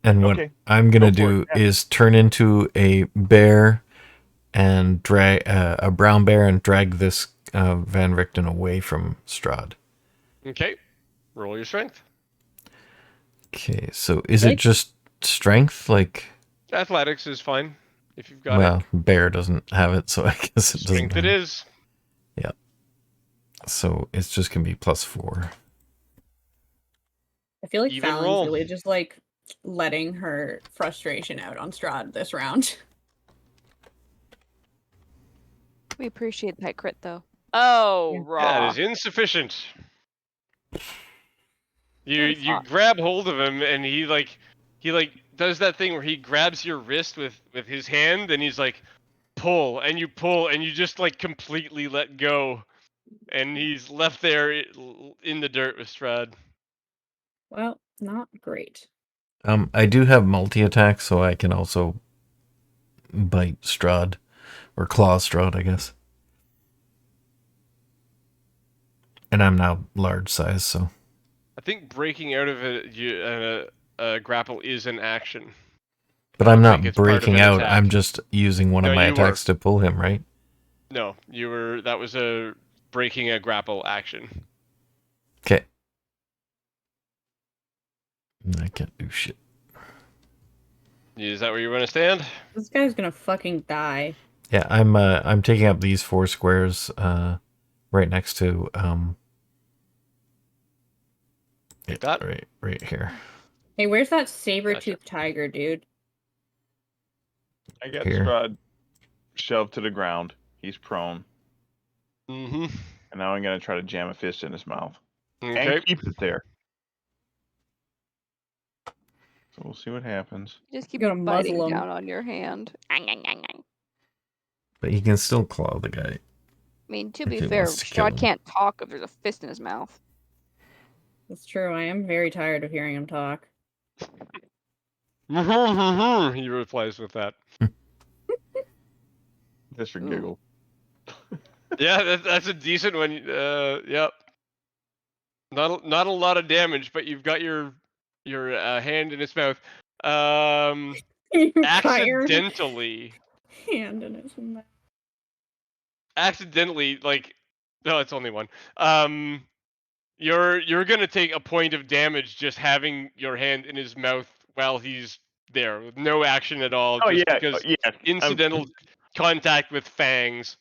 [SPEAKER 3] And what
[SPEAKER 2] Okay.
[SPEAKER 3] I'm gonna
[SPEAKER 2] Go for
[SPEAKER 3] do
[SPEAKER 2] it, yeah.
[SPEAKER 3] is turn into a bear and drag a brown bear and drag this Van Richten away from Strahd.
[SPEAKER 4] Okay. Roll your strength.
[SPEAKER 3] Okay, so is it just strength? Like,
[SPEAKER 4] Athletics is fine if you've got
[SPEAKER 3] well, bear doesn't have it, so I guess it doesn't.
[SPEAKER 4] Strength it is.
[SPEAKER 3] Yeah. So it's just gonna be +4.
[SPEAKER 6] I feel like
[SPEAKER 4] Even
[SPEAKER 6] Fallon's
[SPEAKER 4] roll.
[SPEAKER 6] really just like letting her frustration out on Strahd this round.
[SPEAKER 5] We appreciate that crit though. Oh, raw.
[SPEAKER 4] That is insufficient. You
[SPEAKER 5] fuck?
[SPEAKER 4] grab hold of him and he does that thing where he grabs your wrist with his hand and he's like pull and you just like completely let go and he's left there in the dirt with Strahd.
[SPEAKER 6] Well, not great.
[SPEAKER 3] I do have multi-attack, so I can also bite Strahd. Or claw Strahd, I guess. And I'm now large size, so...
[SPEAKER 4] I think breaking out of a grapple is an action.
[SPEAKER 3] But
[SPEAKER 4] I
[SPEAKER 3] I'm
[SPEAKER 4] don't think
[SPEAKER 3] not
[SPEAKER 4] it's part of
[SPEAKER 3] breaking
[SPEAKER 4] an
[SPEAKER 3] out,
[SPEAKER 4] attack.
[SPEAKER 3] I'm just using one of
[SPEAKER 4] No,
[SPEAKER 3] my
[SPEAKER 4] you
[SPEAKER 3] attacks to pull him, right?
[SPEAKER 4] No, that was a breaking a grapple action.
[SPEAKER 3] Okay. I can't do shit.
[SPEAKER 4] Is that where you want to stand?
[SPEAKER 6] This guy's gonna fucking die.
[SPEAKER 3] Yeah, I'm taking up these 4 squares right next to
[SPEAKER 4] Like that?
[SPEAKER 3] right here.
[SPEAKER 6] Hey, where's that saber-toothed tiger, dude?
[SPEAKER 2] I got
[SPEAKER 3] Here.
[SPEAKER 2] Strahd shoved to the ground. He's prone.
[SPEAKER 4] Mm-hmm.
[SPEAKER 2] And now I'm going to try to jam a fist in his mouth.
[SPEAKER 4] Okay.
[SPEAKER 2] And keep it there. So we'll see what happens.
[SPEAKER 5] Just keep
[SPEAKER 6] You're gonna
[SPEAKER 5] biting
[SPEAKER 6] muzzle him.
[SPEAKER 5] down on your hand. I
[SPEAKER 3] But he can still claw the guy.
[SPEAKER 5] mean, to
[SPEAKER 3] If
[SPEAKER 5] be
[SPEAKER 3] he
[SPEAKER 5] fair,
[SPEAKER 3] wants to kill
[SPEAKER 5] Strahd
[SPEAKER 3] him.
[SPEAKER 5] can't talk if there's a fist in his mouth.
[SPEAKER 6] That's true. I am very tired of hearing him talk.
[SPEAKER 4] He replies with that.
[SPEAKER 2] Just for
[SPEAKER 5] Ooh.
[SPEAKER 2] giggle.
[SPEAKER 4] Yeah, that's a decent one. Yep. Not a lot of damage, but you've got your hand in its mouth.
[SPEAKER 6] You got your
[SPEAKER 4] Accidentally,
[SPEAKER 6] hand in his mouth.
[SPEAKER 4] like, no, it's only one. You're gonna take a point of damage just having your hand in his mouth while he's there with no action at all,
[SPEAKER 2] Oh,
[SPEAKER 4] just
[SPEAKER 2] yeah.
[SPEAKER 4] because
[SPEAKER 2] Yeah.
[SPEAKER 4] incidental contact with fangs.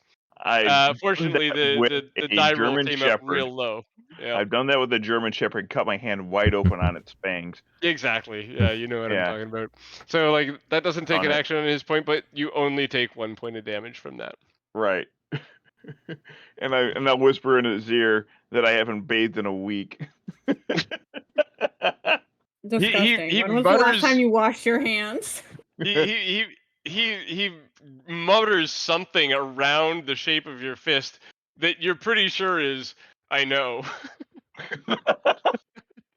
[SPEAKER 4] Fortunately, the die roll
[SPEAKER 2] German
[SPEAKER 4] came up
[SPEAKER 2] Shepherd.
[SPEAKER 4] real low. Yeah,
[SPEAKER 2] I've done that with a German Shepherd. Cut my hand wide open on its fangs.
[SPEAKER 4] exactly. Yeah, you know what I'm
[SPEAKER 2] Yeah.
[SPEAKER 4] talking about. So like that doesn't take
[SPEAKER 2] On
[SPEAKER 4] an
[SPEAKER 2] it.
[SPEAKER 4] action on his point, but you only take 1 point of damage from that.
[SPEAKER 2] Right. and I whisper in his ear that I haven't bathed in a week.
[SPEAKER 6] Disgusting.
[SPEAKER 4] he
[SPEAKER 6] When was the last
[SPEAKER 4] mutters-
[SPEAKER 6] time you washed your hands?
[SPEAKER 4] He mutters something around the shape of your fist that you're pretty sure is I know.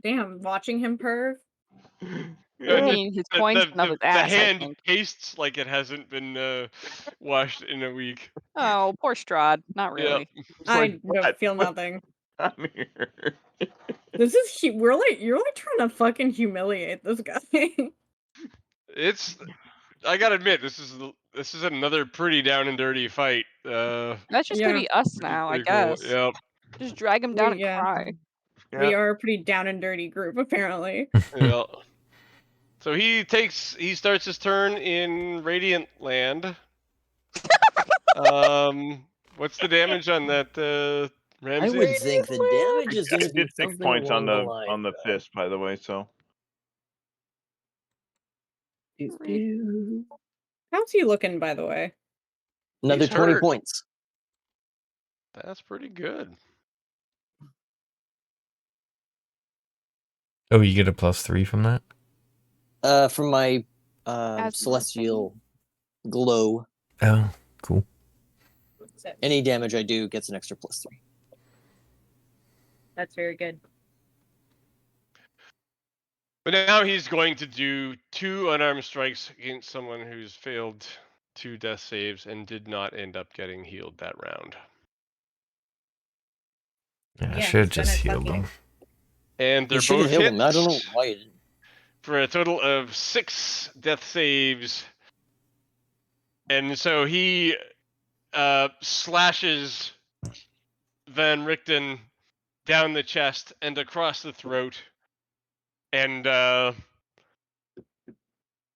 [SPEAKER 6] Damn, watching him perv.
[SPEAKER 5] I mean, his coin's been up his
[SPEAKER 4] The
[SPEAKER 5] ass, I
[SPEAKER 4] hand
[SPEAKER 5] think.
[SPEAKER 4] tastes like it hasn't been washed in a week.
[SPEAKER 5] Oh, poor Strahd. Not really.
[SPEAKER 4] Yeah.
[SPEAKER 2] It's
[SPEAKER 6] I
[SPEAKER 2] like, what?
[SPEAKER 6] feel nothing.
[SPEAKER 2] I'm here.
[SPEAKER 6] This is you're like trying to fucking humiliate this guy.
[SPEAKER 4] I gotta admit, this is another pretty down and dirty fight.
[SPEAKER 5] That's just gonna be us now, I guess.
[SPEAKER 4] Yep.
[SPEAKER 5] Just drag him down and
[SPEAKER 6] Yeah.
[SPEAKER 5] cry.
[SPEAKER 6] We are a pretty down and dirty group, apparently.
[SPEAKER 4] Yeah. So he starts his turn in Radiant Land. What's the damage on that, Ramsey?
[SPEAKER 7] I would think the damage is going
[SPEAKER 2] I
[SPEAKER 7] to be
[SPEAKER 2] did 6
[SPEAKER 7] something
[SPEAKER 2] points on
[SPEAKER 7] along
[SPEAKER 2] the
[SPEAKER 7] line.
[SPEAKER 2] on the fist, by the way. So.
[SPEAKER 6] How's he looking, by the way?
[SPEAKER 7] Another
[SPEAKER 4] He's
[SPEAKER 7] 20
[SPEAKER 4] hurt.
[SPEAKER 7] points.
[SPEAKER 4] That's pretty good.
[SPEAKER 3] Oh, you get a +3 from that?
[SPEAKER 7] From my
[SPEAKER 5] As
[SPEAKER 7] celestial glow.
[SPEAKER 3] Oh, cool.
[SPEAKER 7] Any damage I do gets an extra +3.
[SPEAKER 6] That's very good.
[SPEAKER 4] But now he's going to do 2 unarmed strikes against someone who's failed 2 death saves and did not end up getting healed that round.
[SPEAKER 3] Yeah, I
[SPEAKER 6] Yeah,
[SPEAKER 3] should have
[SPEAKER 6] he's been
[SPEAKER 3] just
[SPEAKER 6] a
[SPEAKER 3] healed
[SPEAKER 6] fucking-
[SPEAKER 3] him.
[SPEAKER 4] And they're
[SPEAKER 7] You should have
[SPEAKER 4] both
[SPEAKER 7] healed
[SPEAKER 4] hit
[SPEAKER 7] him. I don't know why you didn't.
[SPEAKER 4] for a total of 6 death saves. And so he slashes Van Richten down the chest and across the throat. And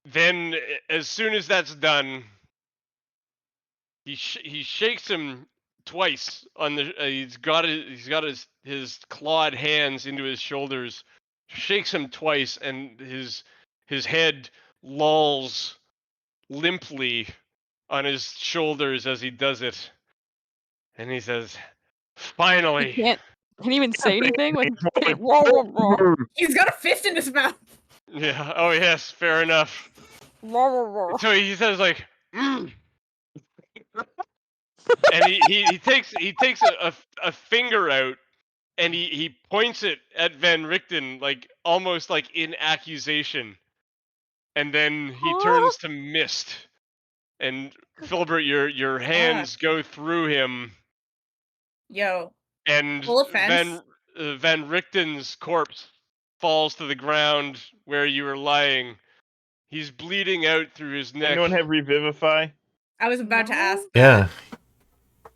[SPEAKER 4] then, as soon as that's done, he shakes him twice on the. He's got his clawed hands into his shoulders, shakes him twice, and his head lolls limply on his shoulders as he does it, and he says, "Finally."
[SPEAKER 5] He can't even say anything. Like, roar, roar, roar,
[SPEAKER 6] He's got a fist in his mouth.
[SPEAKER 4] Yeah. Oh yes. Fair enough.
[SPEAKER 5] roar, roar, roar.
[SPEAKER 4] So he says like, and he takes a finger out and he points it at Van Richten like almost like in accusation, and then he turns to mist, and Filbert, your hands go through him,
[SPEAKER 6] Yo,
[SPEAKER 4] and
[SPEAKER 6] full offense.
[SPEAKER 4] Van Richten's corpse falls to the ground where you were lying. He's bleeding out through his neck.
[SPEAKER 2] Anyone have Revivify?
[SPEAKER 6] I was about to ask.
[SPEAKER 3] Yeah.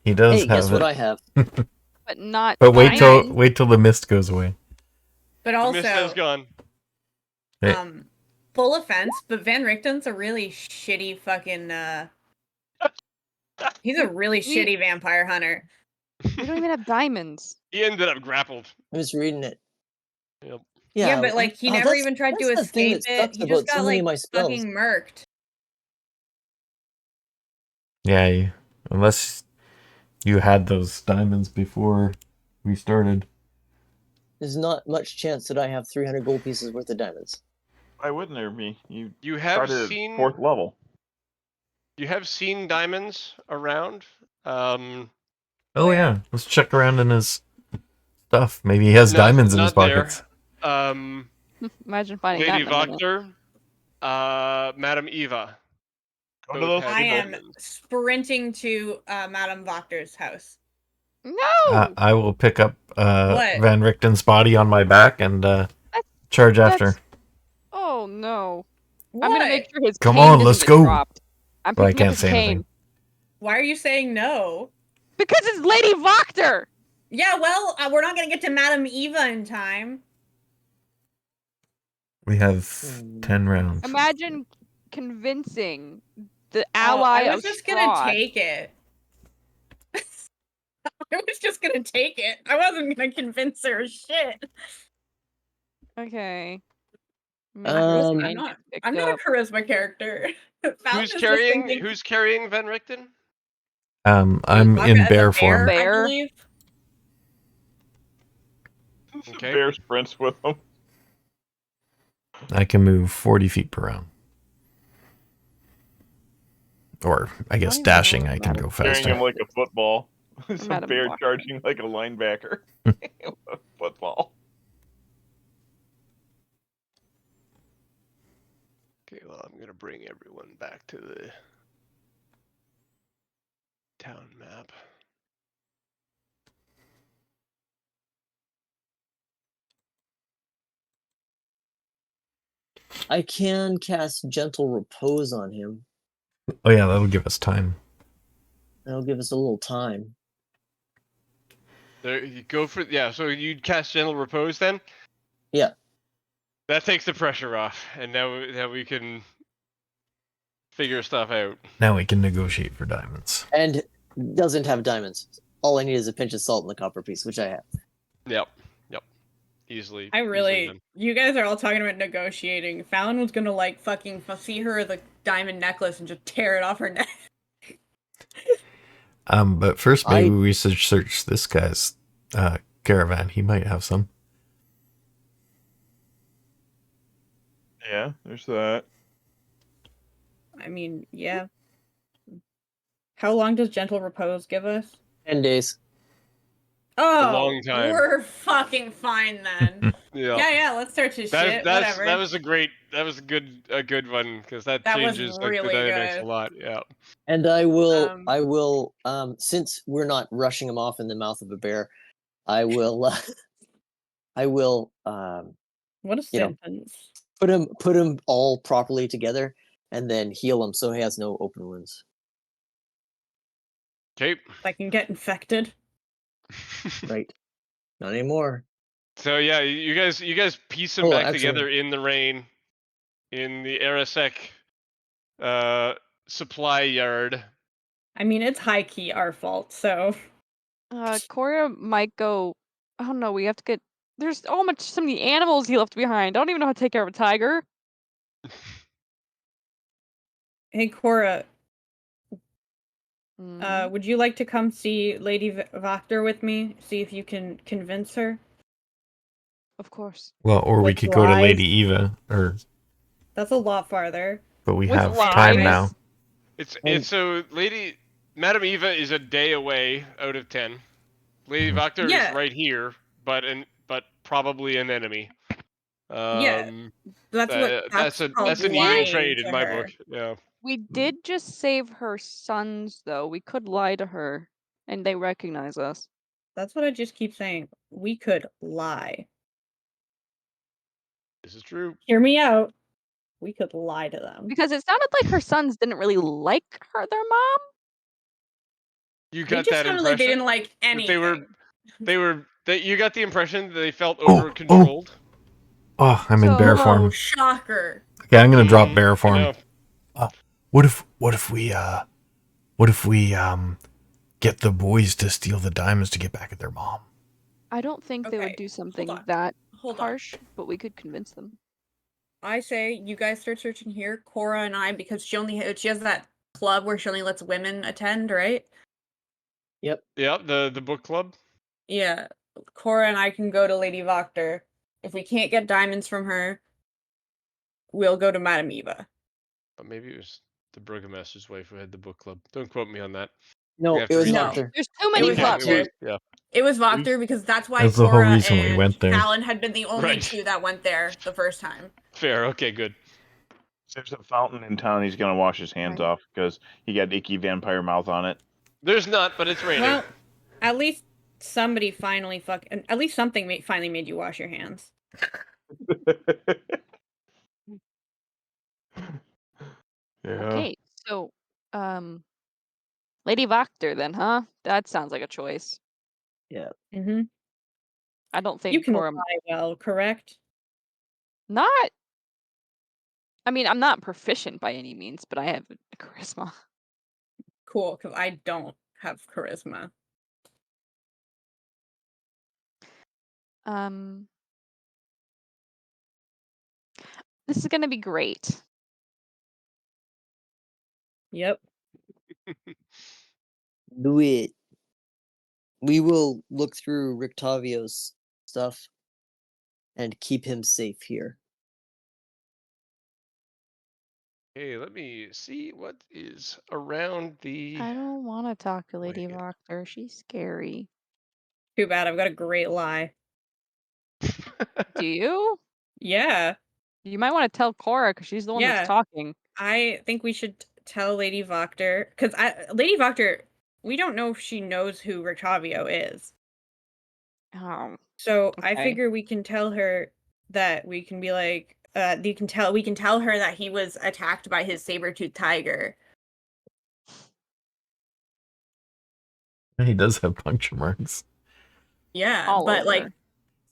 [SPEAKER 3] He does
[SPEAKER 7] Hey,
[SPEAKER 3] have
[SPEAKER 7] guess
[SPEAKER 3] it.
[SPEAKER 7] what I have?
[SPEAKER 5] But not.
[SPEAKER 3] But wait
[SPEAKER 6] Fine.
[SPEAKER 3] till the mist goes away.
[SPEAKER 6] But
[SPEAKER 4] The mist has
[SPEAKER 6] also,
[SPEAKER 4] gone.
[SPEAKER 3] Hey.
[SPEAKER 6] full offense, but Van Richten's a really shitty fucking. He's a really shitty vampire hunter.
[SPEAKER 5] We don't even have diamonds.
[SPEAKER 4] He ended up grappled.
[SPEAKER 7] I was reading it.
[SPEAKER 4] Yep.
[SPEAKER 6] Yeah, but like he never even tried to
[SPEAKER 7] that's the thing
[SPEAKER 6] escape
[SPEAKER 7] that
[SPEAKER 6] it.
[SPEAKER 7] sucks
[SPEAKER 6] He just
[SPEAKER 7] about so
[SPEAKER 6] got
[SPEAKER 7] many
[SPEAKER 6] like
[SPEAKER 7] of my spells.
[SPEAKER 6] fucking murked.
[SPEAKER 3] Yeah, unless you had those diamonds before we started.
[SPEAKER 7] There's not much chance that I have 300 gold pieces worth of diamonds.
[SPEAKER 2] Why wouldn't there be?
[SPEAKER 4] You have
[SPEAKER 2] started
[SPEAKER 4] seen
[SPEAKER 2] at 4th level.
[SPEAKER 4] You have seen diamonds around.
[SPEAKER 3] Oh yeah, let's check around in his stuff. Maybe he has diamonds in his pockets.
[SPEAKER 4] There.
[SPEAKER 5] Imagine finding
[SPEAKER 4] Lady
[SPEAKER 5] that. In a minute.
[SPEAKER 4] Voctor, Madam Eva.
[SPEAKER 2] Go to
[SPEAKER 4] both
[SPEAKER 2] those
[SPEAKER 4] have
[SPEAKER 6] I am
[SPEAKER 4] diamonds.
[SPEAKER 6] sprinting to Madame Voctor's house.
[SPEAKER 5] No.
[SPEAKER 3] I will pick up
[SPEAKER 6] What?
[SPEAKER 3] Van Richten's body on my back and charge after.
[SPEAKER 5] Oh no.
[SPEAKER 6] What?
[SPEAKER 5] I'm gonna make sure his
[SPEAKER 3] Come
[SPEAKER 5] cane
[SPEAKER 3] on,
[SPEAKER 5] doesn't
[SPEAKER 3] let's
[SPEAKER 5] get
[SPEAKER 3] go.
[SPEAKER 5] dropped. I'm
[SPEAKER 3] Well, I
[SPEAKER 5] picking up
[SPEAKER 3] can't
[SPEAKER 5] his
[SPEAKER 3] say
[SPEAKER 5] cane.
[SPEAKER 3] anything.
[SPEAKER 6] Why are you saying no?
[SPEAKER 5] Because it's Lady Voctor.
[SPEAKER 6] Yeah, well, we're not gonna get to Madame Eva in time.
[SPEAKER 3] We have 10 rounds.
[SPEAKER 5] Imagine convincing the ally
[SPEAKER 6] I
[SPEAKER 5] of
[SPEAKER 6] was just
[SPEAKER 5] Strahd.
[SPEAKER 6] gonna take it. I was just gonna take it. I wasn't gonna convince her of shit.
[SPEAKER 5] Okay.
[SPEAKER 6] I'm
[SPEAKER 5] Cane
[SPEAKER 6] not.
[SPEAKER 5] gets picked
[SPEAKER 6] I'm not a
[SPEAKER 5] up.
[SPEAKER 6] charisma character.
[SPEAKER 4] Who's carrying Van Richten?
[SPEAKER 3] I'm in bear form.
[SPEAKER 5] Bear.
[SPEAKER 6] I believe.
[SPEAKER 4] Okay.
[SPEAKER 2] Bear sprints with them.
[SPEAKER 3] I can move 40 feet per round. Or, I guess, dashing, I can go
[SPEAKER 2] Carrying
[SPEAKER 3] faster.
[SPEAKER 2] him like a football. Some
[SPEAKER 5] Madam
[SPEAKER 2] bear
[SPEAKER 5] Voctor.
[SPEAKER 2] charging like a linebacker. A football.
[SPEAKER 4] Okay, well, I'm gonna bring everyone back to the town map.
[SPEAKER 7] I can cast Gentle Repose on him.
[SPEAKER 3] Oh yeah, that'll give us time.
[SPEAKER 7] That'll give us a little time.
[SPEAKER 4] There you go for So you'd cast Gentle Repose then.
[SPEAKER 7] Yeah.
[SPEAKER 4] That takes the pressure off, and now we can figure stuff out.
[SPEAKER 3] Now we can negotiate for diamonds.
[SPEAKER 7] And doesn't have diamonds. All I need is a pinch of salt in the copper piece, which I have.
[SPEAKER 4] Yep. Easily.
[SPEAKER 6] You guys are all talking about negotiating. Fallon was gonna like fucking see her the diamond necklace and just tear it off her neck.
[SPEAKER 3] But first maybe we should search this guy's caravan. He might have some.
[SPEAKER 2] Yeah, there's that.
[SPEAKER 6] I mean, yeah. How long does Gentle Repose give us?
[SPEAKER 7] 10 days.
[SPEAKER 6] Oh,
[SPEAKER 4] a long time.
[SPEAKER 6] We're fucking fine then. Yeah, let's search his shit. Whatever.
[SPEAKER 4] That was a good one because that changes
[SPEAKER 6] really
[SPEAKER 4] the dynamics
[SPEAKER 6] good.
[SPEAKER 4] a lot. Yeah.
[SPEAKER 7] And I will since we're not rushing him off in the mouth of a bear, I will
[SPEAKER 6] what a sentence.
[SPEAKER 7] Put him all properly together and then heal him so he has no open wounds.
[SPEAKER 4] Okay.
[SPEAKER 6] I can get infected.
[SPEAKER 7] Right. Not anymore.
[SPEAKER 4] So yeah, you guys piece them back together in the rain, in the Arasek supply yard.
[SPEAKER 6] I mean, it's high key our fault, so.
[SPEAKER 5] Cora might go. I don't know. We have to get. There's so many animals he left behind. I don't even know how to take care of a tiger.
[SPEAKER 6] Hey, Cora. Would you like to come see Lady Vactor with me? See if you can convince her?
[SPEAKER 5] Of course.
[SPEAKER 3] Well, or we could go to Lady Eva, or...
[SPEAKER 6] That's a lot farther.
[SPEAKER 3] But we have time now.
[SPEAKER 4] It's so Madame Eva is a day away out of 10. Lady Vactor is right here, but probably an enemy.
[SPEAKER 6] That's
[SPEAKER 4] an even trade in my book. Yeah.
[SPEAKER 5] We did just save her sons, though. We could lie to her, and they recognize us.
[SPEAKER 6] That's what I just keep saying. We could lie.
[SPEAKER 4] This is true.
[SPEAKER 6] Hear me out. We could lie to them.
[SPEAKER 5] Because it sounded like her sons didn't really like their mom.
[SPEAKER 4] You got that impression?
[SPEAKER 6] Like they didn't like anything.
[SPEAKER 4] You got the impression that they felt over-controlled?
[SPEAKER 3] Oh, I'm in bear form.
[SPEAKER 6] Shocker.
[SPEAKER 3] Okay, I'm gonna drop bear form. What if we get the boys to steal the diamonds to get back at their mom?
[SPEAKER 5] I don't think they would do something that harsh, but we could convince them.
[SPEAKER 6] I say you guys start searching here, Cora and I, because she has that club where she only lets women attend, right?
[SPEAKER 7] Yep.
[SPEAKER 4] Yep, the book club.
[SPEAKER 6] Yeah, Cora and I can go to Lady Vactor. If we can't get diamonds from her, we'll go to Madame Eva.
[SPEAKER 4] But maybe it was the burgomaster's wife who had the book club. Don't quote me on that.
[SPEAKER 7] No, it was Vactor.
[SPEAKER 5] There's too many clubs.
[SPEAKER 6] It was Vactor because that's why
[SPEAKER 3] Cora the whole reason we went there.
[SPEAKER 6] Alan had been the only two that went there the first time.
[SPEAKER 4] Fair. Okay, good.
[SPEAKER 2] There's a fountain in town he's gonna wash his hands off because he got icky vampire mouth on it.
[SPEAKER 4] There's not, but it's raining.
[SPEAKER 6] Well, at least somebody finally at least something finally made you wash your hands.
[SPEAKER 5] Okay, so Lady Vactor then, huh? That sounds like a choice.
[SPEAKER 7] Yeah.
[SPEAKER 6] Mm-hmm.
[SPEAKER 5] I don't think
[SPEAKER 6] you can
[SPEAKER 5] Cora...
[SPEAKER 6] lie well, correct?
[SPEAKER 5] Not. I mean, I'm not proficient by any means, but I have charisma.
[SPEAKER 6] Cool, because I don't have charisma.
[SPEAKER 5] This is gonna be great.
[SPEAKER 6] Yep.
[SPEAKER 7] Do it. We will look through Rictavio's stuff and keep him safe here.
[SPEAKER 4] Okay, let me see what is around the...
[SPEAKER 5] I don't want to talk to Lady Vactor. She's scary.
[SPEAKER 6] Too bad. I've got a great lie.
[SPEAKER 5] Do you?
[SPEAKER 6] Yeah.
[SPEAKER 5] You might want to tell Cora because she's the one that's talking.
[SPEAKER 6] I think we should tell Lady Vactor because Lady Vactor, we don't know if she knows who Rictavio is.
[SPEAKER 5] Oh.
[SPEAKER 6] So I figure we can tell her that we can be like, we can tell her that he was attacked by his saber-toothed tiger.
[SPEAKER 3] He does have puncture marks.
[SPEAKER 6] Yeah,
[SPEAKER 5] All
[SPEAKER 6] but
[SPEAKER 5] over.
[SPEAKER 6] like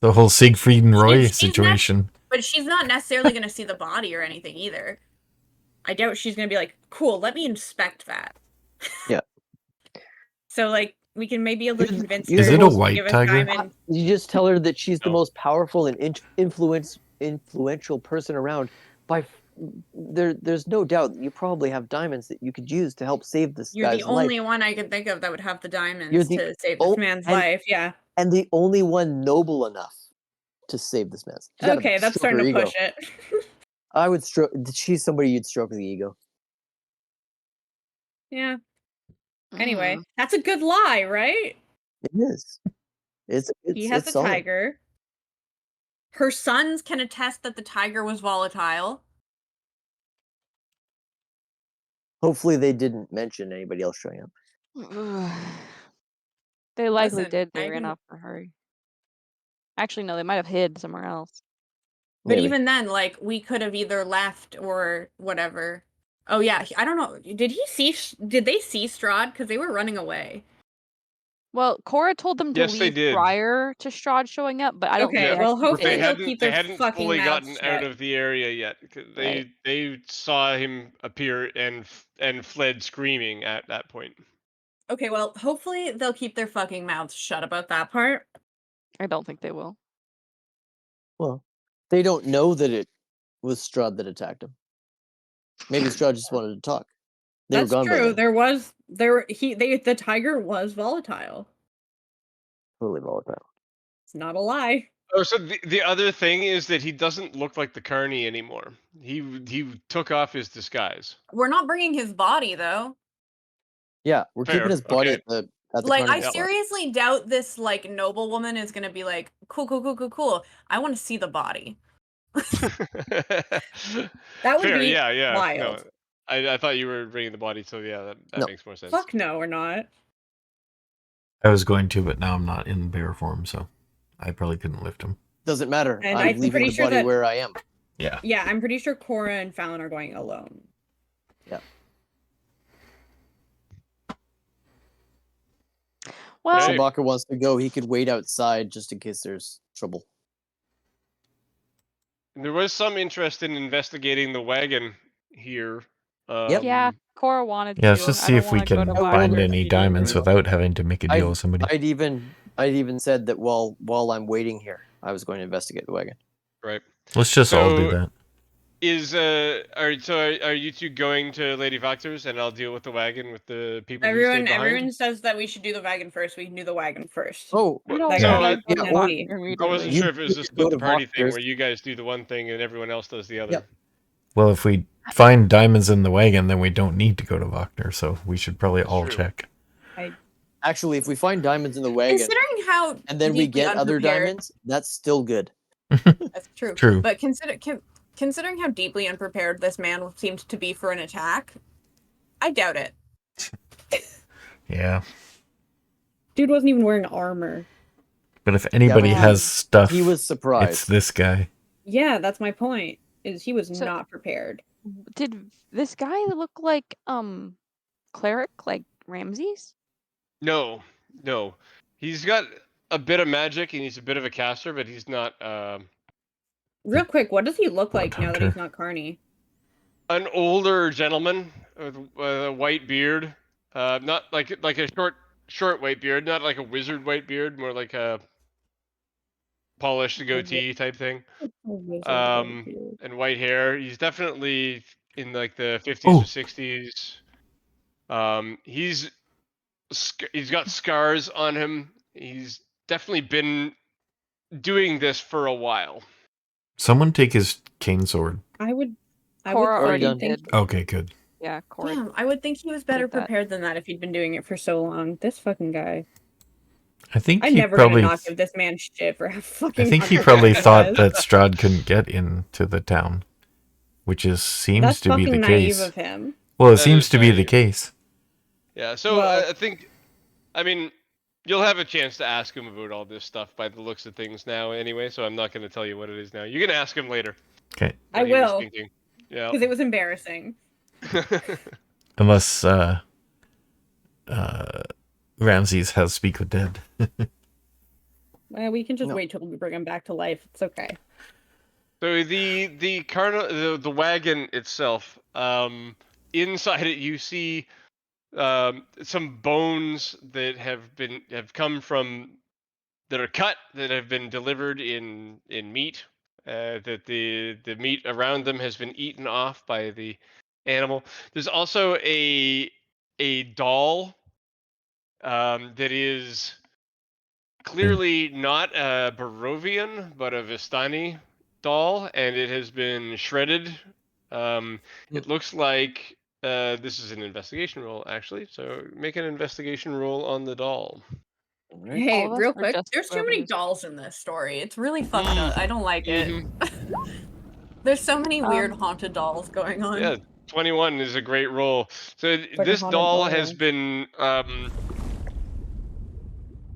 [SPEAKER 3] The whole Siegfried and Roy
[SPEAKER 6] she's
[SPEAKER 3] situation.
[SPEAKER 6] but she's not necessarily going to see the body or anything either. I doubt she's going to be like, cool, let me inspect that.
[SPEAKER 7] Yeah.
[SPEAKER 6] So, like, we can maybe able to convince her
[SPEAKER 3] Is it a
[SPEAKER 6] to
[SPEAKER 3] white
[SPEAKER 6] give us
[SPEAKER 3] tiger?
[SPEAKER 6] diamond.
[SPEAKER 7] You just tell her that she's the
[SPEAKER 4] No.
[SPEAKER 7] most powerful and influential person around. There's no doubt that you probably have diamonds that you could use to help save this
[SPEAKER 6] You're
[SPEAKER 7] guy's
[SPEAKER 6] the
[SPEAKER 7] life.
[SPEAKER 6] only one I can think of that would have the diamonds
[SPEAKER 7] You're the
[SPEAKER 6] to save this man's life. Yeah.
[SPEAKER 7] And the only one noble enough to save this man. You gotta
[SPEAKER 6] Okay, that's
[SPEAKER 7] stroke her
[SPEAKER 6] starting to
[SPEAKER 7] ego.
[SPEAKER 6] push it.
[SPEAKER 7] I would stroke. She's somebody you'd stroke the ego.
[SPEAKER 6] Yeah. Anyway, that's a good lie, right?
[SPEAKER 7] It is.
[SPEAKER 6] He has
[SPEAKER 7] it's
[SPEAKER 6] a
[SPEAKER 7] solid.
[SPEAKER 6] tiger. Her sons can attest that the tiger was volatile.
[SPEAKER 7] Hopefully, they didn't mention anybody else showing up.
[SPEAKER 5] They likely
[SPEAKER 6] Listen,
[SPEAKER 5] did. They
[SPEAKER 6] I
[SPEAKER 5] ran
[SPEAKER 6] can-
[SPEAKER 5] off in a hurry. Actually, no, they might have hid somewhere else.
[SPEAKER 6] But
[SPEAKER 7] Maybe.
[SPEAKER 6] even then, like, we could have either left or whatever. Oh yeah, I don't know. Did they see Strahd? Because they were running away.
[SPEAKER 5] Well, Cora told them to
[SPEAKER 4] Yes, they
[SPEAKER 5] leave
[SPEAKER 4] did.
[SPEAKER 5] prior to Strahd showing up, but I don't
[SPEAKER 6] Okay,
[SPEAKER 5] think
[SPEAKER 6] well,
[SPEAKER 5] actually
[SPEAKER 6] hopefully
[SPEAKER 5] did.
[SPEAKER 6] they'll keep
[SPEAKER 4] They
[SPEAKER 6] their
[SPEAKER 4] hadn't
[SPEAKER 6] fucking
[SPEAKER 4] fully
[SPEAKER 6] mouths
[SPEAKER 4] gotten
[SPEAKER 6] shut.
[SPEAKER 4] out of the area yet. They saw him appear and fled screaming at that point.
[SPEAKER 6] Okay, well, hopefully they'll keep their fucking mouths shut about that part.
[SPEAKER 5] I don't think they will.
[SPEAKER 7] Well, they don't know that it was Strahd that attacked him. Maybe Strahd just wanted to talk. They
[SPEAKER 6] That's
[SPEAKER 7] were gone by
[SPEAKER 6] true.
[SPEAKER 7] then.
[SPEAKER 6] The tiger was volatile.
[SPEAKER 7] Totally volatile.
[SPEAKER 6] It's not a lie.
[SPEAKER 4] Oh, so the other thing is that he doesn't look like the Carney anymore. He took off his disguise.
[SPEAKER 6] We're not bringing his body though.
[SPEAKER 7] Yeah, we're
[SPEAKER 4] Fair,
[SPEAKER 7] keeping his body
[SPEAKER 4] okay.
[SPEAKER 7] at the
[SPEAKER 6] Like, I
[SPEAKER 7] carnival spot.
[SPEAKER 6] seriously doubt this like noble woman is gonna be like, cool. I want to see the body. That would
[SPEAKER 4] Fair,
[SPEAKER 6] be
[SPEAKER 4] yeah.
[SPEAKER 6] wild.
[SPEAKER 4] No, I thought you were bringing the body, so yeah, that
[SPEAKER 7] No.
[SPEAKER 4] makes more sense.
[SPEAKER 6] Fuck no, we're not.
[SPEAKER 3] I was going to, but now I'm not in bear form, so I probably couldn't lift him.
[SPEAKER 7] Doesn't matter.
[SPEAKER 6] And
[SPEAKER 7] I'm
[SPEAKER 6] I'm
[SPEAKER 7] leaving
[SPEAKER 6] pretty
[SPEAKER 7] the
[SPEAKER 6] sure
[SPEAKER 7] body
[SPEAKER 6] that-
[SPEAKER 7] where I am.
[SPEAKER 3] Yeah.
[SPEAKER 6] Yeah, I'm pretty sure Cora and Fallon are going alone.
[SPEAKER 5] Well,
[SPEAKER 4] Hey.
[SPEAKER 7] Chewbacca wants to go. He could wait outside just in case there's trouble.
[SPEAKER 4] There was some interest in investigating the wagon here.
[SPEAKER 7] Yep.
[SPEAKER 5] yeah, Cora wanted
[SPEAKER 3] Yeah,
[SPEAKER 5] to.
[SPEAKER 3] let's just
[SPEAKER 5] I
[SPEAKER 3] see
[SPEAKER 5] don't
[SPEAKER 3] if we
[SPEAKER 5] wanna go
[SPEAKER 3] can
[SPEAKER 5] to
[SPEAKER 3] find
[SPEAKER 5] Wildwood.
[SPEAKER 3] any diamonds without having to make a deal with somebody.
[SPEAKER 7] I'd even said that while I'm waiting here, I was going to investigate the wagon.
[SPEAKER 4] Right.
[SPEAKER 3] Let's just all do
[SPEAKER 4] So-
[SPEAKER 3] that.
[SPEAKER 4] Are you two going to Lady Factor's and I'll deal with the wagon with the people who stay behind?
[SPEAKER 6] Everyone says that we should do the wagon first. We can do the wagon first.
[SPEAKER 7] Oh,
[SPEAKER 5] I don't
[SPEAKER 6] That
[SPEAKER 4] So,
[SPEAKER 5] want to
[SPEAKER 6] guy-
[SPEAKER 5] go
[SPEAKER 6] yeah,
[SPEAKER 5] to
[SPEAKER 6] or-
[SPEAKER 5] Wagner
[SPEAKER 4] I
[SPEAKER 5] immediately.
[SPEAKER 4] wasn't
[SPEAKER 7] You
[SPEAKER 4] sure if it was a
[SPEAKER 7] go
[SPEAKER 4] split the
[SPEAKER 7] to
[SPEAKER 4] party thing
[SPEAKER 7] Voctor's.
[SPEAKER 4] where you guys do the one thing and everyone else does the other.
[SPEAKER 7] Yep.
[SPEAKER 3] Well, if we find diamonds in the wagon, then we don't need to go to Wagner, so we should probably all
[SPEAKER 4] True.
[SPEAKER 3] check.
[SPEAKER 7] actually, if we find diamonds in the wagon
[SPEAKER 6] Considering how
[SPEAKER 7] and then we
[SPEAKER 6] deeply
[SPEAKER 7] get other
[SPEAKER 6] unprepared-
[SPEAKER 7] diamonds, that's still good.
[SPEAKER 6] That's true.
[SPEAKER 3] True.
[SPEAKER 6] But considering how deeply unprepared this man seemed to be for an attack, I doubt it.
[SPEAKER 3] Yeah.
[SPEAKER 6] Dude wasn't even wearing armor.
[SPEAKER 3] But if anybody
[SPEAKER 7] but
[SPEAKER 3] has stuff,
[SPEAKER 7] He was
[SPEAKER 3] it's
[SPEAKER 7] surprised.
[SPEAKER 3] this guy.
[SPEAKER 6] Yeah, that's my point. Is he was
[SPEAKER 5] So-
[SPEAKER 6] not prepared.
[SPEAKER 5] Did this guy look like cleric, like Ramses?
[SPEAKER 4] No. He's got a bit of magic and he's a bit of a caster, but he's not
[SPEAKER 6] Real quick, what does he look like now that
[SPEAKER 3] Hunter.
[SPEAKER 6] he's not Carney?
[SPEAKER 4] an older gentleman with a white beard. Not like a short white beard, not like a wizard white beard, more like a polished goatee type thing. And white hair. He's definitely in like the 50s
[SPEAKER 3] Oh.
[SPEAKER 4] or 60s. He's got scars on him. He's definitely been doing this for a while.
[SPEAKER 3] Someone take his cane sword.
[SPEAKER 6] I would
[SPEAKER 5] Cora already
[SPEAKER 7] done.
[SPEAKER 5] did.
[SPEAKER 3] Okay, good.
[SPEAKER 5] Yeah, Cora.
[SPEAKER 6] Damn, I would think he was better
[SPEAKER 5] did that.
[SPEAKER 6] prepared than that if he'd been doing it for so long. This fucking guy.
[SPEAKER 3] I think
[SPEAKER 6] I'm
[SPEAKER 3] he
[SPEAKER 6] never
[SPEAKER 3] probably.
[SPEAKER 6] gonna not give this man shit for how fucking.
[SPEAKER 3] I think he
[SPEAKER 6] unprepared
[SPEAKER 3] probably
[SPEAKER 6] he
[SPEAKER 3] thought
[SPEAKER 6] was.
[SPEAKER 3] that Strahd couldn't get into the town, which seems
[SPEAKER 6] That's
[SPEAKER 3] to be
[SPEAKER 6] fucking
[SPEAKER 3] the
[SPEAKER 6] naive
[SPEAKER 3] case.
[SPEAKER 6] of him.
[SPEAKER 3] Well, it
[SPEAKER 4] That
[SPEAKER 3] seems
[SPEAKER 4] is
[SPEAKER 3] to be the
[SPEAKER 4] naive.
[SPEAKER 3] case.
[SPEAKER 4] Yeah, so
[SPEAKER 6] Well-
[SPEAKER 4] I think, I mean, you'll have a chance to ask him about all this stuff by the looks of things now anyway, so I'm not going to tell you what it is now. You can ask him later.
[SPEAKER 3] Okay.
[SPEAKER 6] I
[SPEAKER 4] what he was
[SPEAKER 6] will,
[SPEAKER 4] thinking. Yeah.
[SPEAKER 6] because it was embarrassing.
[SPEAKER 3] Unless Ramses has speak with dead.
[SPEAKER 6] Well, we can just
[SPEAKER 7] No.
[SPEAKER 6] wait till we bring him back to life. It's okay.
[SPEAKER 4] So the wagon itself, inside it you see some bones that have come from that are cut that have been delivered in meat. That the meat around them has been eaten off by the animal. There's also a doll that is clearly not a Barovian, but a Vistani doll, and it has been shredded. It looks like this is an investigation roll, actually. So make an investigation roll on the doll.
[SPEAKER 7] Right.
[SPEAKER 6] Hey,
[SPEAKER 5] All of us
[SPEAKER 6] real
[SPEAKER 5] were
[SPEAKER 6] quick,
[SPEAKER 5] just
[SPEAKER 6] there's too many
[SPEAKER 5] Barovians.
[SPEAKER 6] dolls in this story. It's really fucked up. I don't like it.
[SPEAKER 4] Mm-hmm.
[SPEAKER 6] There's so many weird
[SPEAKER 5] Um,
[SPEAKER 6] haunted dolls going on.
[SPEAKER 4] Yeah, 21 is a great roll. So
[SPEAKER 6] like a
[SPEAKER 4] this
[SPEAKER 6] haunted
[SPEAKER 4] doll
[SPEAKER 6] doll
[SPEAKER 4] has
[SPEAKER 6] ranch.
[SPEAKER 4] been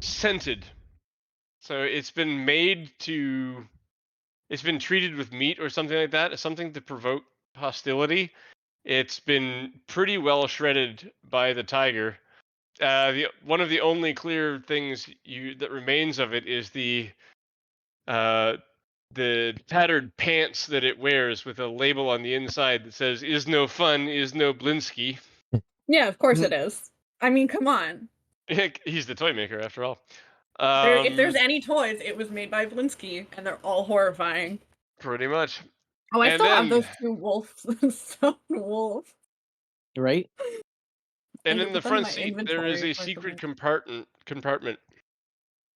[SPEAKER 4] scented. So it's been it's been treated with meat or something like that, something to provoke hostility. It's been pretty well shredded by the tiger. One of the only clear things that remains of it is the tattered pants that it wears with a label on the inside that says "Is no fun, is no Blinsky."
[SPEAKER 6] Yeah, of course it is. I mean, come on.
[SPEAKER 4] He's the toy maker after all.
[SPEAKER 6] If there's any toys, it was made by Valinsky, and they're all horrifying.
[SPEAKER 4] Pretty much.
[SPEAKER 6] Oh, I
[SPEAKER 4] And
[SPEAKER 6] still have
[SPEAKER 4] then,
[SPEAKER 6] those two stone wolves.
[SPEAKER 7] Right.
[SPEAKER 4] and
[SPEAKER 6] I
[SPEAKER 4] in
[SPEAKER 6] should
[SPEAKER 4] the
[SPEAKER 6] put them in
[SPEAKER 4] front
[SPEAKER 6] my
[SPEAKER 4] seat, there is
[SPEAKER 6] inventory
[SPEAKER 4] a
[SPEAKER 6] for
[SPEAKER 4] secret
[SPEAKER 6] something.
[SPEAKER 4] compartment.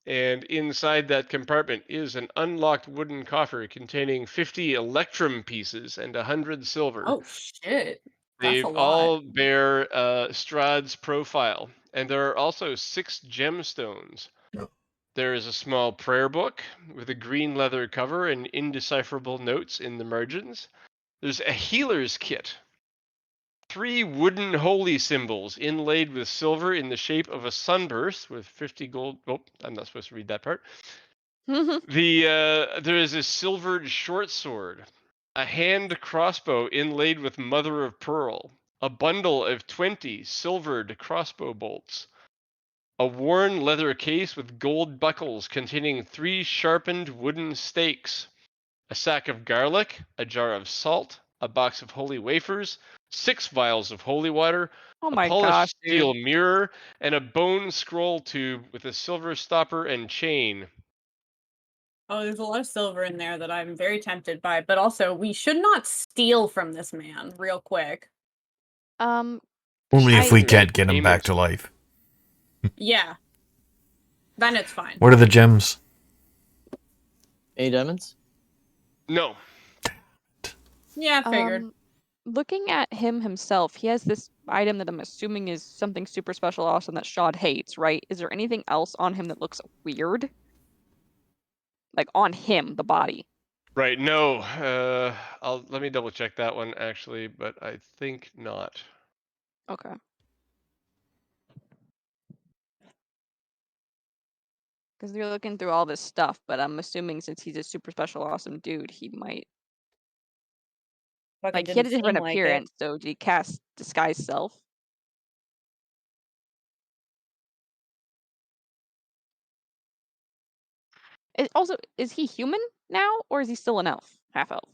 [SPEAKER 4] And inside that compartment is an unlocked wooden coffer containing 50 electrum pieces and 100 silver.
[SPEAKER 6] Oh shit, that's a
[SPEAKER 4] They
[SPEAKER 6] lot.
[SPEAKER 4] all bear Strahd's profile, and there are also 6 gemstones. There is a small prayer book with a green leather cover and indecipherable notes in the margins. There's a healer's kit. 3 wooden holy symbols inlaid with silver in the shape of a sunburst with 50 gold. Oh, I'm not supposed to read that part. There is a silvered short sword, a hand crossbow inlaid with mother of pearl, a bundle of 20 silvered crossbow bolts, a worn leather case with gold buckles containing 3 sharpened wooden stakes, a sack of garlic, a jar of salt, a box of holy wafers, 6 vials of holy water,
[SPEAKER 5] oh
[SPEAKER 4] a
[SPEAKER 5] my gosh,
[SPEAKER 4] polished
[SPEAKER 5] dude.
[SPEAKER 4] steel mirror, and a bone scroll tube with a silver stopper and chain.
[SPEAKER 6] Oh, there's a lot of silver in there that I'm very tempted by, but also we should not steal from this man real quick.
[SPEAKER 3] Only if we can't get him back to life.
[SPEAKER 6] Yeah. Then it's fine.
[SPEAKER 3] What are the gems?
[SPEAKER 7] Any diamonds?
[SPEAKER 4] No.
[SPEAKER 6] Yeah, figured.
[SPEAKER 5] Looking at him himself, he has this item that I'm assuming is something super special awesome that Strahd hates, right? Is there anything else on him that looks weird? Like on him, the body.
[SPEAKER 4] Right, no. Let me double check that one actually, but I think not.
[SPEAKER 5] Okay. Because you're looking through all this stuff, but I'm assuming since he's a super special awesome dude, he might
[SPEAKER 6] Fucking
[SPEAKER 5] like he had a
[SPEAKER 6] didn't
[SPEAKER 5] different
[SPEAKER 6] seem like it.
[SPEAKER 5] appearance, so did he cast disguise self? Also, is he human now, or is he still an elf? Half elf.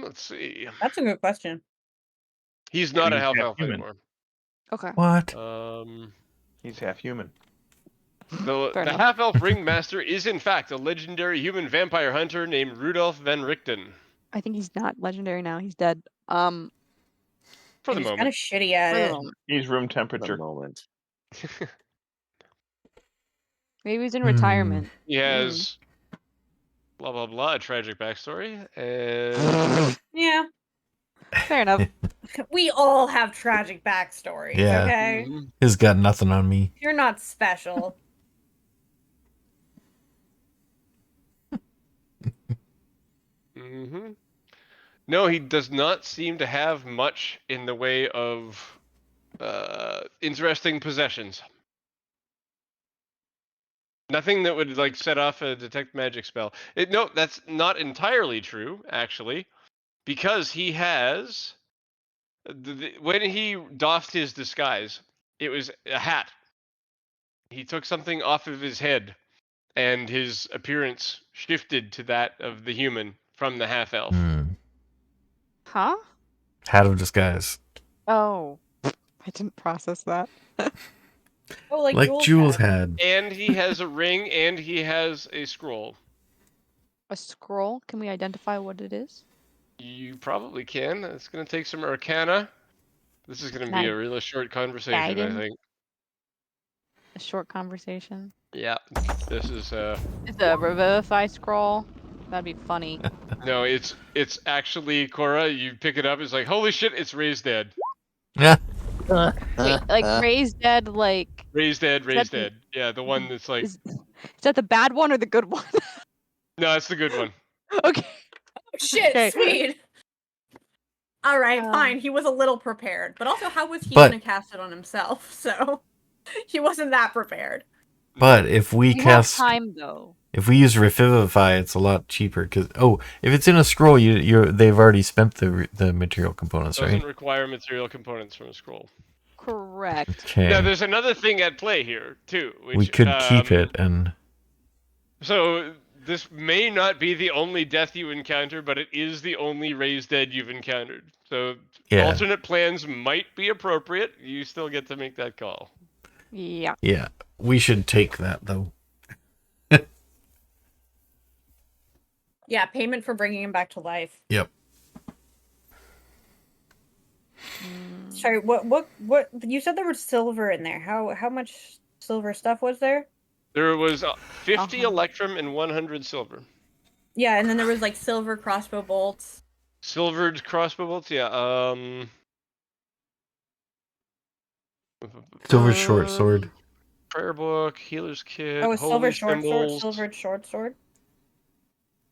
[SPEAKER 4] Let's see.
[SPEAKER 6] That's a good question.
[SPEAKER 4] He's not a
[SPEAKER 2] He's
[SPEAKER 4] half
[SPEAKER 2] half
[SPEAKER 4] elf
[SPEAKER 2] human.
[SPEAKER 4] anymore.
[SPEAKER 5] Okay.
[SPEAKER 3] What?
[SPEAKER 2] He's half human.
[SPEAKER 4] The
[SPEAKER 5] Fair enough.
[SPEAKER 4] half elf ringmaster is in fact a legendary human vampire hunter named Rudolf van Richten.
[SPEAKER 5] I think he's not legendary now. He's dead.
[SPEAKER 4] For the
[SPEAKER 6] He's
[SPEAKER 4] moment.
[SPEAKER 6] kind of shitty at
[SPEAKER 5] For the
[SPEAKER 6] it.
[SPEAKER 5] moment.
[SPEAKER 2] He's room
[SPEAKER 7] The
[SPEAKER 2] temperature.
[SPEAKER 7] moment.
[SPEAKER 5] Maybe he's in retirement.
[SPEAKER 4] He has blah blah blah a tragic backstory and
[SPEAKER 6] Yeah.
[SPEAKER 5] Fair enough.
[SPEAKER 6] We all have tragic backstories,
[SPEAKER 3] Yeah.
[SPEAKER 6] okay?
[SPEAKER 3] He's got nothing on me.
[SPEAKER 6] You're not special.
[SPEAKER 4] No, he does not seem to have much in the way of interesting possessions. Nothing that would like set off a detect magic spell. No, that's not entirely true, actually, because he has when he doffed his disguise, It was a hat. He took something off of his head, and his appearance shifted to that of the human from the half elf.
[SPEAKER 5] Huh?
[SPEAKER 3] Hat of disguise.
[SPEAKER 5] Oh, I didn't process that.
[SPEAKER 6] Oh,
[SPEAKER 3] Like Jules
[SPEAKER 6] had.
[SPEAKER 3] had.
[SPEAKER 4] And he has a ring, and he has a scroll.
[SPEAKER 5] A scroll? Can we identify what it is?
[SPEAKER 4] You probably can. It's going to take some arcana. This is going to be a really short conversation,
[SPEAKER 5] Guidance?
[SPEAKER 4] I think.
[SPEAKER 5] A short conversation?
[SPEAKER 4] Yeah, this is
[SPEAKER 5] It's a revivify scroll. That'd be funny.
[SPEAKER 4] No, it's actually Cora. You pick it up. It's like, holy shit! It's Raised Dead.
[SPEAKER 3] Yeah.
[SPEAKER 5] Wait, like raised dead, like
[SPEAKER 4] Raised Dead. Raised
[SPEAKER 5] the-
[SPEAKER 4] Dead. Yeah, the one that's like.
[SPEAKER 5] is that the bad one or the good one?
[SPEAKER 4] No, it's the good one.
[SPEAKER 5] Okay.
[SPEAKER 6] Oh, shit,
[SPEAKER 5] Okay.
[SPEAKER 6] sweet. All right, fine. He was a little prepared, but also, how was he
[SPEAKER 3] But-
[SPEAKER 6] gonna cast it on himself? So he wasn't that prepared.
[SPEAKER 3] But if we
[SPEAKER 5] We have
[SPEAKER 3] cast,
[SPEAKER 5] time though.
[SPEAKER 3] if we use Revivify, it's a lot cheaper. Because if it's in a scroll, they've already spent the material components,
[SPEAKER 4] Doesn't
[SPEAKER 3] right?
[SPEAKER 4] require material components from a scroll.
[SPEAKER 5] Correct.
[SPEAKER 3] Okay.
[SPEAKER 4] Now, there's another thing at play here too, which
[SPEAKER 3] We could keep it and.
[SPEAKER 4] So this may not be the only death you encounter, but it is the only Raised Dead you've encountered. So alternate plans might be appropriate. You still get to make that call.
[SPEAKER 5] Yeah.
[SPEAKER 3] Yeah, we should take that though.
[SPEAKER 6] Yeah, payment for bringing him back to life.
[SPEAKER 3] Yep.
[SPEAKER 6] Sorry, what? You said there was silver in there. How much silver stuff was there?
[SPEAKER 4] There was 50 electrum and 100 silver.
[SPEAKER 6] Yeah, and then there was like silver crossbow bolts.
[SPEAKER 4] Silvered crossbow bolts, yeah.
[SPEAKER 3] Silver short sword.
[SPEAKER 4] Prayer book, healer's kit,
[SPEAKER 6] Oh, a silver
[SPEAKER 4] holy
[SPEAKER 6] short
[SPEAKER 4] symbols.
[SPEAKER 6] sword, silvered short sword.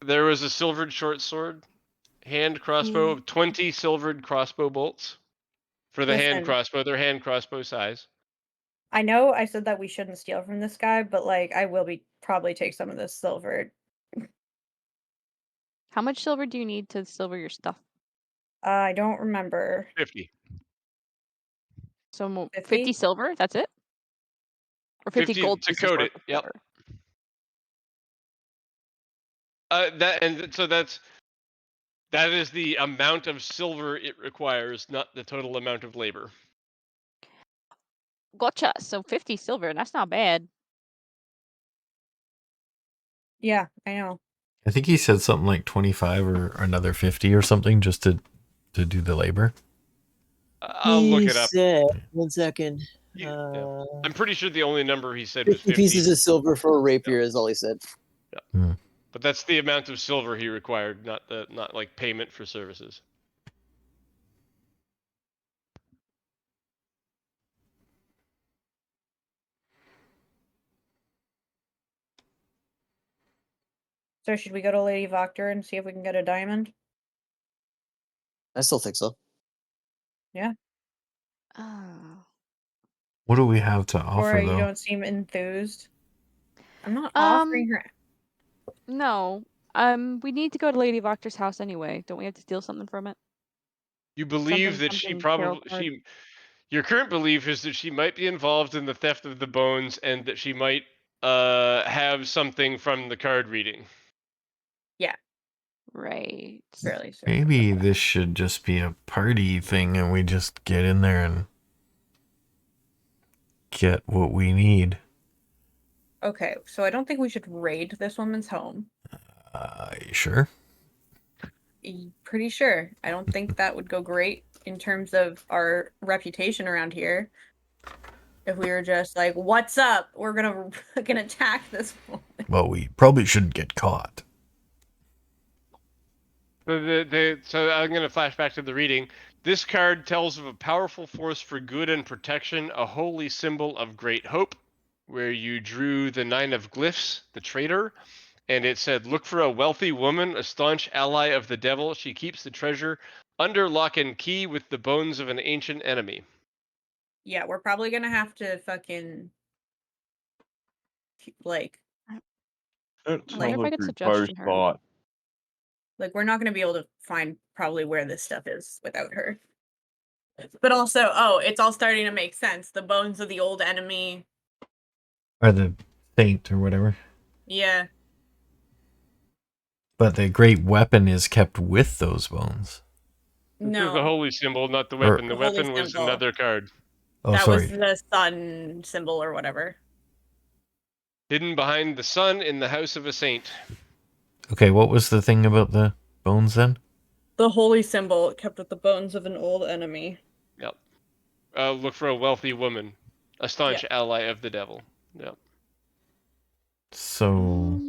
[SPEAKER 4] There was a silvered short sword, hand crossbow, 20 silvered crossbow bolts for the hand
[SPEAKER 6] Listen.
[SPEAKER 4] crossbow. They're hand crossbow size.
[SPEAKER 6] I know I said that we shouldn't steal from this guy, but like I will probably take some of this silver.
[SPEAKER 5] How much silver do you need to silver your stuff?
[SPEAKER 6] I don't remember.
[SPEAKER 4] 50.
[SPEAKER 5] So 50
[SPEAKER 6] 50?
[SPEAKER 5] silver? That's it? Or 50 gold
[SPEAKER 4] to
[SPEAKER 5] pieces
[SPEAKER 4] coat
[SPEAKER 5] worth
[SPEAKER 4] it.
[SPEAKER 5] of
[SPEAKER 4] Yep.
[SPEAKER 5] silver?
[SPEAKER 4] That is the amount of silver it requires, not the total amount of labor.
[SPEAKER 5] Gotcha. So 50 silver. That's not bad.
[SPEAKER 6] Yeah, I know.
[SPEAKER 3] I think he said something like 25 or another 50 or something just to do the labor.
[SPEAKER 4] I'll look it up.
[SPEAKER 7] Said, 1 second.
[SPEAKER 4] I'm pretty sure the only number he said was
[SPEAKER 7] 50
[SPEAKER 4] 50
[SPEAKER 7] pieces of silver for a rapier is all he said.
[SPEAKER 4] Yeah. But that's the amount of silver he required, not like payment for services.
[SPEAKER 6] So should we go to Lady Voctor and see if we can get a diamond?
[SPEAKER 7] I still think so.
[SPEAKER 6] Yeah.
[SPEAKER 3] What do we have to offer,
[SPEAKER 6] Or you
[SPEAKER 3] though?
[SPEAKER 6] don't seem enthused. I'm not offering her.
[SPEAKER 5] No. We need to go to Lady Voctor's house anyway. Don't we have to steal something from it?
[SPEAKER 4] You believe that she probably your current belief is that she might be involved in the theft of the bones and that she might have something from the card reading.
[SPEAKER 6] Yeah.
[SPEAKER 5] Right.
[SPEAKER 6] Fairly certain.
[SPEAKER 3] Maybe this should just be a party thing and we just get in there and get what we need.
[SPEAKER 6] Okay, so I don't think we should raid this woman's home.
[SPEAKER 3] You sure?
[SPEAKER 6] Pretty sure. I don't think that would go great in terms of our reputation around here. If we were just like, "What's up? We're gonna attack this woman."
[SPEAKER 3] Well, we probably shouldn't get caught.
[SPEAKER 4] So I'm going to flash back to the reading. This card tells of a powerful force for good and protection, a holy symbol of great hope, where you drew the 9 of glyphs, the traitor, and it said, look for a wealthy woman, a staunch ally of the devil. She keeps the treasure under lock and key with the bones of an ancient enemy.
[SPEAKER 6] Yeah, we're probably gonna have to fucking like.
[SPEAKER 2] That
[SPEAKER 5] I wonder if I
[SPEAKER 2] like
[SPEAKER 5] could
[SPEAKER 2] your
[SPEAKER 5] suggest
[SPEAKER 2] first
[SPEAKER 5] her.
[SPEAKER 2] thought.
[SPEAKER 6] Like, we're not gonna be able to find probably where this stuff is without her. But also, it's all starting to make sense. The bones of the old enemy.
[SPEAKER 3] Or the saint or whatever.
[SPEAKER 6] Yeah.
[SPEAKER 3] But the great weapon is kept with those bones.
[SPEAKER 4] This was the
[SPEAKER 6] No.
[SPEAKER 4] holy symbol, not the weapon. The
[SPEAKER 6] The holy
[SPEAKER 4] weapon was
[SPEAKER 6] symbol.
[SPEAKER 4] another card.
[SPEAKER 3] Oh,
[SPEAKER 6] that
[SPEAKER 3] sorry.
[SPEAKER 6] was the sun symbol or whatever.
[SPEAKER 4] Hidden behind the sun in the house of a saint.
[SPEAKER 3] Okay, what was the thing about the bones then?
[SPEAKER 6] The holy symbol kept with the bones of an old enemy.
[SPEAKER 4] Yep. Look for a wealthy woman, a staunch ally of the devil. Yep.
[SPEAKER 3] So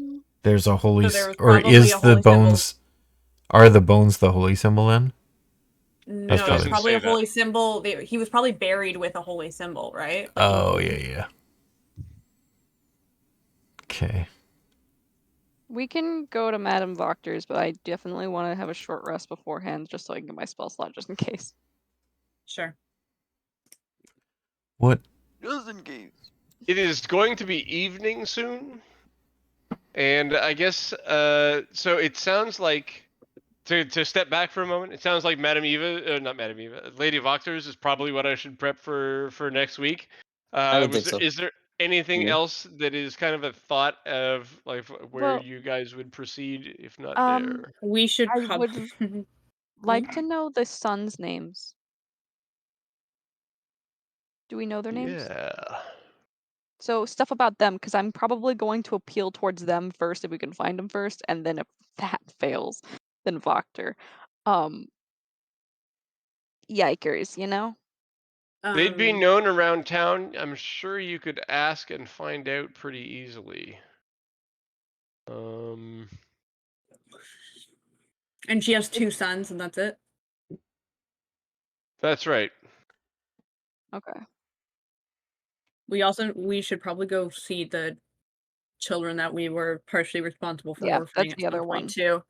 [SPEAKER 3] there's a holy,
[SPEAKER 6] So there was
[SPEAKER 3] or
[SPEAKER 6] probably
[SPEAKER 3] is
[SPEAKER 6] a
[SPEAKER 3] the
[SPEAKER 6] holy
[SPEAKER 3] bones?
[SPEAKER 6] symbol.
[SPEAKER 3] Are the bones the holy symbol then?
[SPEAKER 6] No,
[SPEAKER 3] That's
[SPEAKER 6] there's
[SPEAKER 3] probably-
[SPEAKER 6] probably
[SPEAKER 4] say
[SPEAKER 6] a
[SPEAKER 4] that.
[SPEAKER 6] holy symbol. He was probably buried with a holy symbol, right? Like
[SPEAKER 3] Oh yeah. Okay.
[SPEAKER 5] We can go to Madame Voctor's, but I definitely want to have a short rest beforehand, just so I can get my spell slot, just in case.
[SPEAKER 6] Sure.
[SPEAKER 3] What?
[SPEAKER 4] Just in case. It is going to be evening soon, and I guess so. It sounds like to step back for a moment. It sounds like Madame Eva, not Madame Eva, Lady Voctor's is probably what I should prep for next week.
[SPEAKER 7] I would think so.
[SPEAKER 4] Is there anything
[SPEAKER 7] Yeah.
[SPEAKER 4] else that is kind of a thought of like where
[SPEAKER 5] Well,
[SPEAKER 4] you guys would proceed if not there?
[SPEAKER 6] We should
[SPEAKER 5] I
[SPEAKER 6] probably.
[SPEAKER 5] would like to know the sons' names. Do we know their names?
[SPEAKER 4] Yeah.
[SPEAKER 5] So stuff about them, because I'm probably going to appeal towards them first if we can find them first, and then if that fails, then Voctor. Yikers, you know?
[SPEAKER 4] They'd be known around town. I'm sure you could ask and find out pretty easily.
[SPEAKER 6] And she has 2 sons, and that's it.
[SPEAKER 4] That's right.
[SPEAKER 5] Okay.
[SPEAKER 6] We should probably go see the children that we were partially responsible for
[SPEAKER 5] Yeah,
[SPEAKER 6] orphaning
[SPEAKER 5] that's
[SPEAKER 6] at
[SPEAKER 5] the
[SPEAKER 6] some
[SPEAKER 5] other
[SPEAKER 6] point
[SPEAKER 5] one.
[SPEAKER 6] too.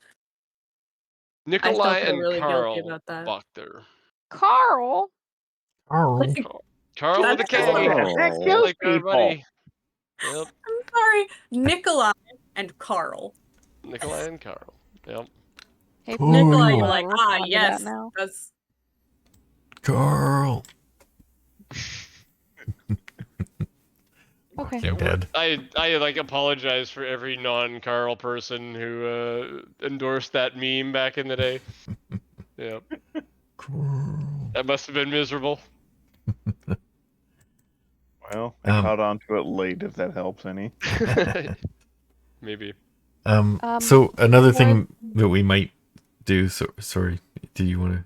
[SPEAKER 4] Nikolai
[SPEAKER 6] feel
[SPEAKER 4] and
[SPEAKER 6] really guilty
[SPEAKER 4] Carl
[SPEAKER 6] about that.
[SPEAKER 4] Wachter.
[SPEAKER 5] Carl?
[SPEAKER 3] Carl.
[SPEAKER 4] Carl with a
[SPEAKER 6] That's
[SPEAKER 4] K.
[SPEAKER 6] just
[SPEAKER 2] What the
[SPEAKER 6] like-
[SPEAKER 2] heck,
[SPEAKER 4] Just
[SPEAKER 2] those
[SPEAKER 4] like our
[SPEAKER 2] people?
[SPEAKER 4] buddy. Yep.
[SPEAKER 6] I'm sorry, Nikolai and Carl.
[SPEAKER 4] Nikolai and Carl. Yep.
[SPEAKER 5] Hey,
[SPEAKER 3] Carl.
[SPEAKER 6] Nikolai,
[SPEAKER 5] you
[SPEAKER 6] you're
[SPEAKER 5] wanna
[SPEAKER 6] like,
[SPEAKER 5] respond to that
[SPEAKER 6] yes,
[SPEAKER 5] now?
[SPEAKER 6] that's
[SPEAKER 3] Carl.
[SPEAKER 5] Okay.
[SPEAKER 4] Yeah,
[SPEAKER 3] Dead.
[SPEAKER 4] I like apologize for every non-Carl person who endorsed that meme back in the day. Yeah.
[SPEAKER 3] Carl.
[SPEAKER 4] That must have been miserable.
[SPEAKER 2] Well, I caught on to it late, if that helps any.
[SPEAKER 4] Maybe.
[SPEAKER 3] So another thing that we might do. So sorry. Do you want to?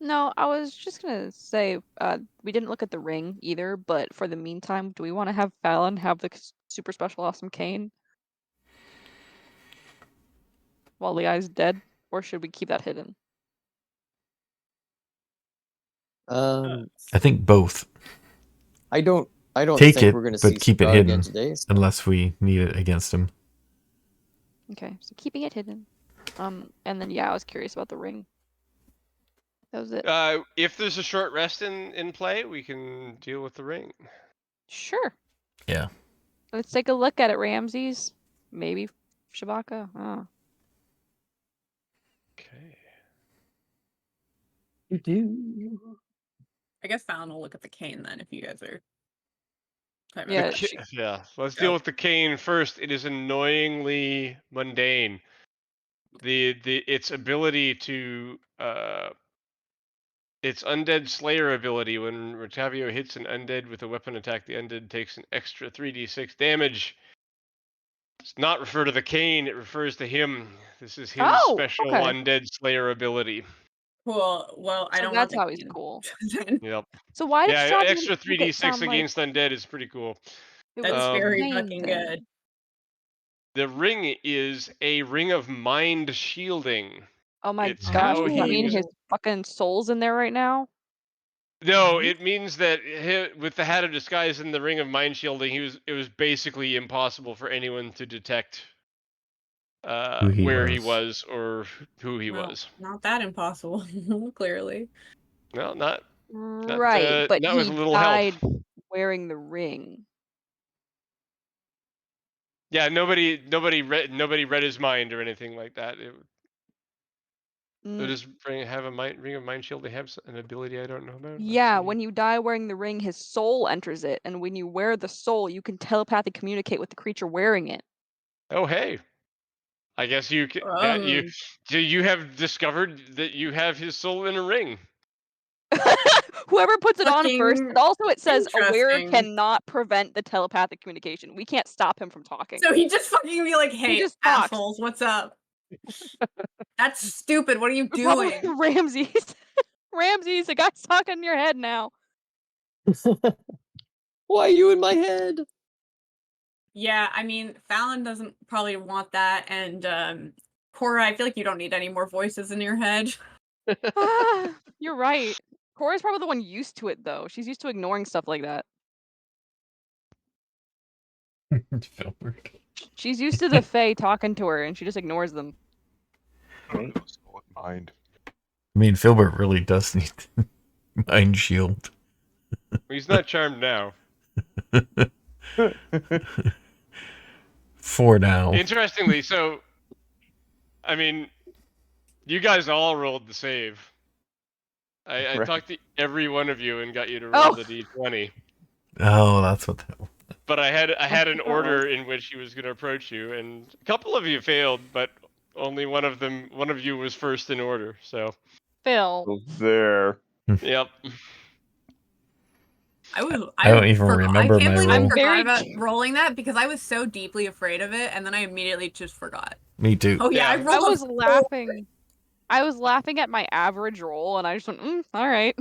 [SPEAKER 5] No, I was just gonna say, we didn't look at the ring either, but for the meantime, do we want to have Fallon have the super special awesome cane while the guy's dead, or should we keep that hidden?
[SPEAKER 3] I think both.
[SPEAKER 7] I don't
[SPEAKER 3] Take
[SPEAKER 7] think
[SPEAKER 3] it,
[SPEAKER 7] we're going to see
[SPEAKER 3] but keep it
[SPEAKER 7] Strahd again
[SPEAKER 3] hidden
[SPEAKER 7] today. So.
[SPEAKER 3] unless we need it against him.
[SPEAKER 5] Okay, so keeping it hidden. And then yeah, I was curious about the ring. That was it.
[SPEAKER 4] If there's a short rest in play, we can deal with the ring.
[SPEAKER 5] Sure.
[SPEAKER 3] Yeah.
[SPEAKER 5] Let's take a look at it, Ramses. Maybe Shabaka.
[SPEAKER 4] Okay.
[SPEAKER 7] You do.
[SPEAKER 6] I guess Fallon will look at the cane then if you guys are.
[SPEAKER 5] Yeah,
[SPEAKER 4] Yeah. Let's deal with the cane first. It is annoyingly mundane. Its ability to its undead slayer ability, when Rotavio hits an undead with a weapon attack, the undead takes an extra 3d6 damage. Does not refer to the cane, it refers to him. This is his special undead slayer ability.
[SPEAKER 6] Cool. Well, I
[SPEAKER 5] so
[SPEAKER 6] don't
[SPEAKER 5] that's
[SPEAKER 6] want
[SPEAKER 5] how he's cool.
[SPEAKER 4] Yep.
[SPEAKER 5] So why did Strahd
[SPEAKER 4] extra
[SPEAKER 5] make it
[SPEAKER 4] 3d6
[SPEAKER 5] sound like
[SPEAKER 4] against undead is pretty cool.
[SPEAKER 5] it
[SPEAKER 6] That's
[SPEAKER 5] was a
[SPEAKER 6] very
[SPEAKER 5] cane
[SPEAKER 6] fucking
[SPEAKER 5] thing?
[SPEAKER 6] good.
[SPEAKER 4] The ring is a ring of mind shielding.
[SPEAKER 5] Oh my
[SPEAKER 4] It's
[SPEAKER 5] gosh,
[SPEAKER 4] how
[SPEAKER 5] does that mean
[SPEAKER 4] he
[SPEAKER 5] his fucking soul's in there right now?
[SPEAKER 4] No, it means that with the hat of disguise and the ring of mind shielding, it was basically impossible for anyone to detect where he was or who he was.
[SPEAKER 6] Not that impossible, clearly.
[SPEAKER 4] Well, not
[SPEAKER 5] right, but
[SPEAKER 4] not
[SPEAKER 5] he
[SPEAKER 4] with a little
[SPEAKER 5] died
[SPEAKER 4] help.
[SPEAKER 5] wearing the ring.
[SPEAKER 4] Yeah, nobody read his mind or anything like that. So just bring a mind shield. They have an ability I don't know about.
[SPEAKER 5] Yeah, when you die wearing the ring, his soul enters it, and when you wear the soul, you can telepathically communicate with the creature wearing it.
[SPEAKER 4] Oh, hey. I guess you have discovered that you have his soul in a ring.
[SPEAKER 5] Whoever puts it on first, but also it says aware
[SPEAKER 6] Interesting.
[SPEAKER 5] cannot prevent the telepathic communication. We can't stop him from talking.
[SPEAKER 6] So he just fucking be like, "Hey,
[SPEAKER 5] just talks.
[SPEAKER 6] assholes, what's up?" That's stupid. What are you doing?
[SPEAKER 5] Ramses. Ramses, the guy's talking in your head now.
[SPEAKER 7] Why are you in my head?
[SPEAKER 6] Yeah, I mean, Fallon doesn't probably want that, and Cora, I feel like you don't need any more voices in your head.
[SPEAKER 5] You're right. Cora's probably the one used to it, though. She's used to ignoring stuff like that.
[SPEAKER 3] Filbert.
[SPEAKER 5] She's used to the Fae talking to her, and she just ignores them.
[SPEAKER 8] Mind.
[SPEAKER 3] I mean, Filbert really does need mind shield.
[SPEAKER 4] He's not charmed now.
[SPEAKER 3] For now.
[SPEAKER 4] Interestingly, so I mean, you guys all rolled the save. I talked to every one of you and got you to roll the d20.
[SPEAKER 3] Oh, that's what that was.
[SPEAKER 4] But I had an order in which he was going to approach you, and a couple of you failed, but only one of you was first in order. So
[SPEAKER 5] Phil.
[SPEAKER 2] There.
[SPEAKER 4] Yep.
[SPEAKER 7] I don't even remember
[SPEAKER 6] I can't
[SPEAKER 7] my
[SPEAKER 6] believe
[SPEAKER 7] roll.
[SPEAKER 6] I forgot about rolling that because I was so deeply afraid of it, and then I immediately just forgot.
[SPEAKER 3] Me too.
[SPEAKER 6] Oh yeah, I rolled.
[SPEAKER 5] laughing. I was laughing at my average roll, and I just went, all right.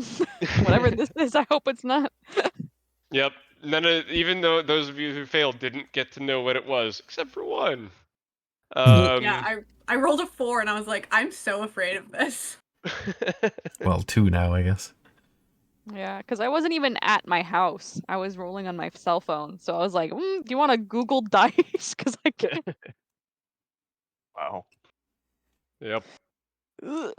[SPEAKER 5] Whatever this is, I hope it's not.
[SPEAKER 4] Yep. Even though those of you who failed didn't get to know what it was, except for one.
[SPEAKER 6] Yeah, I rolled a 4, and I was like, I'm so afraid of this.
[SPEAKER 3] Well, 2 now, I guess.
[SPEAKER 5] Yeah, because I wasn't even at my house. I was rolling on my cell phone, so I was like, do you want to Google dice? Because I can't.
[SPEAKER 2] Wow.
[SPEAKER 4] Yep.
[SPEAKER 5] Ugh.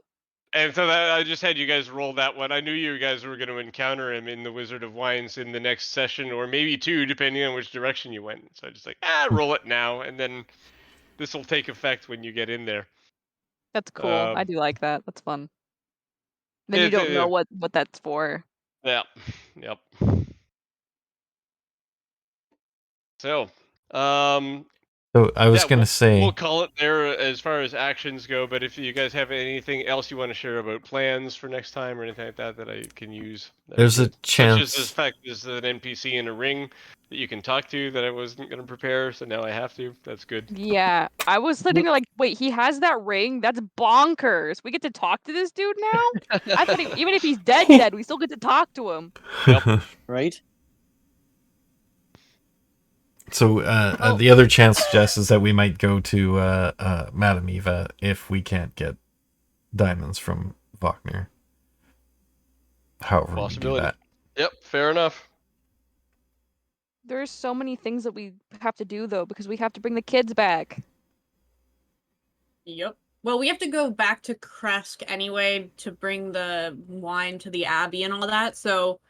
[SPEAKER 4] And so I just had you guys roll that one. I knew you guys were going to encounter him in the Wizard of Wines in the next session, or maybe 2, depending on which direction you went. So I just like, roll it now, and then this will take effect when you get in there.
[SPEAKER 5] That's cool. I do like that. That's fun. Then you don't know what that's for.
[SPEAKER 4] Yep. So,
[SPEAKER 3] So I was gonna say
[SPEAKER 4] we'll call it there as far as actions go. But if you guys have anything else you want to share about plans for next time or anything like that I can use,
[SPEAKER 3] there's a chance.
[SPEAKER 4] Such as this fact there's an NPC in a ring that you can talk to that I wasn't going to prepare, so now I have to. That's good.
[SPEAKER 5] Yeah, I was sitting there like, wait, he has that ring? That's bonkers. We get to talk to this dude now? I thought even if he's dead, we still get to talk to him.
[SPEAKER 4] Yep.
[SPEAKER 7] Right?
[SPEAKER 3] So the other chance, Jess, is that we might go to Madame Eva if we can't get diamonds from Wagner. However we do that.
[SPEAKER 4] Yep, fair enough.
[SPEAKER 5] There's so many things that we have to do, though, because we have to bring the kids back.
[SPEAKER 6] Yep. Well, we have to go back to Kresk anyway to bring the wine to the Abbey and all that, so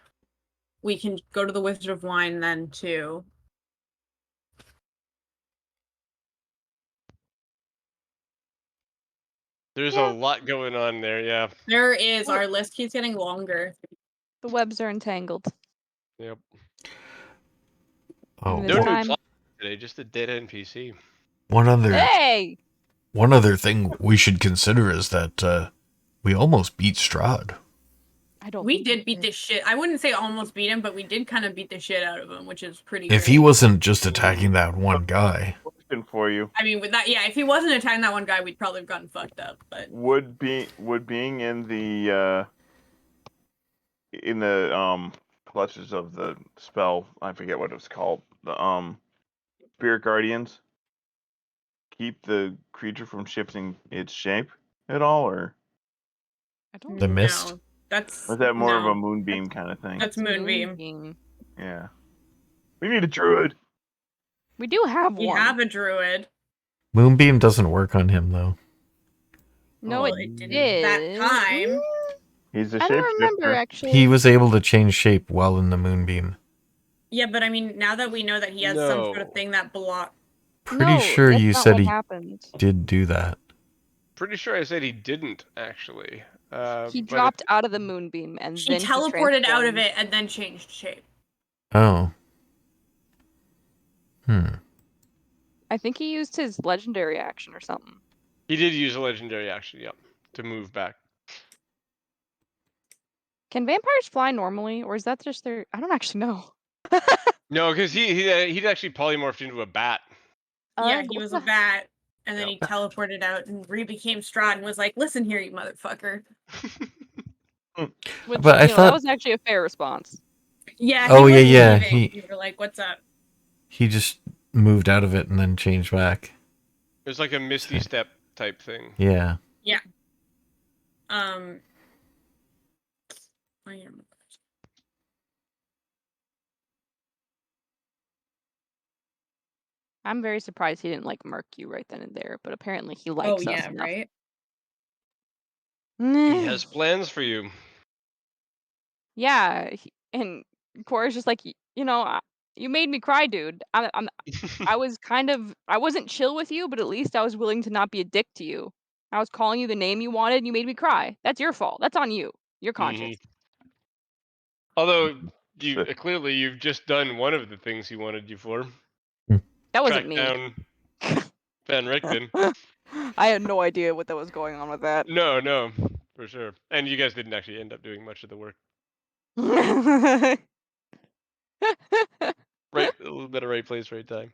[SPEAKER 6] we can go to the Wizard of Wine then, too.
[SPEAKER 4] There's a lot going on there, yeah.
[SPEAKER 6] There is. Our list keeps getting longer.
[SPEAKER 5] The webs are entangled.
[SPEAKER 4] Yep.
[SPEAKER 3] Oh,
[SPEAKER 4] no new plot today, just a dead NPC.
[SPEAKER 3] One other thing we should consider is that we almost beat Strahd.
[SPEAKER 6] We did beat the shit. I wouldn't say almost beat him, but we did kind of beat the shit out of him, which is pretty
[SPEAKER 3] If
[SPEAKER 6] great.
[SPEAKER 3] he wasn't just attacking that one guy.
[SPEAKER 2] For you.
[SPEAKER 6] I mean, with that, yeah, if he wasn't attacking that one guy, we'd probably have gotten fucked up. But
[SPEAKER 2] would being in the clutches of the spell, I forget what it was called, the Spirit Guardians, keep the creature from shifting its shape at all, or
[SPEAKER 5] I don't
[SPEAKER 3] the mist?
[SPEAKER 6] No, that's
[SPEAKER 2] is that more of a moonbeam kind of thing?
[SPEAKER 6] That's moonbeam.
[SPEAKER 2] Yeah, we need a druid.
[SPEAKER 5] We do have one.
[SPEAKER 6] We have a druid.
[SPEAKER 3] Moonbeam doesn't work on him though.
[SPEAKER 5] No, it did.
[SPEAKER 6] That time.
[SPEAKER 2] He's a
[SPEAKER 5] I don't remember
[SPEAKER 2] shapeshifter.
[SPEAKER 5] actually.
[SPEAKER 3] He was able to change shape while in the moonbeam.
[SPEAKER 6] Yeah, but I mean, now that we know that he has some sort of thing that block.
[SPEAKER 3] Pretty sure you said he did do that.
[SPEAKER 4] pretty sure I said he didn't actually.
[SPEAKER 5] He
[SPEAKER 4] but
[SPEAKER 5] dropped out of the moonbeam and
[SPEAKER 6] He
[SPEAKER 5] then
[SPEAKER 6] teleported out of
[SPEAKER 5] transformed.
[SPEAKER 6] it and then changed shape.
[SPEAKER 3] Oh.
[SPEAKER 5] I think he used his legendary action or something.
[SPEAKER 4] He did use a legendary action, yep, to move back.
[SPEAKER 5] Can vampires fly normally, or is that just their? I don't actually know.
[SPEAKER 4] No, because he'd actually polymorphed into a bat.
[SPEAKER 6] Yeah, he
[SPEAKER 5] What
[SPEAKER 6] was
[SPEAKER 5] the-
[SPEAKER 6] a bat, and then
[SPEAKER 4] Yep.
[SPEAKER 6] he teleported out and re-became Strahd and was like, "Listen here, you motherfucker."
[SPEAKER 5] Which,
[SPEAKER 3] But I
[SPEAKER 5] that
[SPEAKER 3] thought
[SPEAKER 5] was actually a fair response.
[SPEAKER 6] Yeah.
[SPEAKER 3] Oh,
[SPEAKER 6] He was
[SPEAKER 3] yeah.
[SPEAKER 6] leaving. You were like, "What's up?"
[SPEAKER 3] he just moved out of it and then changed back.
[SPEAKER 4] It was like a Misty Step type thing.
[SPEAKER 3] Yeah.
[SPEAKER 6] Yeah. I am.
[SPEAKER 5] I'm very surprised he didn't like murk you right then and there, but apparently he likes
[SPEAKER 6] Oh
[SPEAKER 5] us
[SPEAKER 6] yeah,
[SPEAKER 5] enough.
[SPEAKER 6] right.
[SPEAKER 4] He has plans for you.
[SPEAKER 5] Yeah, and Cora's just like, you made me cry, dude. I wasn't chill with you, but at least I was willing to not be a dick to you. I was calling you the name you wanted, and you made me cry. That's your fault. That's on you. Your conscience.
[SPEAKER 4] Although clearly you've just done one of the things he wanted you for.
[SPEAKER 5] That wasn't
[SPEAKER 4] Track
[SPEAKER 5] me.
[SPEAKER 4] down Van Richten.
[SPEAKER 5] I had no idea what that was going on with that.
[SPEAKER 4] No, for sure. And you guys didn't actually end up doing much of the work. Right, a little bit of right place, right time.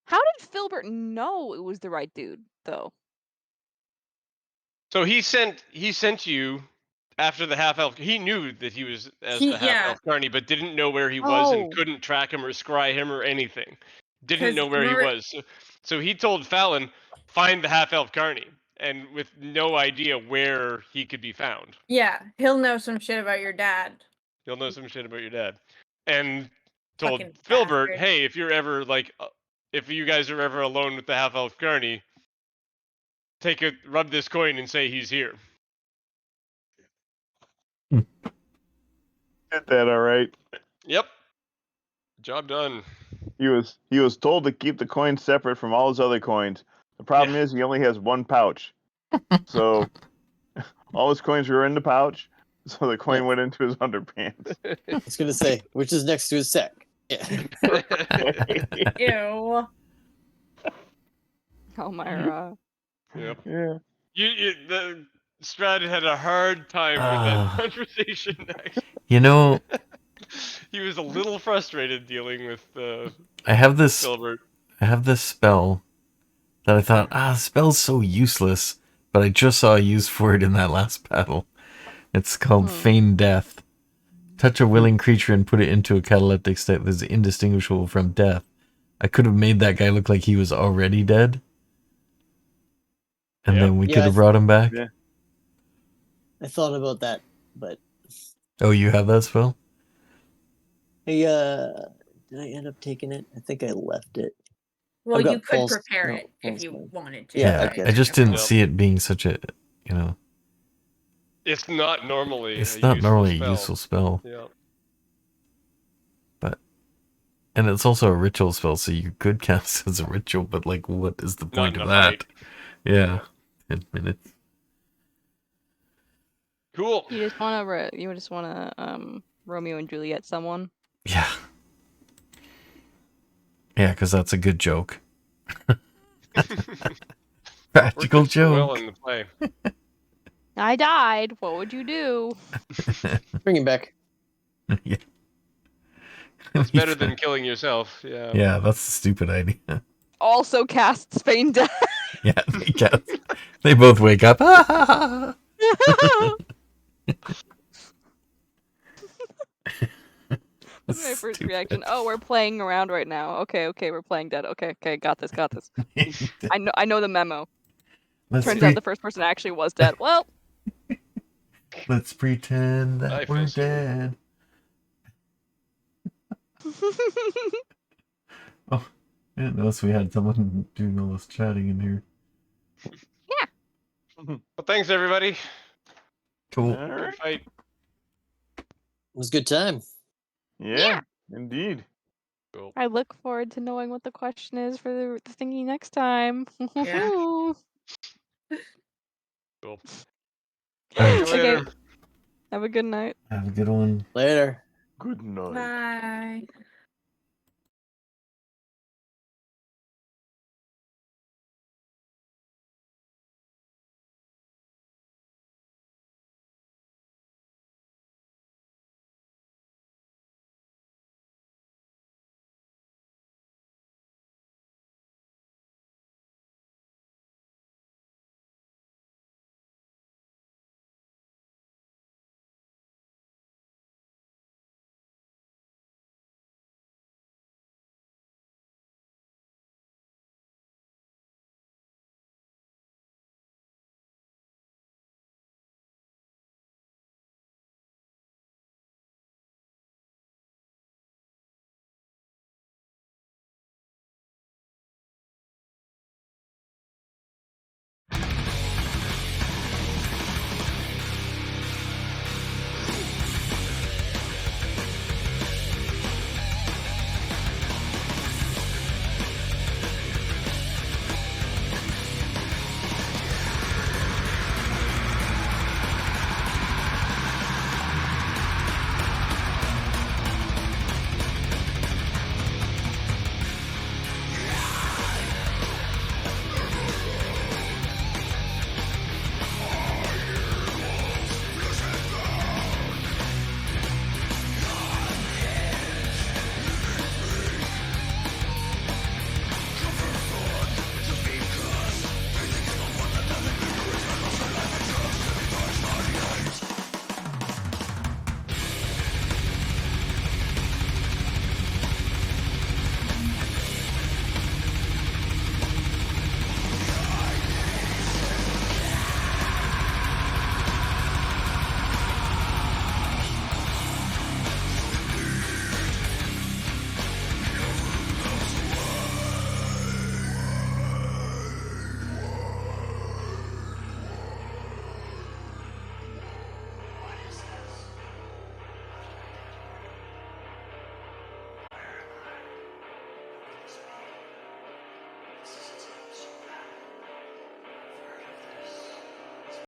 [SPEAKER 5] How did Filbert know it was the right dude, though?
[SPEAKER 4] So he sent you after the half elf. He knew that he was the half elf Carney, but didn't know where he was and couldn't track him or scry him or anything. Didn't know where he was. So he told Fallon, find the half elf Carney, and with no idea where he could be found.
[SPEAKER 6] Yeah, he'll know some shit about your dad.
[SPEAKER 4] He'll know some shit about your dad, and told
[SPEAKER 6] Fucking
[SPEAKER 4] Filbert,
[SPEAKER 6] bastard.
[SPEAKER 4] hey, if you're ever if you guys are ever alone with the half elf Carney, rub this coin and say he's here.
[SPEAKER 2] Did that all right.
[SPEAKER 4] Yep. Job done.
[SPEAKER 2] He was told to keep the coins separate from all his other coins. The problem is he only has one pouch. So all his coins were in the pouch, so the coin went into his underpants.
[SPEAKER 7] I was gonna say, which is next to his sack. Yeah.
[SPEAKER 6] Ew.
[SPEAKER 5] Elmira.
[SPEAKER 4] Yep.
[SPEAKER 2] Yeah.
[SPEAKER 4] The Strahd had a hard time with that conversation. Actually.
[SPEAKER 3] You know,
[SPEAKER 4] he was a little frustrated dealing with
[SPEAKER 3] I have this
[SPEAKER 4] Filbert.
[SPEAKER 3] I have this spell that I thought, the spell's so useless, but I just saw a use for it in that last battle. It's called Feign Death. Touch a willing creature and put it into a cataleptic state that is indistinguishable from death. I could have made that guy look like he was already dead. And then we could have brought him back.
[SPEAKER 2] Yeah.
[SPEAKER 7] I thought about that, but...
[SPEAKER 3] Oh, you have that spell?
[SPEAKER 7] Hey, did I end up taking it? I think I left it.
[SPEAKER 6] Well, you could prepare it if you wanted to.
[SPEAKER 3] Yeah, I just didn't see it being such a,
[SPEAKER 4] It's not normally.
[SPEAKER 3] a useful spell.
[SPEAKER 4] Yeah.
[SPEAKER 3] And it's also a ritual spell, so you could cast it as a ritual, but what is the point of that?
[SPEAKER 4] Fight.
[SPEAKER 3] Yeah. 10 minutes.
[SPEAKER 4] Cool.
[SPEAKER 5] You just wanna Romeo and Juliet someone?
[SPEAKER 3] Yeah. Yeah, because that's a good joke. Practical joke.
[SPEAKER 4] Well in the play.
[SPEAKER 5] I died. What would you do?
[SPEAKER 7] Bring him back.
[SPEAKER 3] Yeah.
[SPEAKER 4] It's better than killing yourself. Yeah.
[SPEAKER 3] Yeah, that's a stupid idea.
[SPEAKER 5] Also casts Feign Death.
[SPEAKER 3] Yeah, they both wake up. That's
[SPEAKER 5] my first reaction. Oh, we're playing around right now. Okay, we're playing dead. Okay, got this. I know the memo. Turns out the first person actually was dead. Well,
[SPEAKER 3] let's pretend that we're dead. Oh, I didn't notice we had someone doing all this chatting in here.
[SPEAKER 5] Yeah.
[SPEAKER 4] Well, thanks everybody.
[SPEAKER 3] Cool.
[SPEAKER 2] Right.
[SPEAKER 4] Good fight.
[SPEAKER 7] It was a good time.
[SPEAKER 2] Yeah, indeed.
[SPEAKER 4] Cool.
[SPEAKER 5] I look forward to knowing what the question is for the thingy next time.
[SPEAKER 6] Yeah.
[SPEAKER 4] Cool.
[SPEAKER 3] Alright.
[SPEAKER 4] See you later.
[SPEAKER 5] Okay. Have a good night.
[SPEAKER 3] Have a good one.
[SPEAKER 7] Later.
[SPEAKER 2] Good night.
[SPEAKER 6] Bye.